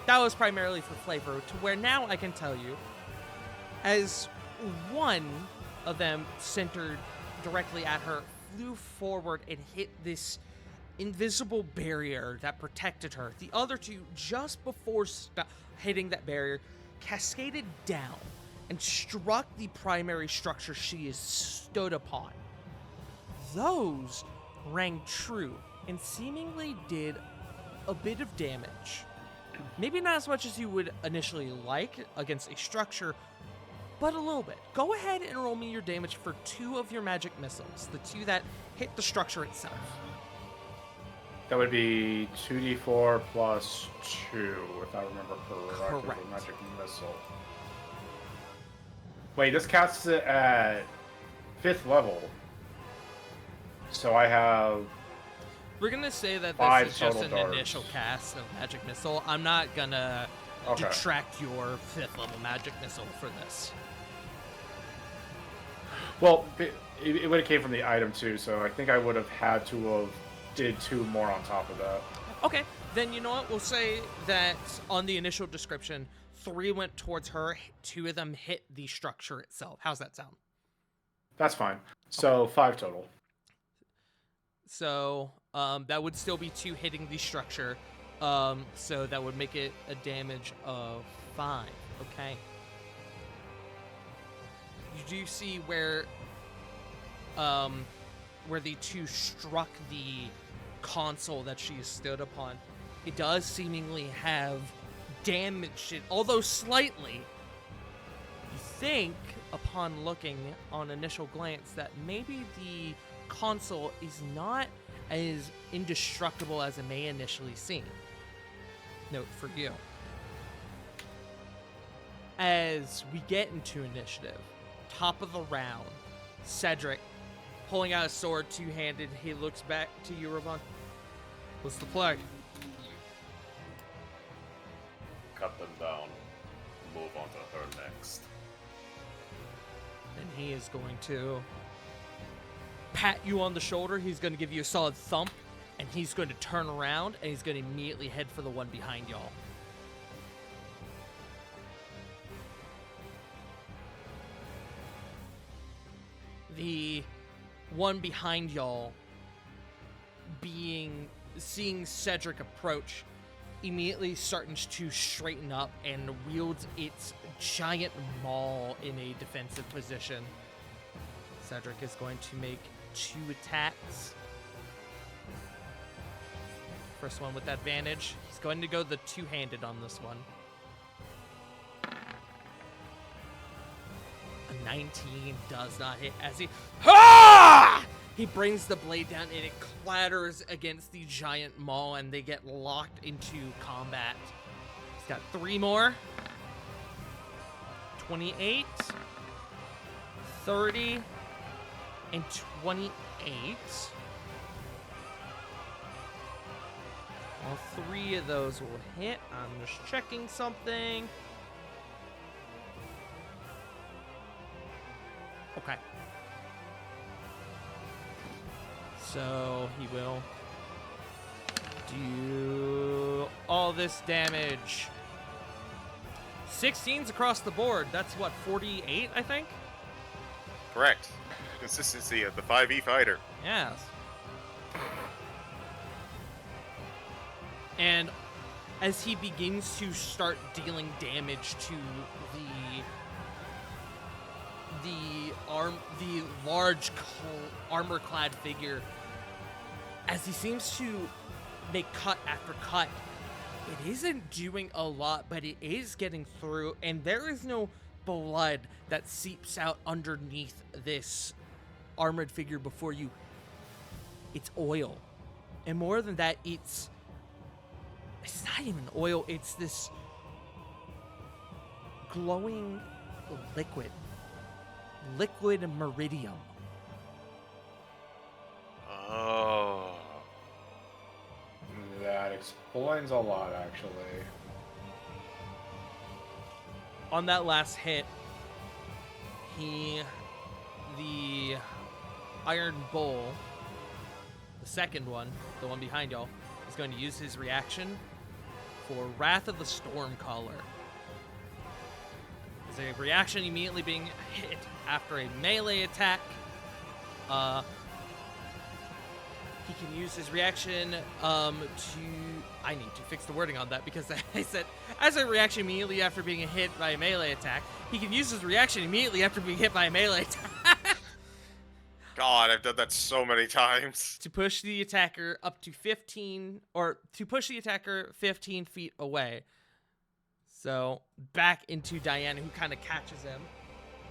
That was primarily for flavor, to where now I can tell you, as one of them centered directly at her, flew forward and hit this invisible barrier that protected her. The other two, just before hitting that barrier, cascaded down and struck the primary structure she is stood upon. Those rang true and seemingly did a bit of damage. Maybe not as much as you would initially like against a structure, but a little bit. Go ahead and roll me your damage for 2 of your magic missiles, the 2 that hit the structure itself. That would be 2d4 plus 2, if I remember correctly. Correct. For magic missile. Wait, this casts it at 5th level. So I have... We're gonna say that 5 this is just total an darts. initial cast of magic missile. I'm not gonna Okay. detract your 5th level magic missile for this. Well, it would have came from the item too, so I think I would have had to have did 2 more on top of that. Okay, then you know what? We'll say that on the initial description, 3 went towards her, 2 of them hit the structure itself. How's that sound? That's fine. So 5 total. So that would still be 2 hitting the structure. So that would make it a damage of 5. Okay. You do see where the 2 struck the console that she stood upon. It does seemingly have damaged it, although slightly. You think, upon looking on initial glance, that maybe the console is not as indestructible as it may initially seem. Note for you. As we get into initiative, top of the round, Cedric, pulling out a sword, 2-handed, he looks back to you, Rovan. What's the play? Cut them down. Move on to her next. And he is going to pat you on the shoulder. He's going to give you a solid thump, and he's going to turn around, and he's going to immediately head for the one behind y'all. The one behind y'all, seeing Cedric approach, immediately starting to straighten up and wields its giant maul in a defensive position. Cedric is going to make 2 attacks. First one with advantage. He's going to go the two-handed on this one. A 19 does not hit as he... Ah! He brings the blade down and it clatters against the giant maul and they get locked into combat. He's got 3 more. 28, 30, and 28. All 3 of those will hit. I'm just checking something. Okay. So he will do all this damage. 16s across the board. That's what, 48, I think? Correct. Consistency of the 5e fighter. Yes. And as he begins to start dealing damage to the large armor-clad figure, as he seems to make cut after cut, it isn't doing a lot, but it is getting through, and there is no blood that seeps out underneath this armored figure before you. It's oil. And more than that, it's not even oil, it's this glowing liquid meridium. Oh. That explains a lot, actually. On that last hit, the Iron Bull, the second one, the one behind y'all, is going to use his reaction for Wrath of the Stormcaller. It's a reaction immediately being hit after a melee attack. He can use his reaction I need to fix the wording on that because I said, as a reaction immediately after being hit by a melee attack, he can use his reaction immediately after being hit by a melee attack. God, I've done that so many times. To push the attacker up to 15, or to push the attacker 15 feet away. So, back into Diana, who kind of catches him.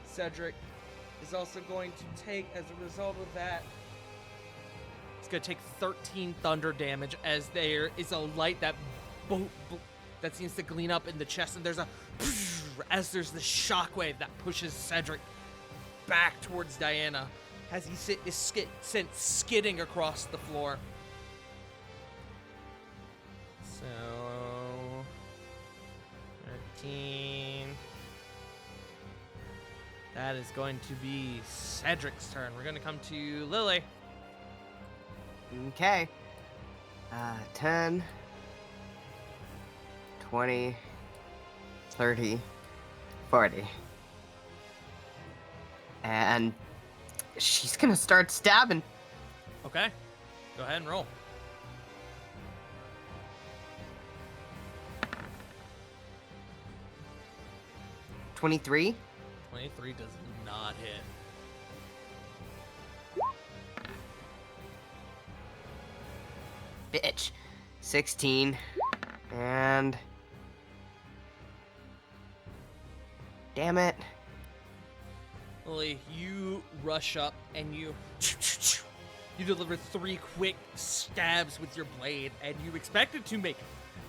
Cedric is also going to take, as a result of that, it's going to take 13 thunder damage, as there is a light that that seems to gleam up in the chest, and there's as there's the shockwave that pushes Cedric back towards Diana, as he is sent skidding across the floor. So, 13. That is going to be Cedric's turn. We're going to come to Lily. Okay. 10, 20, 30, 40. And she's gonna start stabbing. Okay. Go ahead and roll. $23. 23 does not hit. Bitch. 16. And... damn it. Lily, you rush up and you deliver 3 quick stabs with your blade, and you expected to make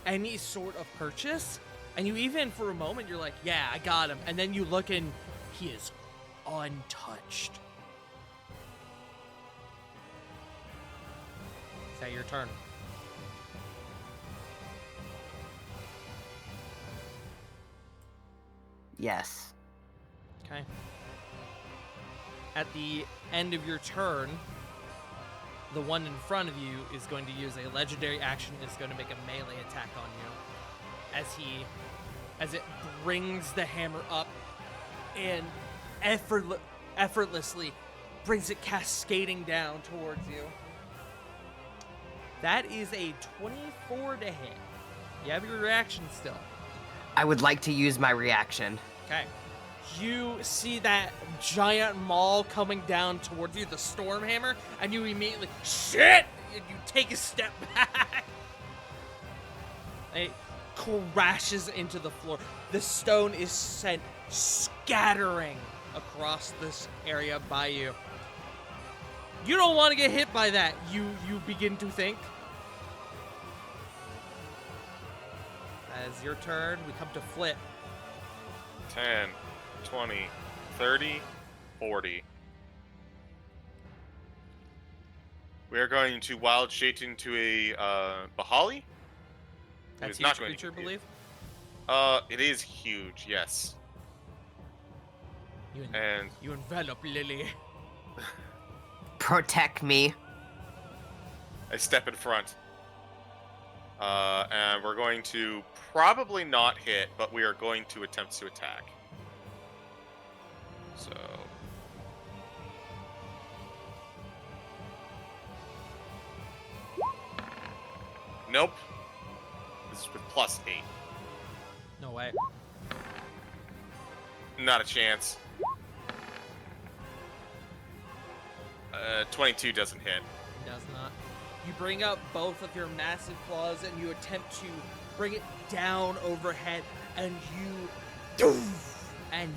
any sort of purchase, and you even for a moment you're like, yeah, I got him, and then you look and he is untouched. Is that your turn? Yes. Okay. At the end of your turn, The one in front of you is going to use a legendary action, is going to make a melee attack on you. As it brings the hammer up and effortlessly brings it cascading down towards you. That is a 24 to hit. You have your reaction still. I would like to use my reaction. Okay. You see that giant maul coming down towards you, the Stormhammer, and you immediately, shit! And you take a step back. It crashes into the floor. The stone is sent scattering across this area by you. You don't want to get hit by that, you begin to think. As your turn, we come to Flip. 10, 20, 30, 40. We are going to wild shape into a Bahali. That's is huge not going to creature, compete. believe. It is huge, yes. And You envelop Lily. Protect me. I step in front. And we're going to probably not hit, but we are going to attempt to attack. So... Nope. This is with +8. No way. Not a chance. 22 doesn't hit. It does not. You bring up both of your massive claws and you attempt to bring it down overhead, and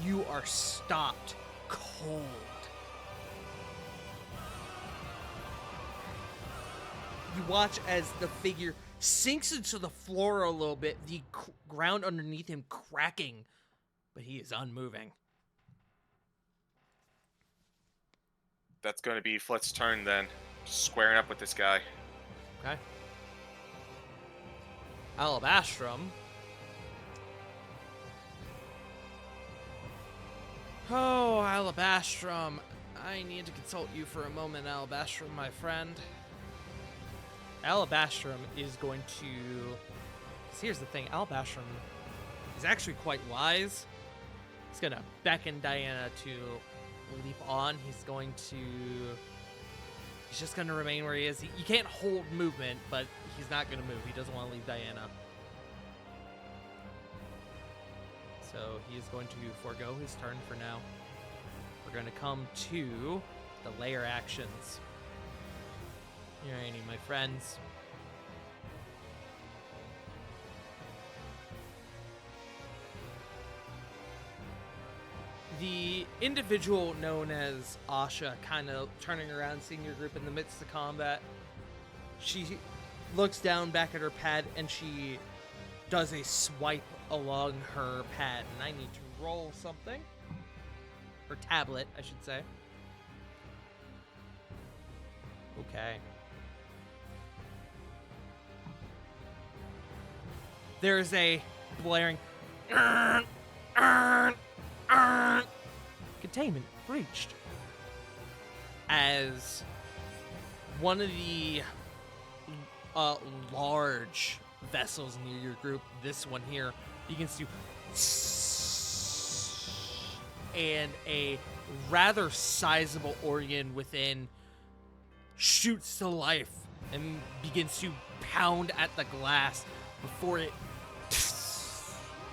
you are stopped cold. You watch as the figure sinks into the floor a little bit, the ground underneath him cracking, but he is unmoving. That's going to be Flit's turn then. Squaring up with this guy. Okay. Alabastrum. Oh, Alabastrum. I need to consult you for a moment, Alabastrum, my friend. Alabastrum is going to... 'cause here's the thing, Alabastrum is actually quite wise. He's going to beckon Diana to leap on. He's just going to remain where he is. You can't hold movement, but he's not going to move. He doesn't want to leave Diana. So he is going to forego his turn for now. We're going to come to the layer actions. Alrighty, my friends. The individual known as Asha, kind of turning around, seeing your group in the midst of combat, she looks down back at her pad and she does a swipe along her pad. And I need to roll something. Her tablet, I should say. Okay. There's a blaring containment breached as one of the large vessels near your group, this one here, begins to, and a rather sizable organ within shoots to life and begins to pound at the glass before it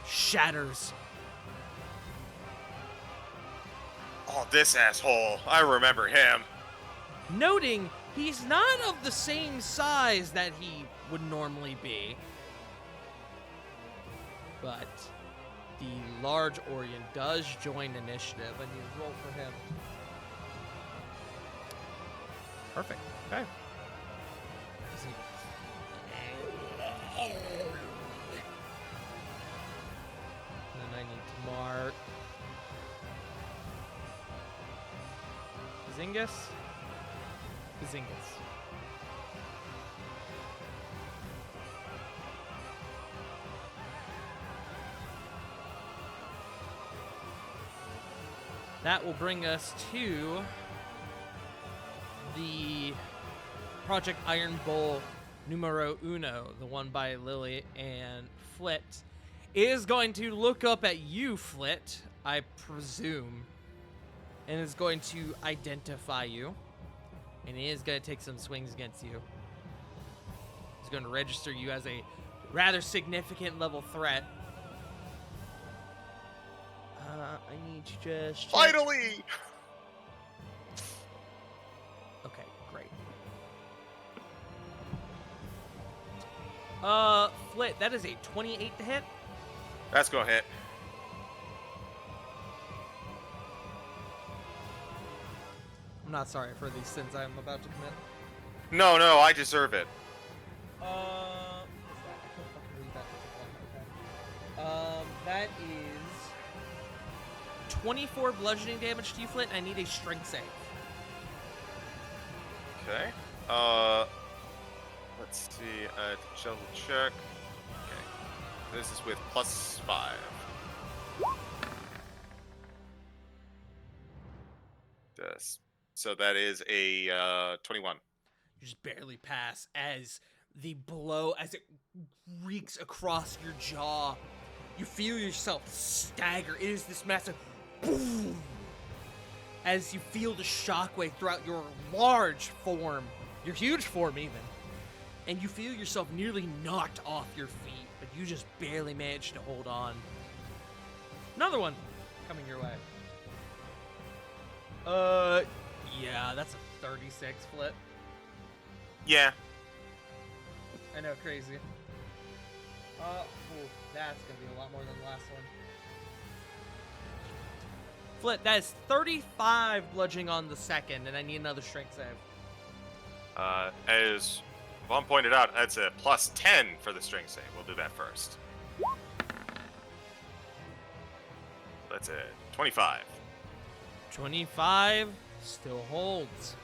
shatters. Oh, this asshole. I remember him. Noting he's not of the same size that he would normally be. But the large Orient does join initiative, and you roll for him. Perfect. Okay. And then I need to mark Zingus. That will bring us to the Project Iron Bull numero uno, the one by Lily and Flit, is going to look up at you, Flit, I presume, and is going to identify you, and he is going to take some swings against you. He's going to register you as a rather significant level threat. I need to just check. Finally! Okay, great. Flit, that is a 28 to hit. That's gonna hit. I'm not sorry for these sins I'm about to commit. No, I deserve it. I can't fucking read that. Okay. That is 24 bludgeoning damage to you, Flit. I need a strength save. Okay. Let's see. Double check. Okay. This is with +5. Yes. So that is a 21. You just barely pass as the blow, as it reeks across your jaw. You feel yourself stagger. It is this massive boom as you feel the shockwave throughout your large form, your huge form even, and you feel yourself nearly knocked off your feet, but you just barely managed to hold on. Another one coming your way. Yeah, that's a 36 Flit. Yeah. I know, crazy. That's gonna be a lot more than the last one. Flit, that is 35 bludgeoning on the second, and I need another strength save. As Vaughn pointed out, that's a +10 for the strength save. We'll do that first. That's a 25. 25 still holds.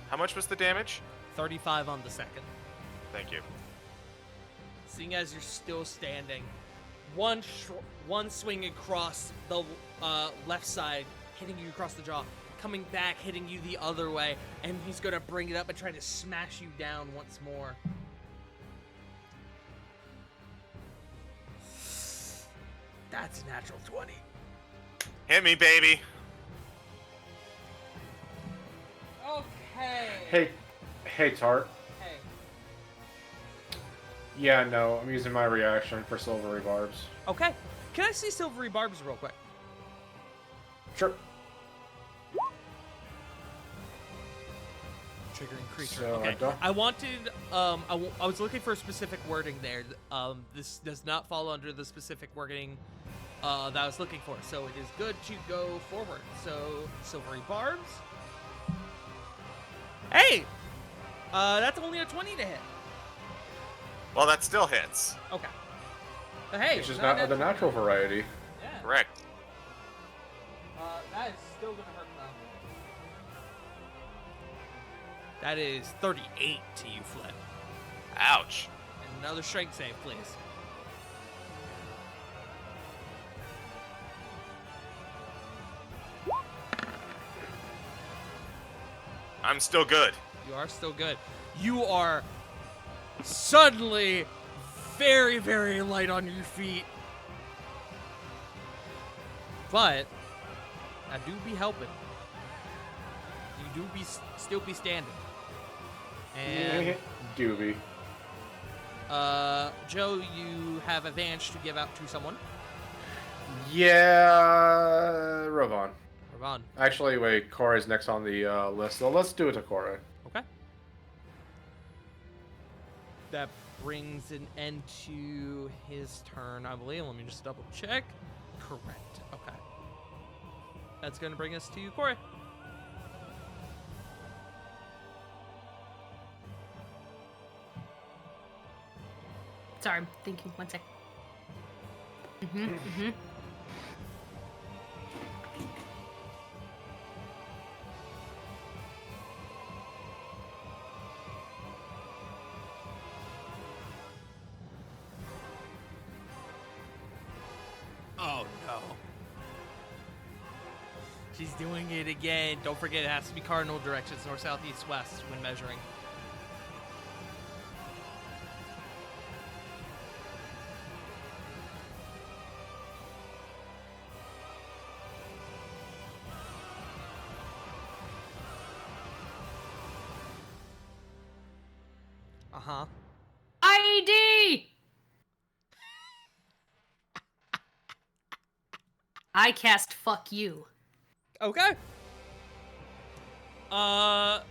How much was the damage? 35 on the second. Thank you. Seeing as you're still standing, one swing across the left side, hitting you across the jaw, coming back, hitting you the other way, and he's gonna bring it up and try to smash you down once more. That's a natural 20. Hit me, baby. Okay. Hey, Tart. Hey. Yeah, no, I'm using my reaction for silvery barbs. Okay. Can I see silvery barbs real quick? Sure. Triggering creature. So, okay. don't- I wanted. I was looking for a specific wording there. This does not fall under the specific wording that I was looking for. So it is good to go forward. So silvery barbs. Hey, that's only a 20 to hit. Well, that still hits. Okay. But hey, It's just not of the natural variety. Yeah. Correct. That is still gonna hurt though. That is 38 to you, Flip. Ouch. And another strength save, please. I'm still good. You are still good. You are suddenly very, very light on your feet. But I do be helping. You do be still be standing. And Doobie. Joe, you have advantage to give out to someone. Yeah, Ravon. Ravon. Actually, wait, Corey's next on the list, so let's do it to Corey. Okay. That brings an end to his turn, I believe. Let me just double check. Correct. Okay. That's going to bring us to Corey. Sorry, I'm thinking. One sec. Mm-hmm. Oh no. She's doing it again. Don't forget it has to be cardinal directions, north, south, east, west when measuring. Uh-huh. IED! I cast fuck you. Okay. Well,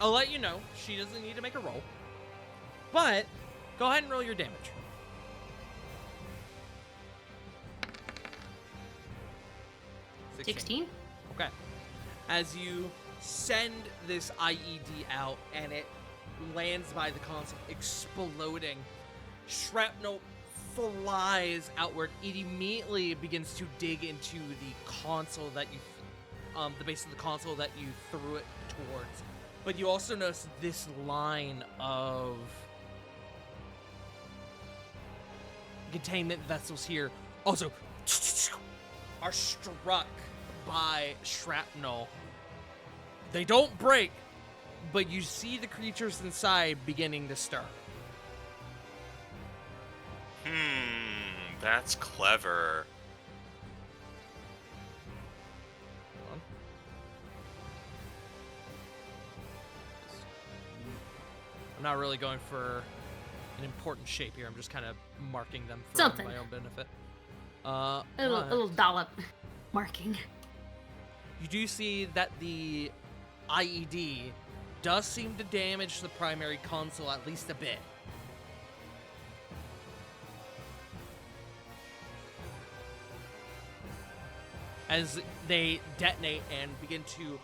I'll let you know. She doesn't need to make a roll. But, go ahead and roll your damage. $16. 16? Okay. As you send this IED out and it lands by the console, exploding, shrapnel flies outward. It immediately begins to dig into the console that you, the base of the console that you threw it towards. But you also notice this line of containment vessels here also are struck by shrapnel. They don't break, but you see the creatures inside beginning to stir. That's clever. Hold on. I'm not really going for an important shape here. I'm just kind of marking them for Something. my own benefit. A but little dollop marking. you do see that the IED does seem to damage the primary console at least a bit. As they detonate and begin to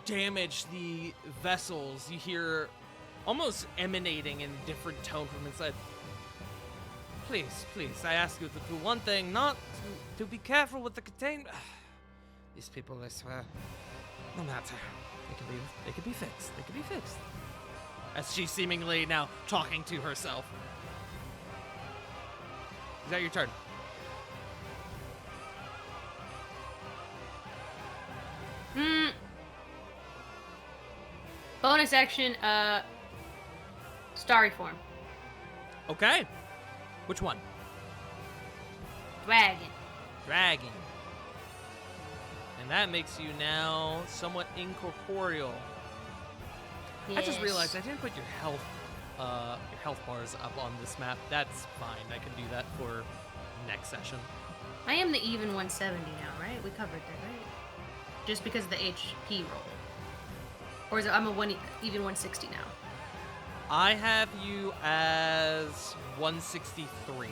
damage the vessels, you hear almost emanating in a different tone from inside. Please, please, I ask you to do one thing, not to be careful with the containment. These people, I swear, no matter, they can be fixed. They can be fixed. As she's seemingly now talking to herself. Is that your turn? Bonus action, starry form. Okay. Which one? Dragon. Dragon. And that makes you now somewhat incorporeal. I just realized I didn't put your health bars up on this map. That's fine. I can do that for next session. I am the even 170 now, right? We covered that, right? Just because of the HP roll. Or is it I'm even 160 now? I have you as 163.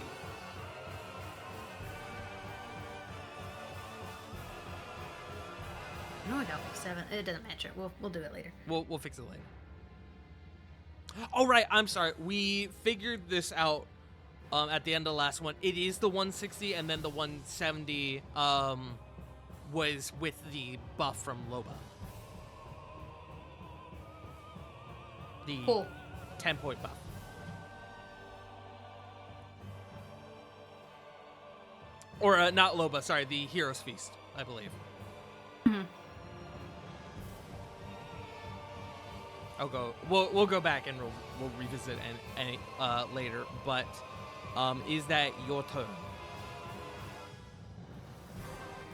No, I got like 7. It doesn't matter. We'll do it later. We'll fix it later. Oh, right. I'm sorry. We figured this out at the end of the last one. It is the 160, and then the 170 was with the buff from Loba. The Cool. 10-point buff. Or not Loba, sorry, the Hero's Feast, I believe. Mhm. We'll go back and we'll revisit any later. But is that your turn?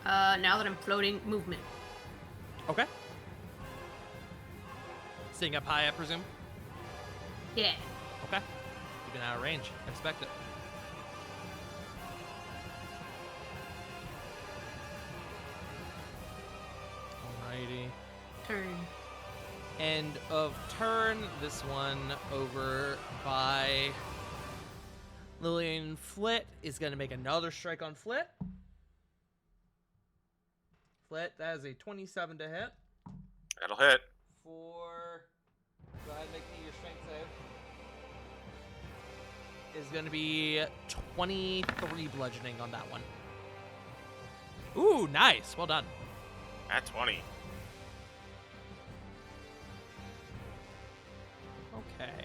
Now that I'm floating, movement. Okay. Staying up high, I presume. Yeah. Okay. Keeping out of range. Expect it. Alrighty. Turn. End of turn. This one over by Lillian Flit is going to make another strike on Flit. Flit, that is a 27 to hit. That'll hit. Go ahead and make me your strength save. Is going to be 23 bludgeoning on that one. Ooh, nice. Well done. At 20. Okay.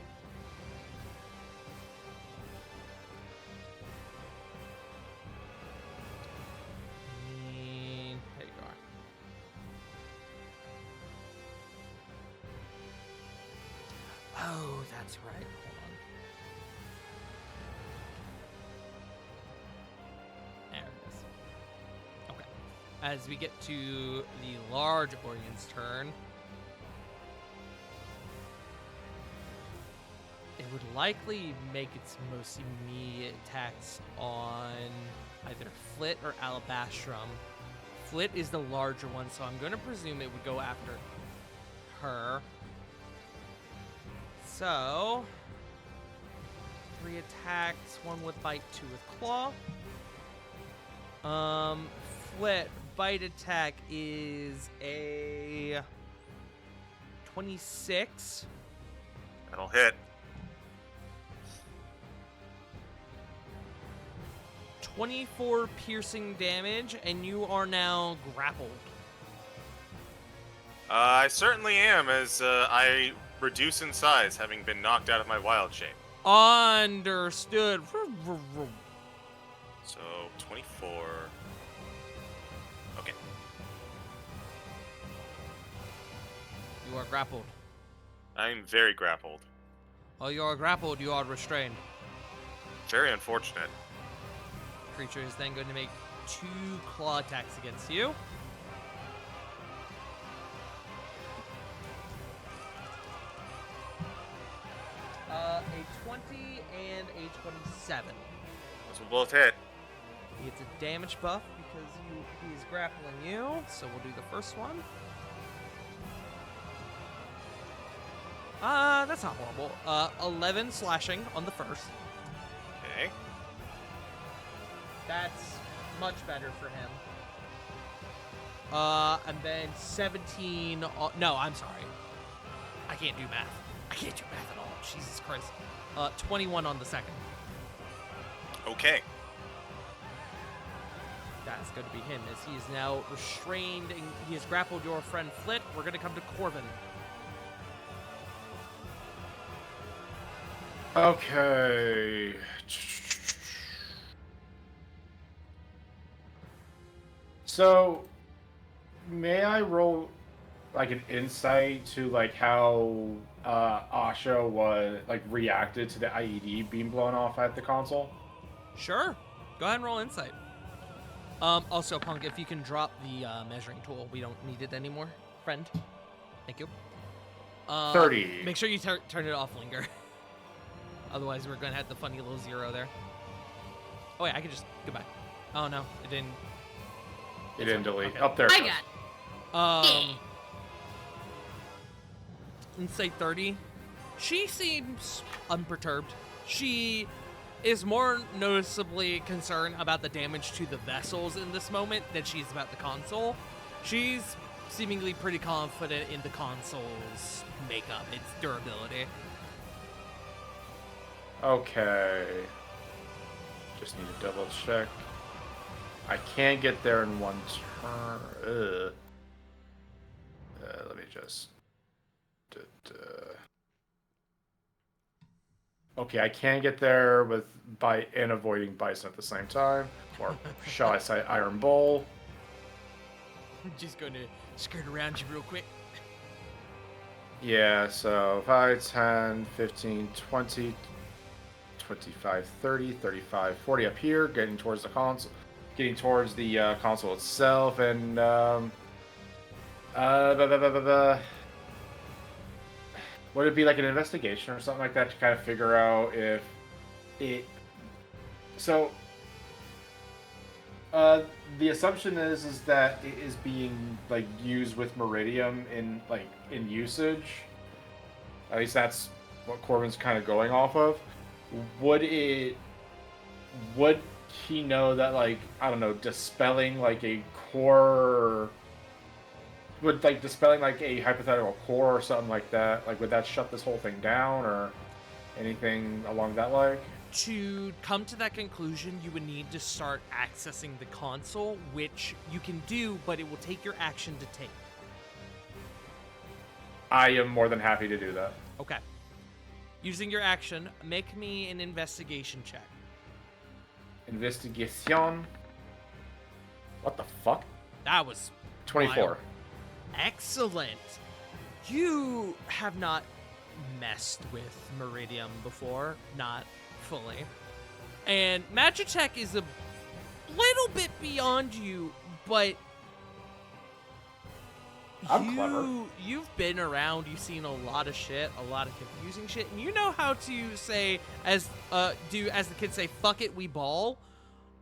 There you are. Oh, that's right. Hold on. There it is. Okay. As we get to the large Orion's turn, would likely make its most immediate attacks on either Flit or Alabastrum. Flit is the larger one, so I'm going to presume it would go after her. So, 3 attacks, 1 with bite, 2 with claw. Flit, bite attack is a 26. That'll hit. 24 piercing damage, and you are now grappled. I certainly am, as I reduce in size, having been knocked out of my wild shape. Understood. So, 24. Okay. You are grappled. I'm very grappled. While you are grappled, you are restrained. Very unfortunate. Creature is then going to make 2 claw attacks against you. A 20 and a 27. Those will both hit. He gets a damage buff because he's grappling you, so we'll do the first one. That's not horrible. 11 slashing on the first. Okay. That's much better for him. And then 17. No, I'm sorry. I can't do math. I can't do math at all. Jesus Christ. 21 on the second. Okay. That's going to be him, as he is now restrained and he has grappled your friend Flit. We're going to come to Corvin. Okay. So, may I roll like an insight to like how Asha was like reacted to the IED being blown off at the console? Sure. Go ahead and roll insight. Also, Punk, if you can drop the measuring tool. We don't need it anymore, friend. Thank you. 30. Make sure you turn it off, Linger. Otherwise, we're going to have the funny little 0 there. Oh, wait, I could just... Goodbye. Oh, no. It didn't... It didn't delete. Okay. Up there. I got it. Insight 30. She seems unperturbed. She is more noticeably concerned about the damage to the vessels in this moment than she is about the console. She's seemingly pretty confident in the console's makeup, its durability. Okay. Just need to double check. I can't get there in one turn. Let me just... Okay, I can't get there with and avoiding Bison at the same time. Or shall I say Iron Bowl? I'm just going to skirt around you real quick. Yeah, so 5, 10, 15, 20, 25, 30, 35, 40 up here, getting towards the console. Getting towards the console itself, and would it be like an investigation or something like that to kind of figure out if it? So the assumption is that it is being like used with Meridium in usage. At least that's what Corbin's kind of going off of. Would he know that, like, I don't know, dispelling like a core would like dispelling like a hypothetical core or something like that, like would that shut this whole thing down or anything along that line? To come to that conclusion, you would need to start accessing the console, which you can do, but it will take your action to take. I am more than happy to do that. Okay. Using your action, make me an investigation check. Investigation. What the fuck? That was 24. wild. Excellent. You have not messed with Meridium before, not fully. And Magitech is a little bit beyond you, but I'm clever. You've been around. You've seen a lot of shit, a lot of confusing shit, and you know how to say, as the kids say, "Fuck it, we ball,"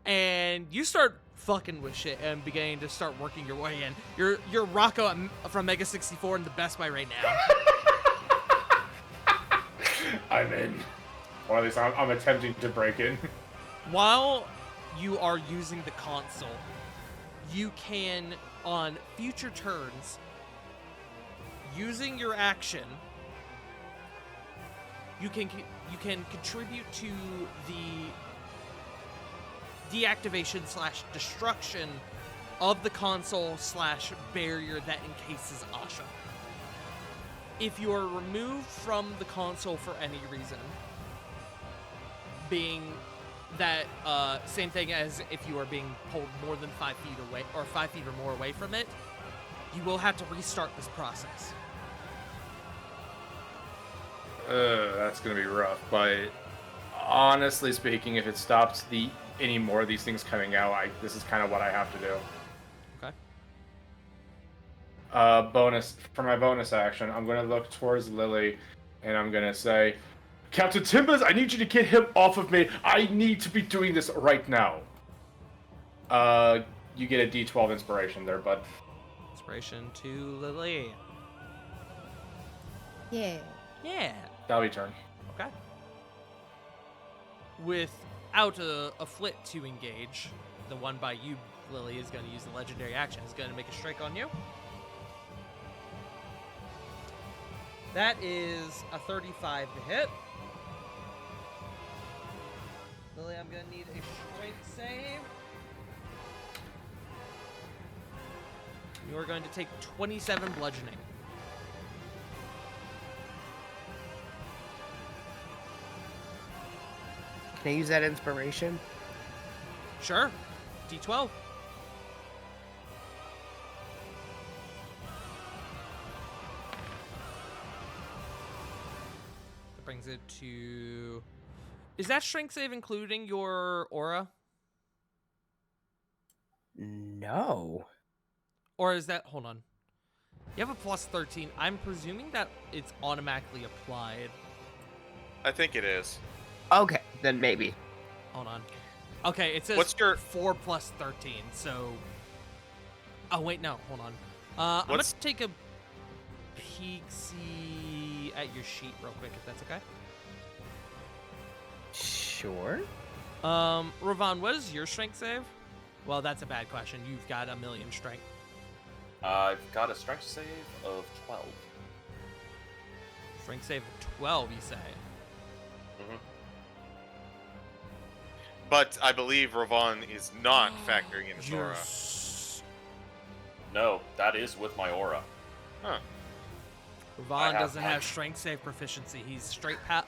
and you start fucking with shit and beginning to start working your way in. You're Rocco from Mega 64 in the Best Buy right now. I'm in. Or at least I'm attempting to break in. While you are using the console, you can, on future turns, using your action, you can contribute to the deactivation / destruction of the console / barrier that encases Asha. If you are removed from the console for any reason, being that same thing as if you are being pulled more than 5 feet away or 5 feet or more away from it, you will have to restart this process. That's gonna be rough. But honestly speaking, if it stops any more of these things coming out, this is kind of what I have to do. Okay. Bonus for my bonus action, I'm gonna look towards Lily, and I'm gonna say, Captain Timbers, I need you to get him off of me. I need to be doing this right now. You get a D12 inspiration there, bud. Inspiration to Lily. Yeah. Yeah. That'll be turn. Okay. Without a flit to engage, the one by you, Lily, is going to use the legendary action. It's going to make a strike on you. That is a 35 to hit. Lily, I'm going to need a strength save. You are going to take 27 bludgeoning. Can I use that inspiration? Sure. D12. That brings it to... Is that strength save including your aura? No. Or is that... Hold on. You have a plus 13. I'm presuming that it's automatically applied. I think it is. Okay, then maybe. Hold on. Okay, it says What's your- 4 plus 13, so... Oh, wait, no. Hold on. I'm going What's- to take a peek-see at your sheet real quick, if that's okay. Sure. Ravon, what is your strength save? Well, that's a bad question. You've got a million strength. I've got a strength save of 12. Strength save of 12, you say? Mm-hmm. But I believe Ravon is not factoring in his You're aura. No, that is with my aura. Huh. Ravon have doesn't have mine. strength save proficiency. He's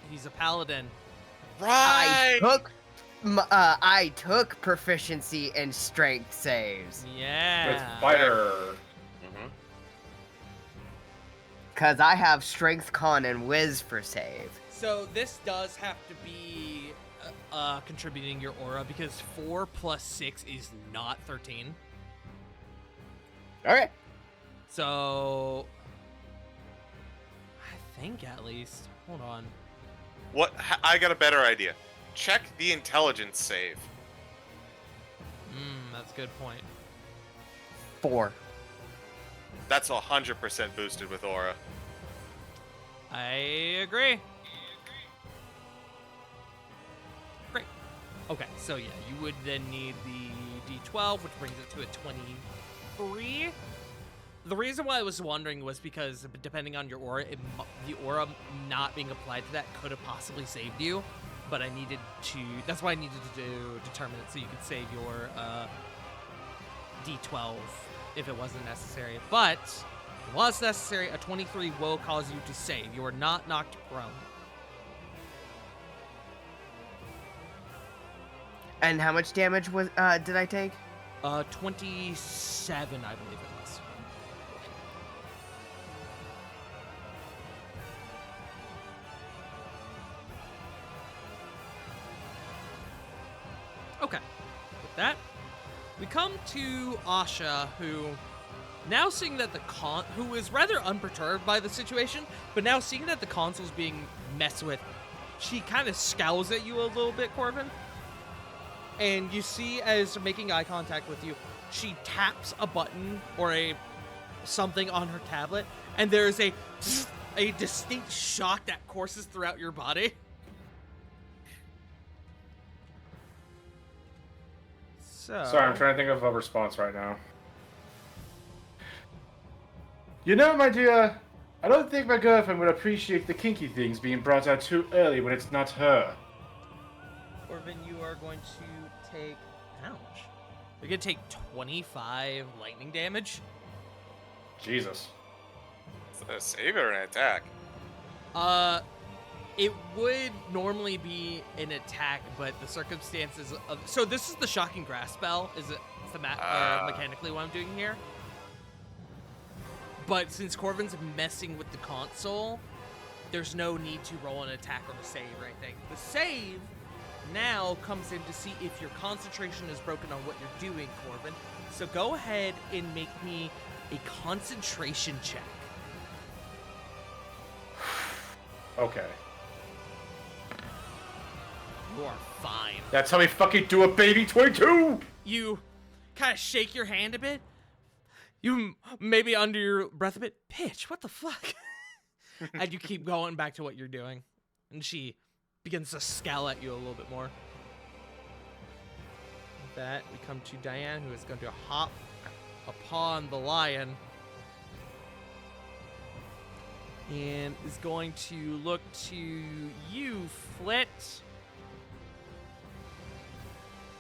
he's a paladin. Right! I took proficiency in strength saves. Yeah. With fighter. Mm-hmm. Cause I have strength, con, and whiz for save. So this does have to be contributing your aura because 4 plus 6 is not 13. Alright. So I think at least. Hold on. I got a better idea. Check the intelligence save. That's a good point. 4. That's 100% boosted with aura. I agree. Great. Okay, so yeah, you would then need the D12, which brings it to a 23. The reason why I was wondering was because depending on your aura, the aura not being applied to that could have possibly saved you, but I needed to... That's why I needed to determine it so you could save your D12 if it wasn't necessary. But it was necessary. A 23 will cause you to save. You are not knocked prone. And how much damage was did I take? 27, I believe it was. Okay. With that, we come to Asha, who Now seeing that who is rather unperturbed by the situation, but now seeing that the console's being messed with, she kind of scowls at you a little bit, Corbin. And you see, as making eye contact with you, she taps a button or something on her tablet, and there's a distinct shock that courses throughout your body. So, Sorry, I'm trying to think of a response right now. You know, my dear, I don't think my girlfriend would appreciate the kinky things being brought out too early when it's not her. Corbin, you are going to take... Ouch. You're going to take 25 lightning damage. Jesus. A save or an attack? It would normally be an attack, but the circumstances of... So this is the Shocking Grasp spell, is it mechanically what I'm doing here? But since Corvin's messing with the console, there's no need to roll an attack or a save or anything. The save now comes in to see if your concentration is broken on what you're doing, Corbin. So go ahead and make me a concentration check. Okay. You are fine. That's how we fucking do it, baby. 22! You kind of shake your hand a bit. You maybe under your breath a bit. Pitch, what the fuck? And you keep going back to what you're doing. And she begins to scowl at you a little bit more. With that, we come to Diane, who is going to hop upon the lion. And is going to look to you, Flit.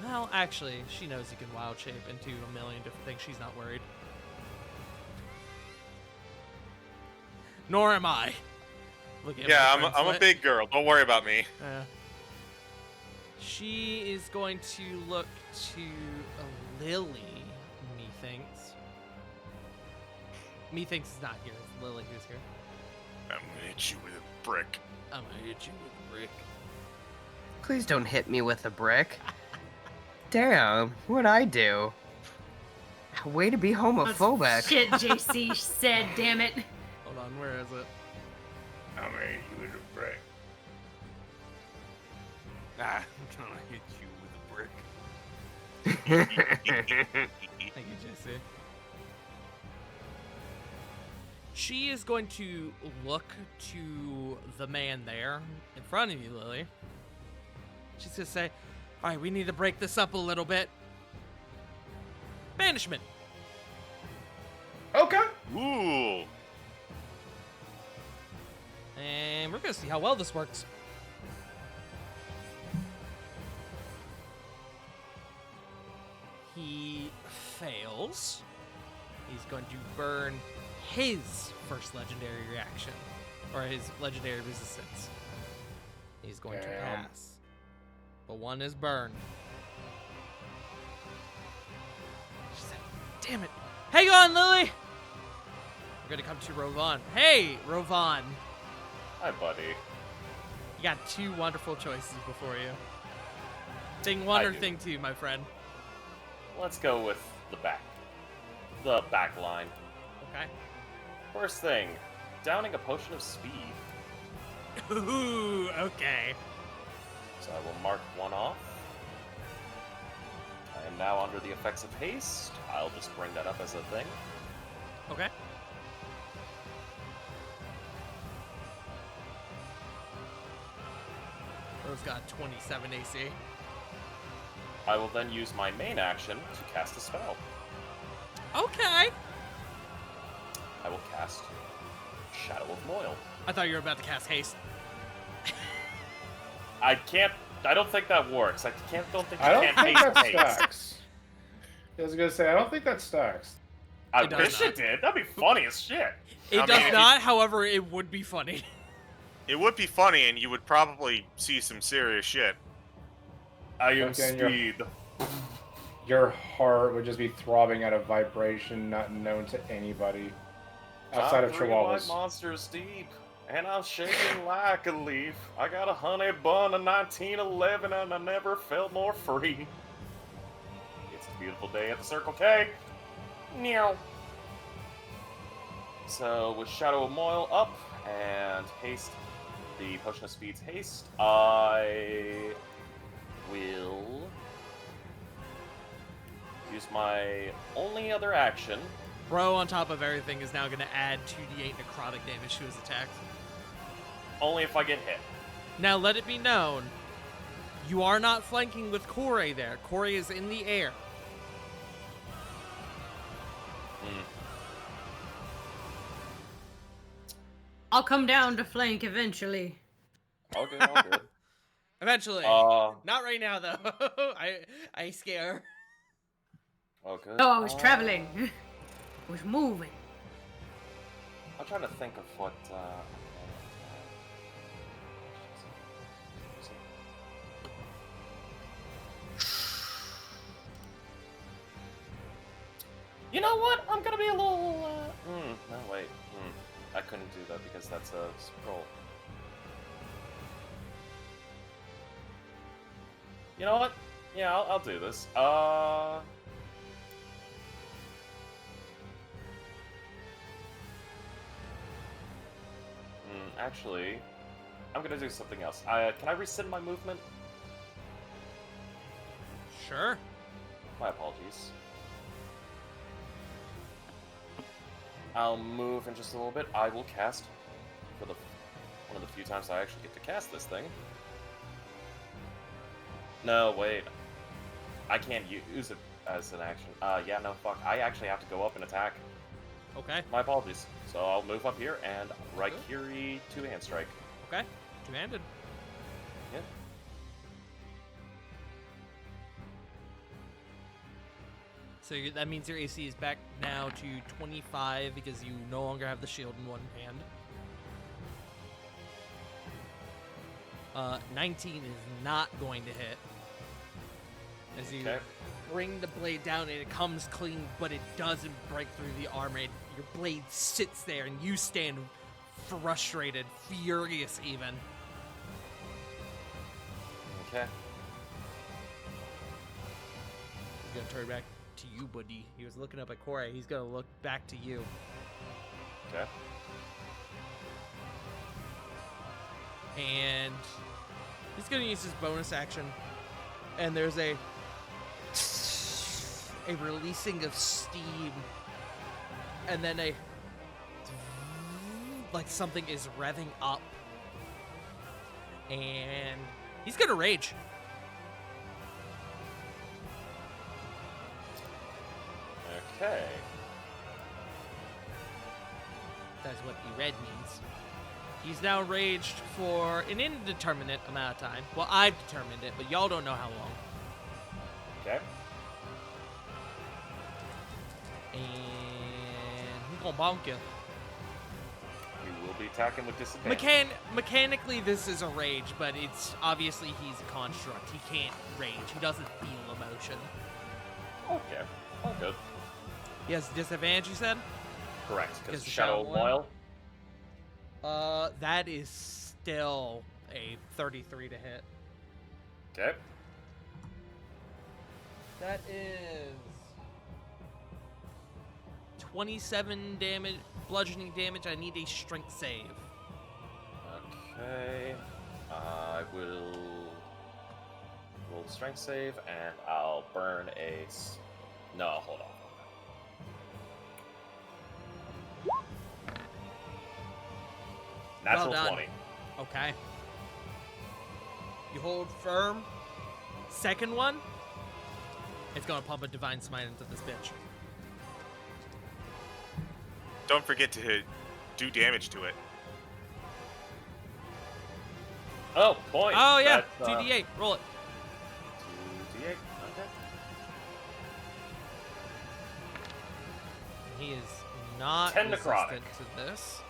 Well, actually, she knows you can wild shape into a million different things. She's not worried. Nor am I. Look at Yeah, my I'm friend a Flit. big girl. Don't worry about me. She is going to look to Lily, methinks. Methinks is not here. It's Lily who's here. I'm gonna hit you with a brick. I'm gonna hit you with a brick. Please don't hit me with a brick. Damn, what'd I do? Way to be homophobic. Shit, JC said, damn it. Hold on, where is it? I'm gonna hit you with a brick. I'm gonna hit you with a brick. Thank you, Jesse. She is going to look to the man there in front of you, Lily. She's going to say, all right, we need to break this up a little bit. Banishment. Okay. Ooh. And we're going to see how well this works. He fails. He's going to burn his first legendary reaction, or his legendary resistance. He's going to Damn. pass. But one is burned. She said, damn it. Hang on, Lily! We're going to come to Rovan. Hey, Rovan. Hi, buddy. You got two wonderful choices before you. Thing one I or do. thing two, my friend. Let's go with the back line. Okay. First thing, downing a potion of speed. Ooh, okay. So I will mark one off. I am now under the effects of haste. I'll just bring that up as a thing. Okay. Rose got 27 AC. I will then use my main action to cast a spell. Okay. I will cast Shadow of Moil. I thought you were about to cast haste. I don't think that works. Don't think you I don't can't think that haste. stacks. I was gonna say, I don't think that stacks. I It does wish not. it did. That'd be funny as shit. It I does mean, if not, however, it would be funny. It would be funny, and you would probably see some serious shit. I am Okay, you're- speed. Your heart would just be throbbing at a vibration not known to anybody outside I'm of 3 Chihuahuas. white monsters deep, and I'm shaking like a leaf. I got a honey bun in 1911, and I never felt more free. It's a beautiful day at the Circle K. Meow. So with Shadow of Moil up and haste, the potion of speed's haste, I will use my only other action. Bro, on top of everything, is now going to add 2d8 necrotic damage to his attack. Only if I get hit. Now, let it be known, you are not flanking with Corey there. Corey is in the air. I'll come down to flank eventually. All good, all good. Eventually. Uh, Not right now, though. I scare. all good. Oh, I was traveling. I was moving. I'm trying to think of what. You know what? I'm gonna be a little. No, wait. I couldn't do that because that's a scroll. You know what? Yeah, I'll do this. Actually, I'm gonna do something else. Can I rescind my movement? Sure. My apologies. I'll move in just a little bit. I will cast for one of the few times I actually get to cast this thing. No, wait. I can't use it as an action. Yeah, no, fuck. I actually have to go up and attack. Okay. My apologies. So I'll move up here and Raikiri two-hand strike. Okay. Two-handed. Yeah. So that means your AC is back now to 25 because you no longer have the shield in one hand. 19 is not going to hit. As you bring the blade down and it comes clean, but it doesn't break through the armor. Your blade sits there and you stand frustrated, furious even. Okay. He's gonna turn back to you, buddy. He was looking up at Corey. He's gonna look back to you. Okay. And he's gonna use his bonus action. And there's a releasing of steam. And then like something is revving up. And he's gonna rage. Okay. That's what the red means. He's now raged for an indeterminate amount of time. Well, I've determined it, but y'all don't know how long. Okay. And he's gonna bonk you. We will be attacking with disadvantage. Mechanically, this is a rage, but it's obviously he's a construct. He can't rage. He doesn't feel emotion. Okay. All good. He has disadvantage, you said? Correct, because Is the Shadow of Shadow Moil. That is still a 33 to hit. Okay. That is 27 damage, bludgeoning damage. I need a strength save. Okay. I will roll the strength save, and I'll burn a. No, hold on. Natural Well done. 20. Okay. You hold firm. Second one, it's gonna pump a divine smite into this bitch. Don't forget to do damage to it. Oh, point. Oh yeah, That's, 2d8. Roll it. 2d8. Okay. He is not 10 resistant necrotic. to this.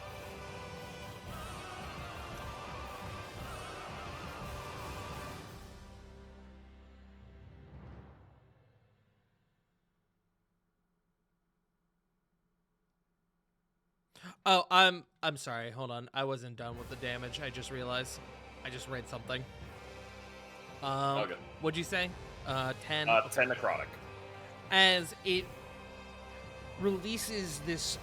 Oh, I'm sorry. Hold on. I wasn't done with the damage. I just realized. I just read something. Okay. What'd you say? 10. 10 necrotic. As it releases this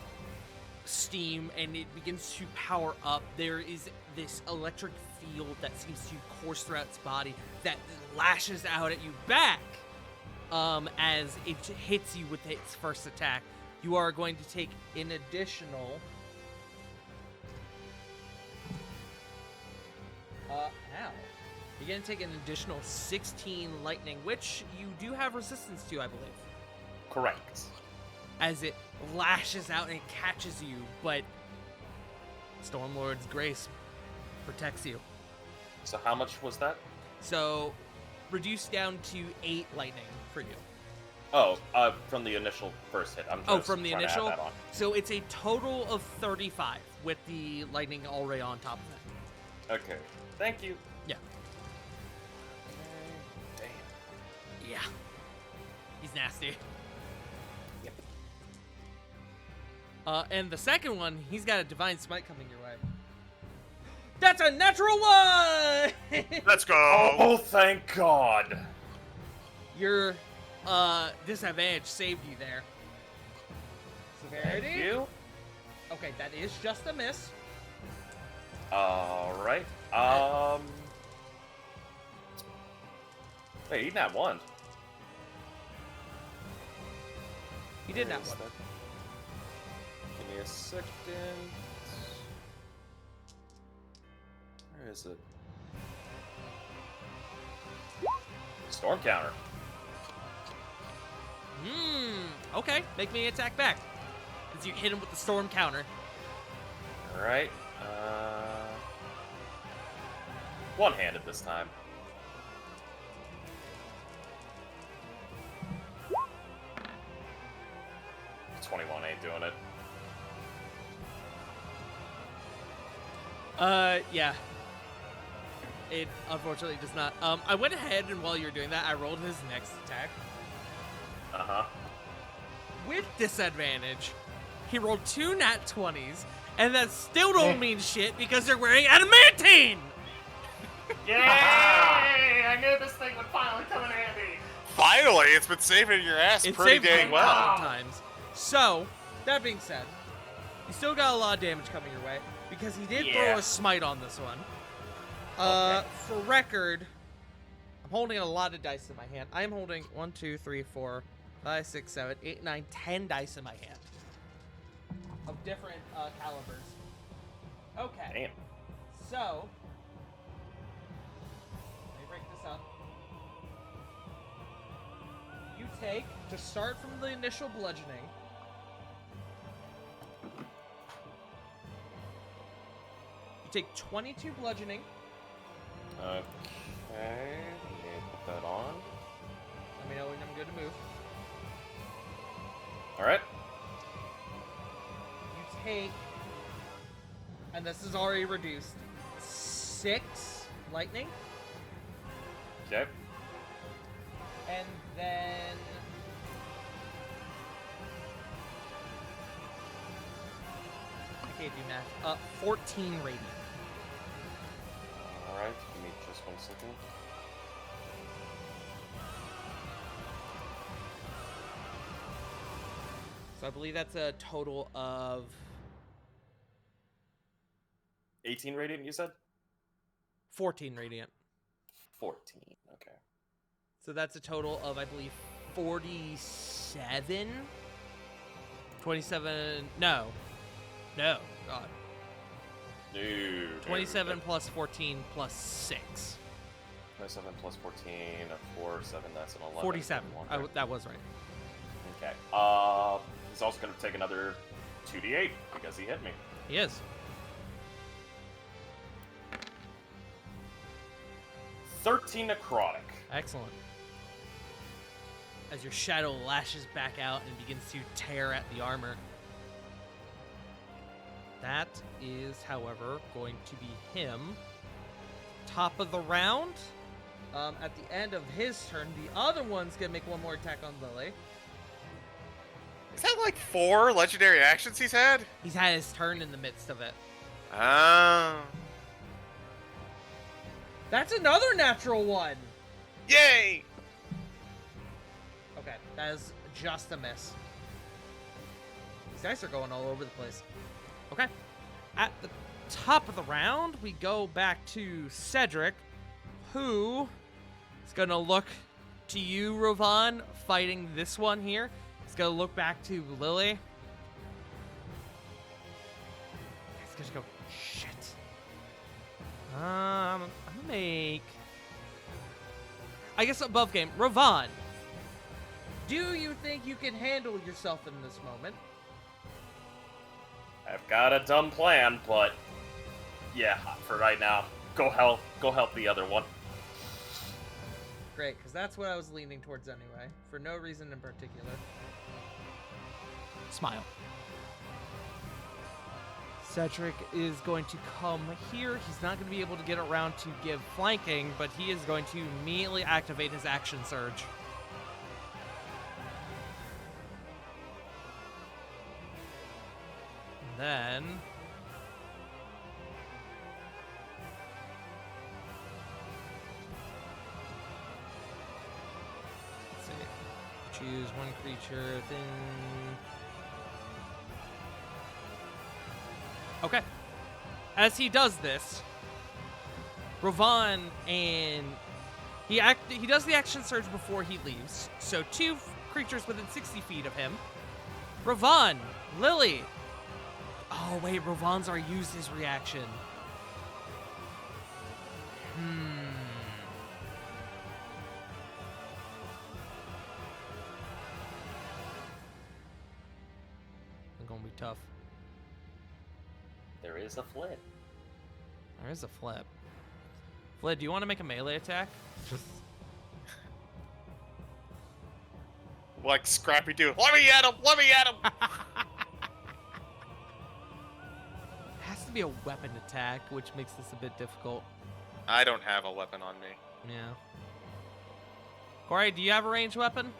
steam and it begins to power up. There is this electric field that seems to course throughout its body that lashes out at you back as it hits you with its first attack. You are going to take an additional... You're going to take an additional 16 lightning, which you do have resistance to, I believe. Correct. As it lashes out and it catches you, but Stormlord's Grace protects you. So how much was that? So, reduced down to 8 lightning for you. Oh, from the initial first hit. I'm just from the trying initial? To add that on. So it's a total of 35 with the lightning already on top of it. Okay. Thank you. Yeah. Damn. Yeah. He's nasty. Yep. And the second one, he's got a Divine Smite coming your way. That's a natural one! Let's go. Oh, thank God. Your disadvantage saved you there. Severity? Thank you. Okay, that is just a miss. All right. Wait, he nat one. He did Where that is one. that? Give me a second. Where is it? Storm counter. Okay, make me attack back. As you hit him with the storm counter. All right. One-handed this time. $21 ain't doing it. Yeah. It unfortunately does not. I went ahead and while you're doing that, I rolled his next attack. Uh-huh. With disadvantage, he rolled 2 nat 20s, and that still don't mean shit because they're wearing adamantine! Yay! I knew this thing would finally come in handy. Finally, it's been saving your ass It pretty saved me dang a well. couple times. So, that being said, you still got a lot of damage coming your way because he did throw Yeah. a smite on this one. Okay. For record, I'm holding a lot of dice in my hand. I am holding 1, 2, 3, 4, 5, 6, 7, 8, 9, 10 dice in my hand of different calibers. Okay. Damn. So, let me break this up. You take, to start from the initial bludgeoning, you take 22 bludgeoning. Okay. Let me put that on. Let me know when I'm good to move. All right. You take, and this is already reduced, 6 lightning, Okay. and then I can't do math. 14 radiant. All right. Give me just 1 second. So I believe that's a total of 18 radiant, you said? 14 radiant. 14. Okay. So that's a total of, I believe, 47? 27, no. No, God. No. 27 plus 14 plus 6. 27 plus 14, a 4, 7, that's an 11. 47. One, That was right. Okay. He's also going to take another 2d8 because he hit me. He is. 13 necrotic. Excellent. As your shadow lashes back out and begins to tear at the armor. That is, however, going to be him. Top of the round. At the end of his turn, the other one's going to make one more attack on Lily. Is that like 4 legendary actions he's had? He's had his turn in the midst of it. Oh. That's another natural one. Yay! Okay, that is just a miss. These dice are going all over the place. Okay. At the top of the round, we go back to Cedric, who is going to look to you, Rovan, fighting this one here. He's going to look back to Lily. He's going to go, shit. I'm going to make... I guess above game. Rovan, do you think you can handle yourself in this moment? I've got a dumb plan, but yeah, for right now, go help the other one. Great, because that's what I was leaning towards anyway, for no reason in particular. Smile. Cedric is going to come here. He's not going to be able to get around to give flanking, but he is going to immediately activate his action surge. Then let's see. Choose one creature, then okay. As he does this, Rovan and he does the action surge before he leaves. So 2 creatures within 60 feet of him. Rovan, Lily. Oh, wait, Rovan's already used his reaction. It's gonna be tough. There is a flip. There is a flip. Flip, do you want to make a melee attack? Like Scrappy Doo. Let me at him! Let me at him! Has to be a weapon attack, which makes this a bit difficult. I don't have a weapon on me. Yeah. Corey, do you have a ranged weapon?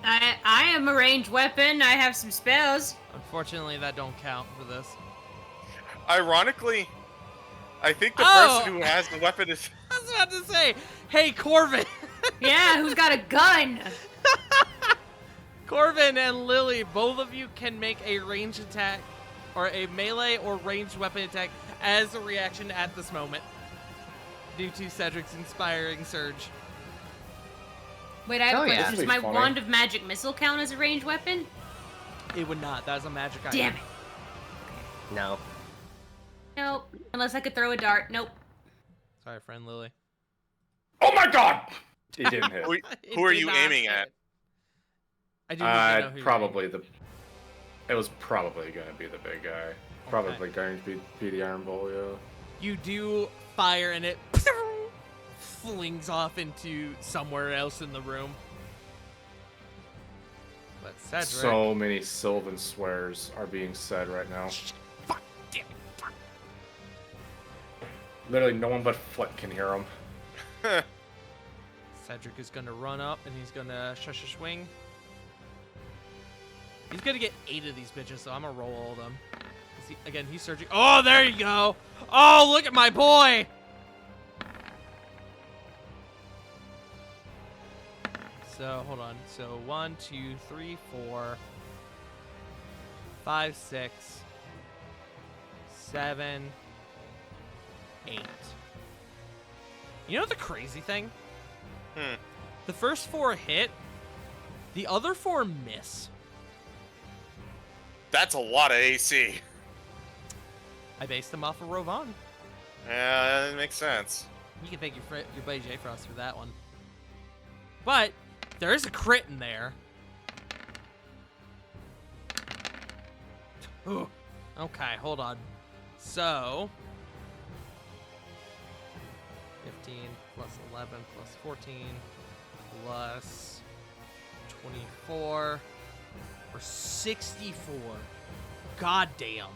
I am a ranged weapon. I have some spells. Unfortunately, that don't count for this. Ironically, I think the Oh! person who has the weapon is... I was about to say, hey, Corvin. Yeah, who's got a gun? Corvin and Lily, both of you can make a ranged attack, or a melee or ranged weapon attack as a reaction at this moment, due to Cedric's inspiring surge. Wait, I have Oh, a yeah. question. This Does will my be funny. Wand of Magic Missile count as a ranged weapon? It would not. That is a magic item. Damn it. No. Nope. Unless I could throw a dart. Nope. Sorry, friend Lily. Oh my god! It didn't hit. Who, It who are did you not aiming hit. at? I do need to know who you're Probably It was probably going to be the big guy. Probably Okay. going to be the Iron Bull, yeah. You do fire and it flings off into somewhere else in the room. But Cedric... So many Sylvan swears are being said right now. Fuck, damn it, fuck. Literally, no one but Flick can hear them. Cedric is going to run up and he's going to shush a swing. He's going to get 8 of these bitches, so I'm going to roll all of them. Again, he's searching. Oh, there you go. Oh, look at my boy. So, hold on. So, 1, 2, 3, 4, 5, 6, 7, 8. You know the crazy thing? The first 4 hit. The other 4 miss. That's a lot of AC. I based them off of Rovan. Yeah, that makes sense. You can thank your buddy J Frost for that one. But there is a crit in there. Ooh. Okay, hold on. So 15 plus 11 plus 14 plus 24 for 64. God damn.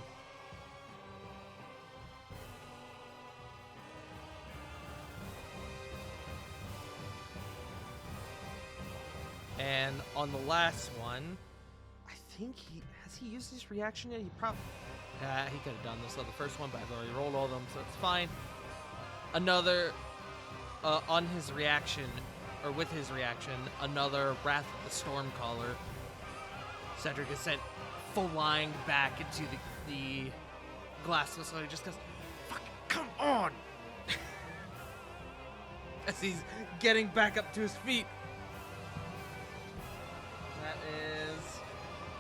And on the last one, I think has he used his reaction yet? He probably he could have done this on the first one, but I've already rolled all of them, so it's fine. Another on his reaction, or with his reaction, another Wrath of the Stormcaller Cedric is sent flying back into the glass facility. Just goes, "Fucking come on!" As he's getting back up to his feet. That is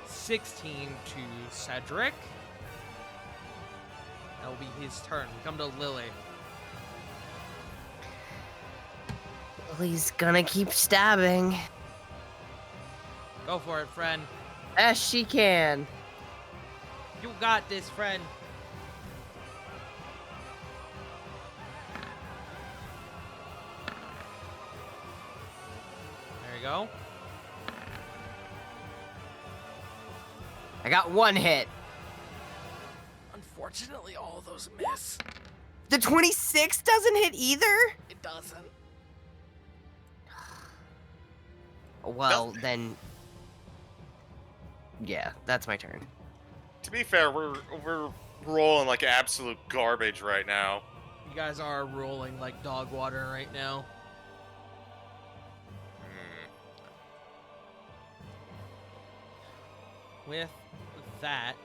16 to Cedric. That will be his turn. We come to Lily. Lily's gonna keep stabbing. Go for it, friend. As she can. You got this, friend. There you go. I got one hit. Unfortunately, all of those miss. The 26 doesn't hit either? It doesn't. Well, then... Yeah, that's my turn. To be fair, we're rolling like absolute garbage right now. You guys are rolling like dog water right now. With that,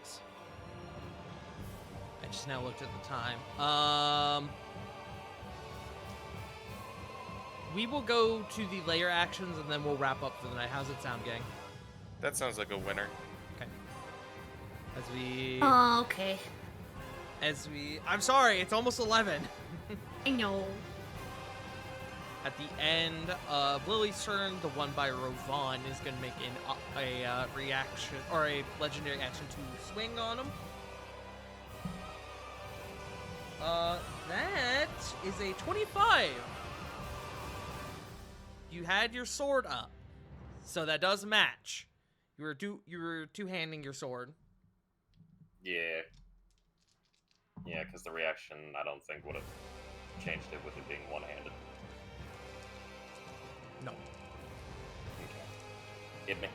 I just now looked at the time. We will go to the layer actions and then we'll wrap up for the night. How's it sound, gang? That sounds like a winner. As we, Oh, okay. I'm sorry, it's almost 11. I know. At the end of Lily's turn, the one by Rovan is going to make a reaction, or a legendary action to swing on him. That is a 25. You had your sword up, so that does match. You were two-handing your sword. Yeah. Yeah, because the reaction, I don't think, would have changed it with it being one-handed. No. Okay. Hit me.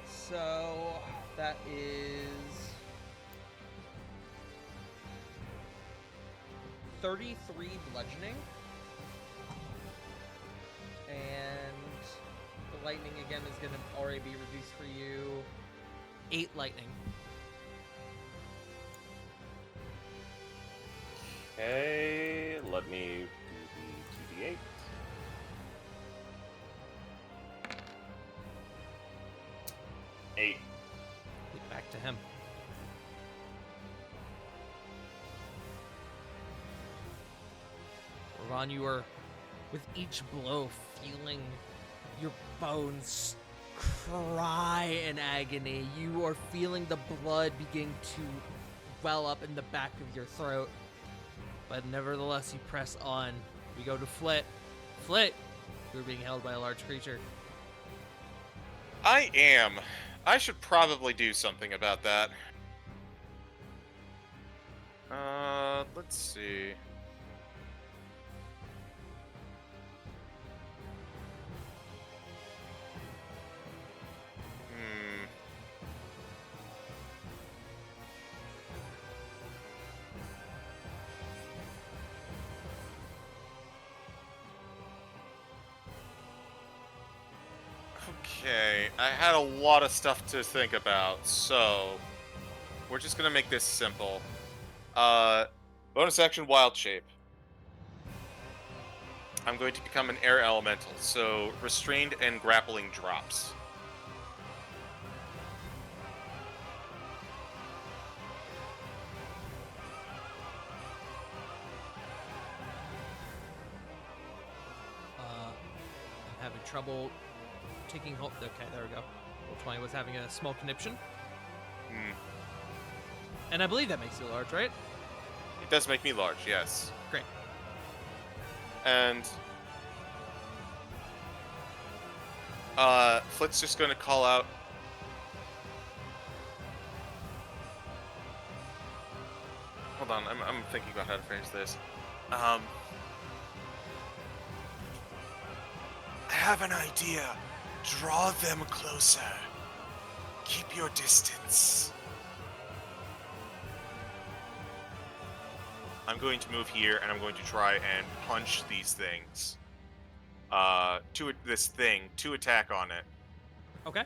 So that is 33 bludgeoning. And the lightning again is going to already be reduced for you. 8 lightning. Okay, let me do the 2d8. Eight. Get back to him. Ron, you are, with each blow, feeling your bones cry in agony. You are feeling the blood begin to well up in the back of your throat. But nevertheless, you press on. We go to Flit. Flit, you're being held by a large creature. I am. I should probably do something about that. Let's see. Okay, I had a lot of stuff to think about, so we're just gonna make this simple. Bonus action, Wild Shape. I'm going to become an air elemental, so restrained and grappling drops. I'm having trouble taking hold. Okay, there we go. Roll 20 was having a small conniption. And I believe that makes you large, right? It does make me large, yes. Great. And Flit's just going to call out. Hold on, I'm thinking about how to phrase this. I have an idea. Draw them closer. Keep your distance. I'm going to move here, and I'm going to try and punch these things. To attack on it. Okay.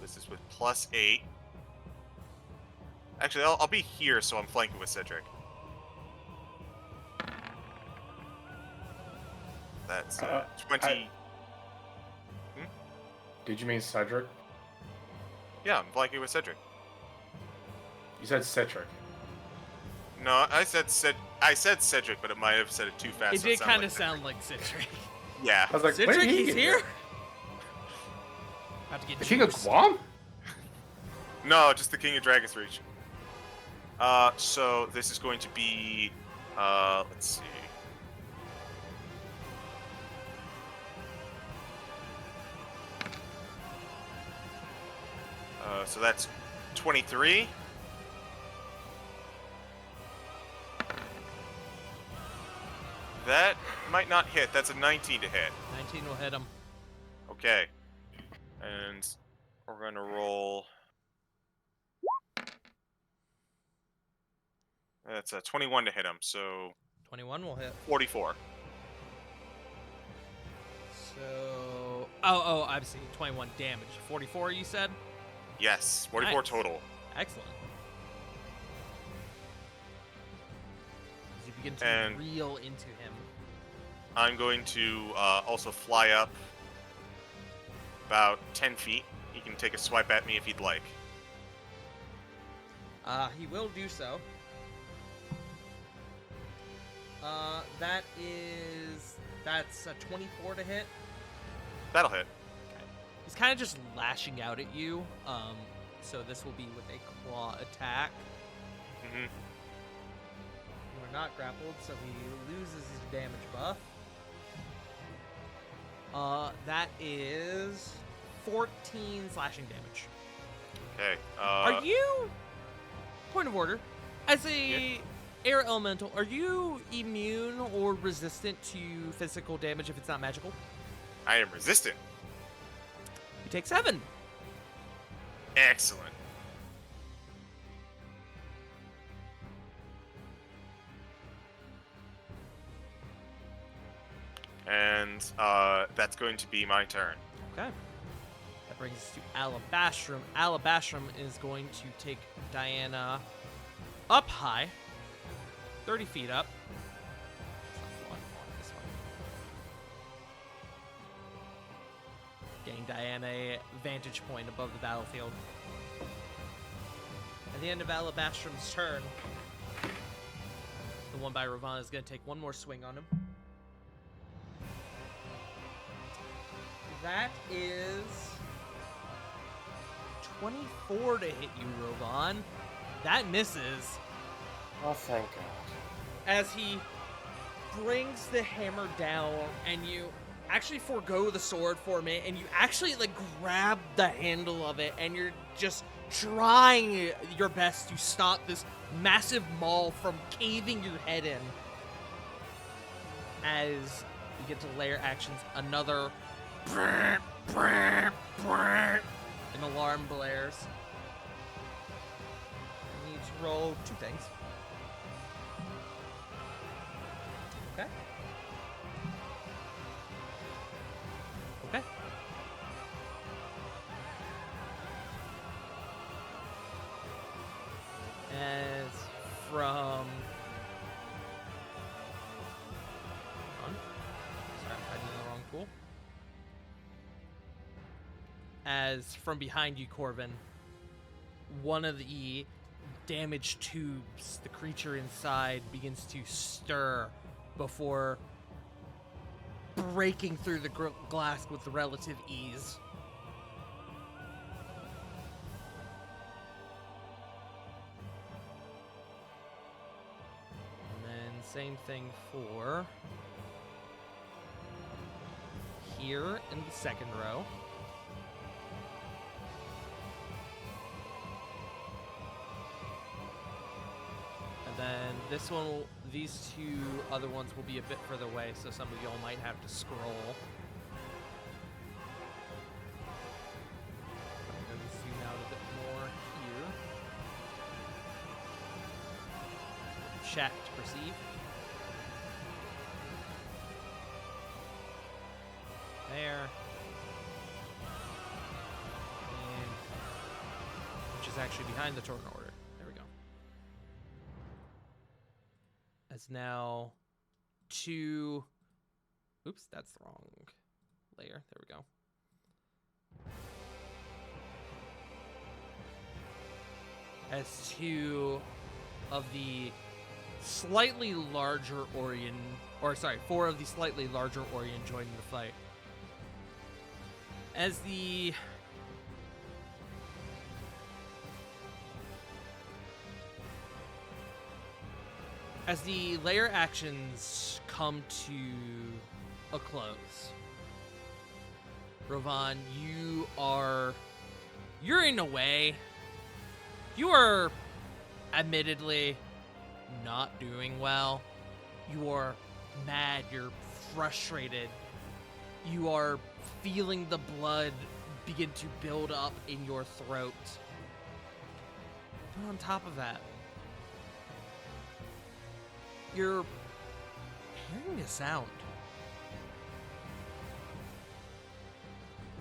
this is with +8. Actually, I'll be here, so I'm flanking with Cedric. That's 20. Did you mean Cedric? Yeah, I'm flanking with Cedric. You said Cedric. No, I said Cedric, but it might have said it too fast. It so did sounded kind of like sound like Cedric. Yeah. I was like, Cedric, when did he he's get here. About to get The King of juiced. Guam? No, just the King of Dragon's Reach. So this is going to be, let's see. So that's 23. That might not hit. That's a 19 to hit. 19 will hit him. Okay. And we're going to roll. That's a 21 to hit him, so 21 will hit. 44. So, oh, I see. 21 damage. 44, you said? Yes, 44 Nice. total. Excellent. As you begin to And- reel into him. I'm going to also fly up about 10 feet. He can take a swipe at me if he'd like. He will do so. That's a 24 to hit. That'll hit. He's kind of just lashing out at you. So this will be with a claw attack. hmm We're not grappled, so he loses his damage buff. That is 14 slashing damage. Okay. Are you? Point of order. As a air elemental, are you immune or resistant to physical damage if it's not magical? I am resistant. You take 7. Excellent. And that's going to be my turn. Okay. That brings us to Alabastrum. Alabastrum is going to take Diana up high, 30 feet up. This one. Getting Diana a vantage point above the battlefield. At the end of Alabastrum's turn, the one by Ravana is going to take one more swing on him. That is 24 to hit you, Rovan. That misses Oh, thank God. as he brings the hammer down, and you actually forego the sword for a minute, and you actually like grab the handle of it, and you're just trying your best to stop this massive maul from caving your head in. As you get to layer actions, another an alarm blares. You need to roll 2 things. Okay. Okay. As from... Hold on. Sorry, I'm typing in the wrong pool. As from behind you, Corvin, one of the damaged tubes, the creature inside begins to stir before breaking through the glass with relative ease. And then same thing for here in the second row. Then this one, these 2 other ones will be a bit further away, so some of y'all might have to scroll. I'm going to zoom out a bit more here. Chat to perceive. There. And is actually behind the Torn Order. There we go. As now 2... Oops, that's the wrong layer. There we go. As 2 of the slightly larger Orion, or sorry, 4 of the slightly larger Orion join the fight. As the layer actions come to a close, Rovan, you're in a way. You are admittedly not doing well. You are mad, you're frustrated. You are feeling the blood begin to build up in your throat. But on top of that, you're hearing a sound.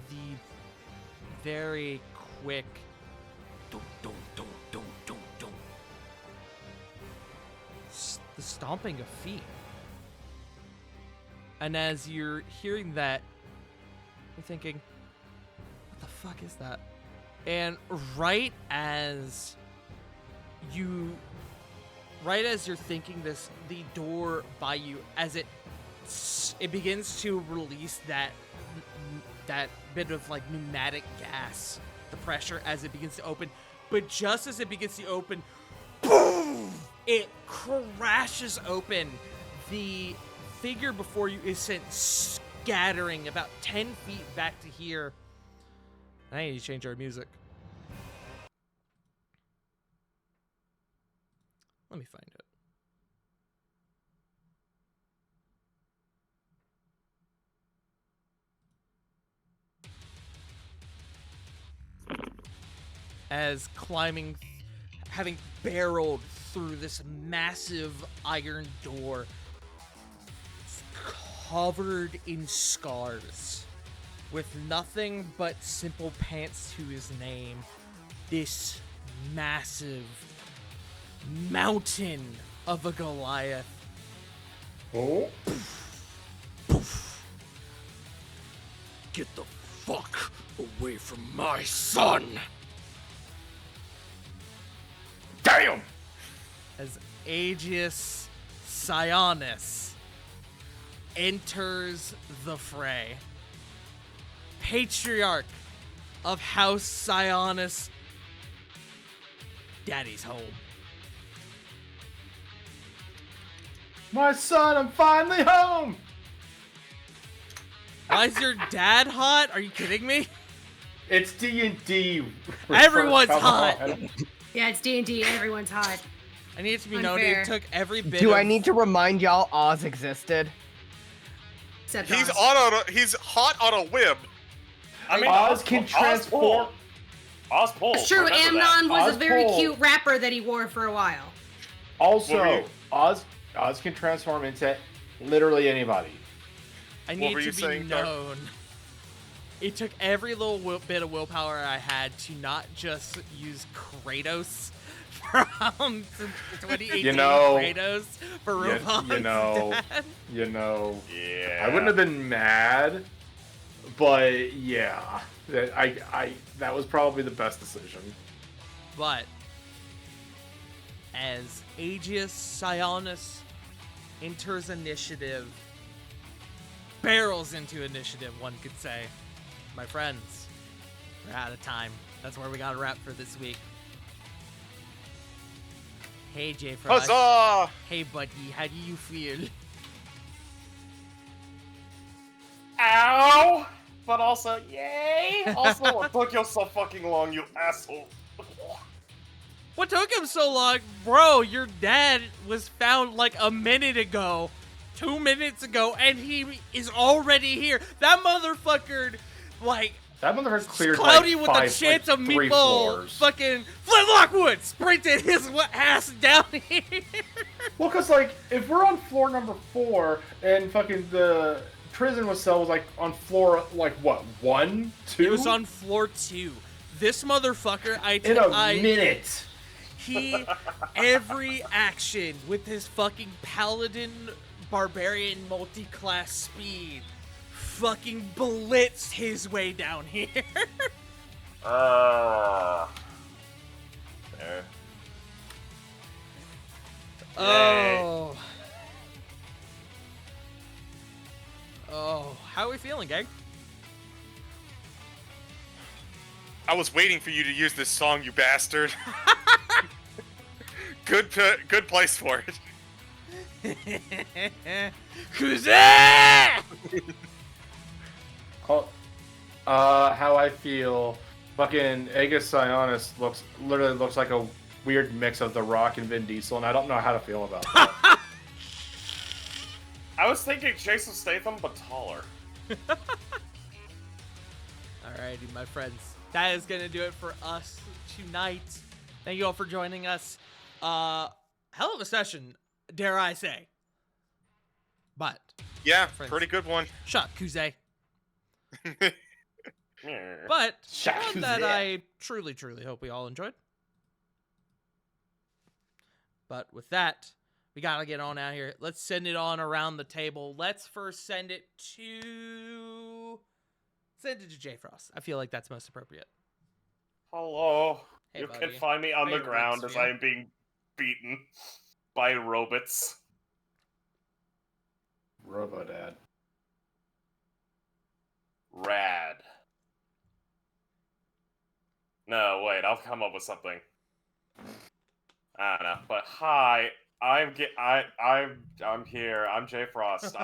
The very quick dum, dum, dum, dum, dum, dum. The stomping of feet. And as you're hearing that, you're thinking, what the fuck is that? And right as you're thinking this, the door by you, as it begins to release that bit of like pneumatic gas, the pressure as it begins to open. But just as it begins to open, boom! It crashes open. The figure before you is sent scattering about 10 feet back to here. I need to change our music. Let me find it. As climbing, having barreled through this massive iron door, covered in scars, with nothing but simple pants to his name, this massive mountain of a Goliath. Oh. Get the fuck away from my son! Damn! As Aegis Sionis enters the fray. Patriarch of House Sionis. Daddy's home. My son, I'm finally home! Why is your dad hot? Are you kidding me? It's D&D. Everyone's hot. Yeah, it's D&D. Everyone's hot. I need it to be Unfair. noted, it took every bit Do of... I need to remind y'all Oz existed? Except He's Oz. he's hot on a whim. I mean, Oz can transform. Oz pulled. It's true. Remember that. Amnon was a very Ozpol. cute rapper that he wore for a while. Also, What were you- Oz can transform into literally anybody. I What need were to you be saying, Dark? known. It took every little bit of willpower I had to not just use Kratos from 2018 You know, Kratos for you- Rovan's you know. dad. You know, Yeah. I wouldn't have been mad, but yeah, that was probably the best decision. But as Aegis Sionis enters initiative, barrels into initiative, one could say. My friends, we're out of time. That's where we got to wrap for this week. Hey, J. Frost. Huzzah! Hey, buddy, how do you feel? Ow! But also, yay! Also, what took you so fucking long, you asshole? What took him so long? Bro, your dad was found like a minute ago, 2 minutes ago, and he is already here. That motherfucker, like, That motherfucker cleared Cloudy like with five, a chance like, of 3 meatball, floors. fucking Flint Lockwood sprinted his ass down here. Well, cause like if we're on floor number 4 and fucking the prison cell was like on floor like what 1, 2? It was on floor 2. This motherfucker, In a minute. He, every action with his fucking paladin barbarian multi-class speed, fucking blitzed his way down here. There. Oh. How are we feeling, gang? I was waiting for you to use this song, you bastard. Good place for it. Kuze! Oh, how I feel. Fucking Aegis Sionis literally looks like a weird mix of The Rock and Vin Diesel, and I don't know how to feel about that. I was thinking Jason Statham, but taller. Alrighty, my friends. That is going to do it for us tonight. Thank you all for joining us. Hell of a session, dare I say. But, Yeah, Friends. pretty good one. shut up, Kuze. Yeah. But, Shut one Kuze. that I truly, truly hope we all enjoyed. But with that, we got to get on out here. Let's send it on around the table. Let's first send it to J Frost. I feel like that's most appropriate. Hello. Hey, You buddy. can find me on How the your ground legs as I feel? am being beaten by robots. Robodad. Rad. No, wait, I'll come up with something. I don't know, but hi, I'm here. I'm Jay Frost.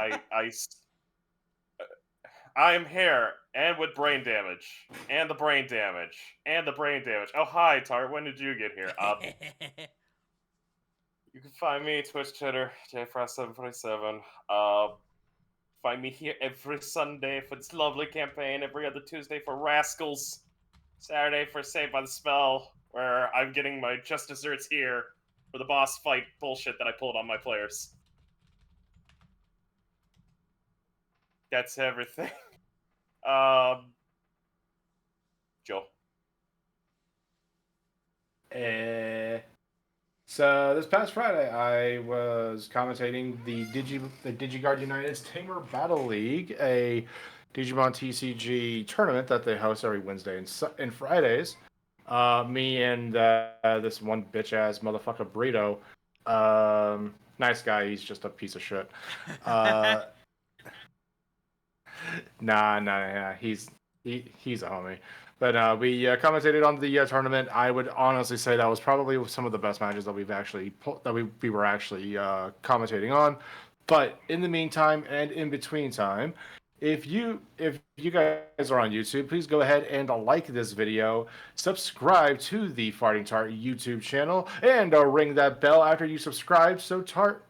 I'm here, and with brain damage, and the brain damage, and the brain damage. Oh hi, Tart. When did you get here? You can find me Twitch, Twitter, JFrost747. Find me here every Sunday for this lovely campaign. Every other Tuesday for Rascals. Saturday for Saved by the Spell, where I'm getting my just desserts here for the boss fight bullshit that I pulled on my players. That's everything. Joe. So this past Friday, I was commentating the DigiGuard United's Tamer Battle League, a Digimon TCG tournament that they host every Wednesday and Fridays. Me and this one bitch ass motherfucker Burrito. Nice guy. He's just a piece of shit. Nah. He's a homie. But we commentated on the tournament. I would honestly say that was probably some of the best matches that we were actually commentating on. But in the meantime and in between time, if you guys are on YouTube, please go ahead and like this video, subscribe to the Farting Tart YouTube channel, and ring that bell after you subscribe so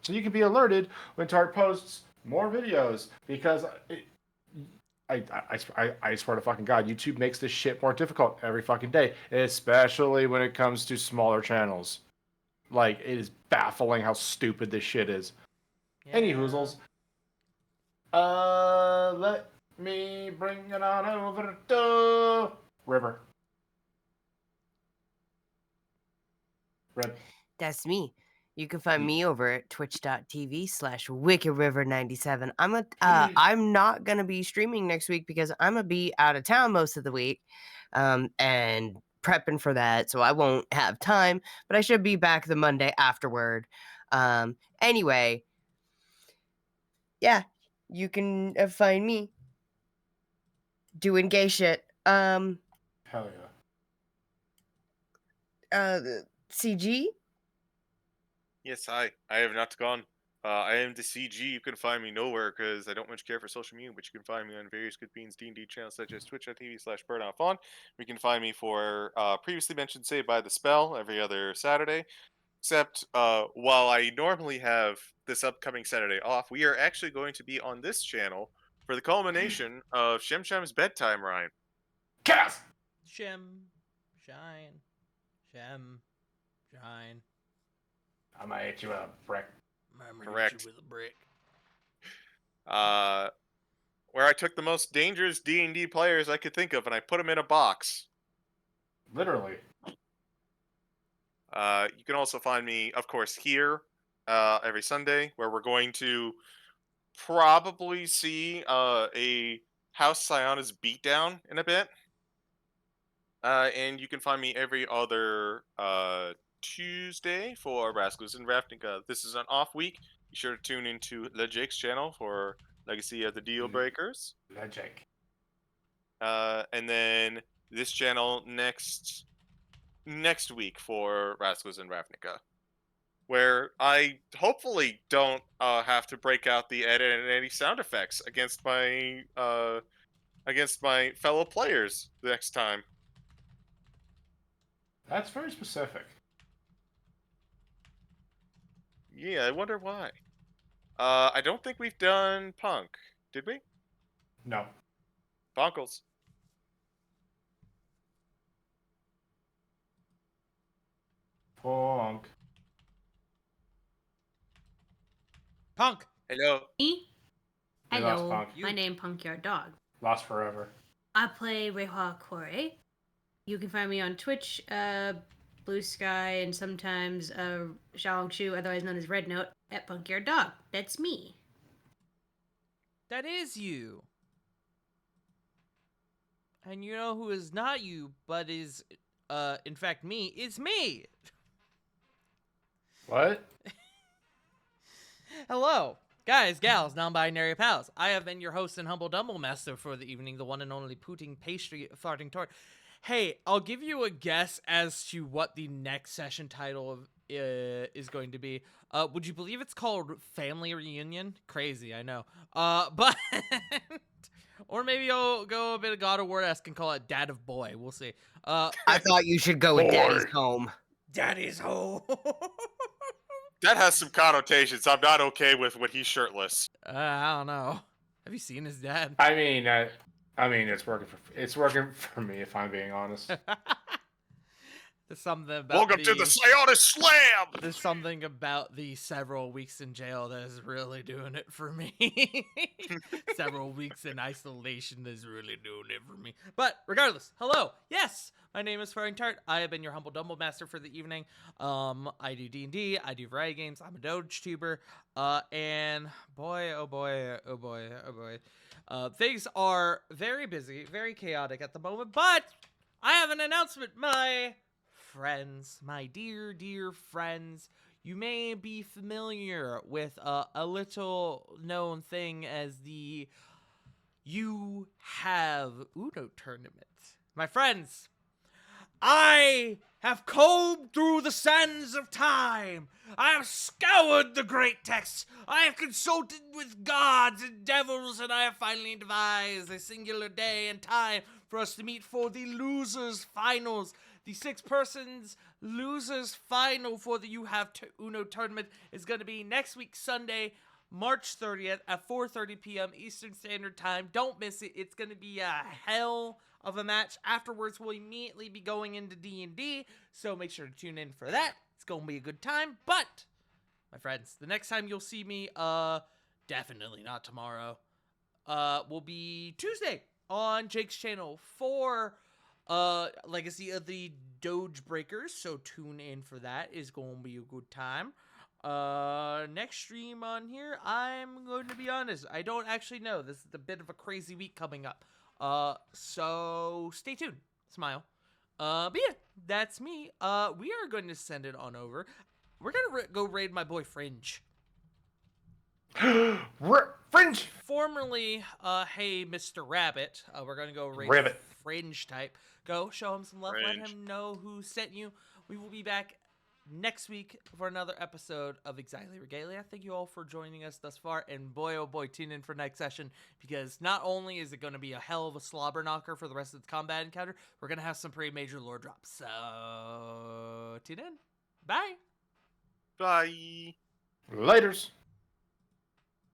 you can be alerted when Tart posts more videos, because I swear to fucking God, YouTube makes this shit more difficult every fucking day, especially when it comes to smaller channels. Like, it is baffling how stupid this shit is. Any hoozles. Let me bring it on over to River. Red. That's me. You can find me over at twitch.tv/WickedRiver97. I'm not gonna be streaming next week because I'm gonna be out of town most of the week, and prepping for that, so I won't have time. But I should be back the Monday afterward. Anyway, yeah, you can find me doing gay shit. Hell yeah. CG. Yes, I have not gone. I am the CG. You can find me nowhere because I don't much care for social media, but you can find me on various Good Beans D&D channels such as twitch.tv/BirdOutFawn. You can find me for previously mentioned Saved by the Spell every other Saturday. Except while I normally have this upcoming Saturday off, we are actually going to be on this channel for the culmination of Shem Shem's bedtime rhyme. Cast! Shem, shine. I might hit you with a brick. Correct. With a brick. Where I took the most dangerous D&D players I could think of and I put them in a box. Literally. You can also find me, of course, here every Sunday, where we're going to probably see a House Siona's beatdown in a bit. And you can find me every other Tuesday for Rascals and Ravnica. This is an off week. Be sure to tune into Legic's channel for Legacy of the Deal Breakers. Logic. And then this channel next week for Rascals and Ravnica, where I hopefully don't have to break out the edit and any sound effects against my fellow players the next time. That's very specific. Yeah, I wonder why. I don't think we've done Punk, did we? No. Bonkles. Punk. Punk. Hello. Me? We lost Hello, Punk. my name Punkyard Dog. Lost forever. I play Reihua Kore. You can find me on Twitch, Blue Sky, and sometimes Xiaongshu, otherwise known as Red Note, at Punkyard Dog. That's me. That is you. And you know who is not you, but is, in fact, me, is me. What? Hello, guys, gals, non-binary pals. I have been your host and humble dumble master for the evening, the one and only Pooting Pastry Farting Tort. Hey, I'll give you a guess as to what the next session title of, is going to be. Would you believe it's called Family Reunion? Crazy, I know. But or maybe I'll go a bit of God of War-esque and call it Dad of Boy. We'll see. I thought you should go with Daddy's Boy. Home. Daddy's home. That has some connotations. I'm not okay with when he's shirtless. I don't know. Have you seen his dad? I mean, it's working for me if I'm being honest. There's something about Welcome to the Psionic Slam! There's something about the several weeks in jail that is really doing it for me. Several weeks in isolation is really doing it for me. But regardless, hello. Yes, my name is Faring Tart. I have been your humble dumble master for the evening. I do D&D. I do variety games. I'm a Doge tuber. And boy, oh boy, oh boy, oh boy. Things are very busy, very chaotic at the moment. But I have an announcement, my friends, my dear, dear friends. You may be familiar with a little known thing as the You Have Uno tournament. My friends, I have combed through the sands of time. I have scoured the great texts. I have consulted with gods and devils, and I have finally devised a singular day and time for us to meet for the losers finals. The 6 persons losers final for the You Have Uno tournament is going to be next week, Sunday, March 30th at 4:30 p.m. Eastern Standard Time. Don't miss it. It's going to be a hell of a match. Afterwards, we'll immediately be going into D&D, so make sure to tune in for that. It's going to be a good time. But, my friends, the next time you'll see me, definitely not tomorrow, will be Tuesday on Jake's channel for Legacy of the Doge Breakers, so tune in for that. It's going to be a good time. Next stream on here, I'm going to be honest, I don't actually know. This is a bit of a crazy week coming up. So stay tuned. Smile. But yeah, that's me. We are going to send it on over. We're going to go raid my boy Fringe. Fringe! Formerly, hey, Mr. Rabbit. We're going to go raid Rabbit. Fringe type. Go show him some love. Let Fringe. him know who sent you. We will be back next week for another episode of Exiley Regalia. Thank you all for joining us thus far. And boy, oh boy, tune in for next session, because not only is it going to be a hell of a slobber knocker for the rest of the combat encounter, we're going to have some pretty major lore drops. So tune in. Bye. Bye. Laters.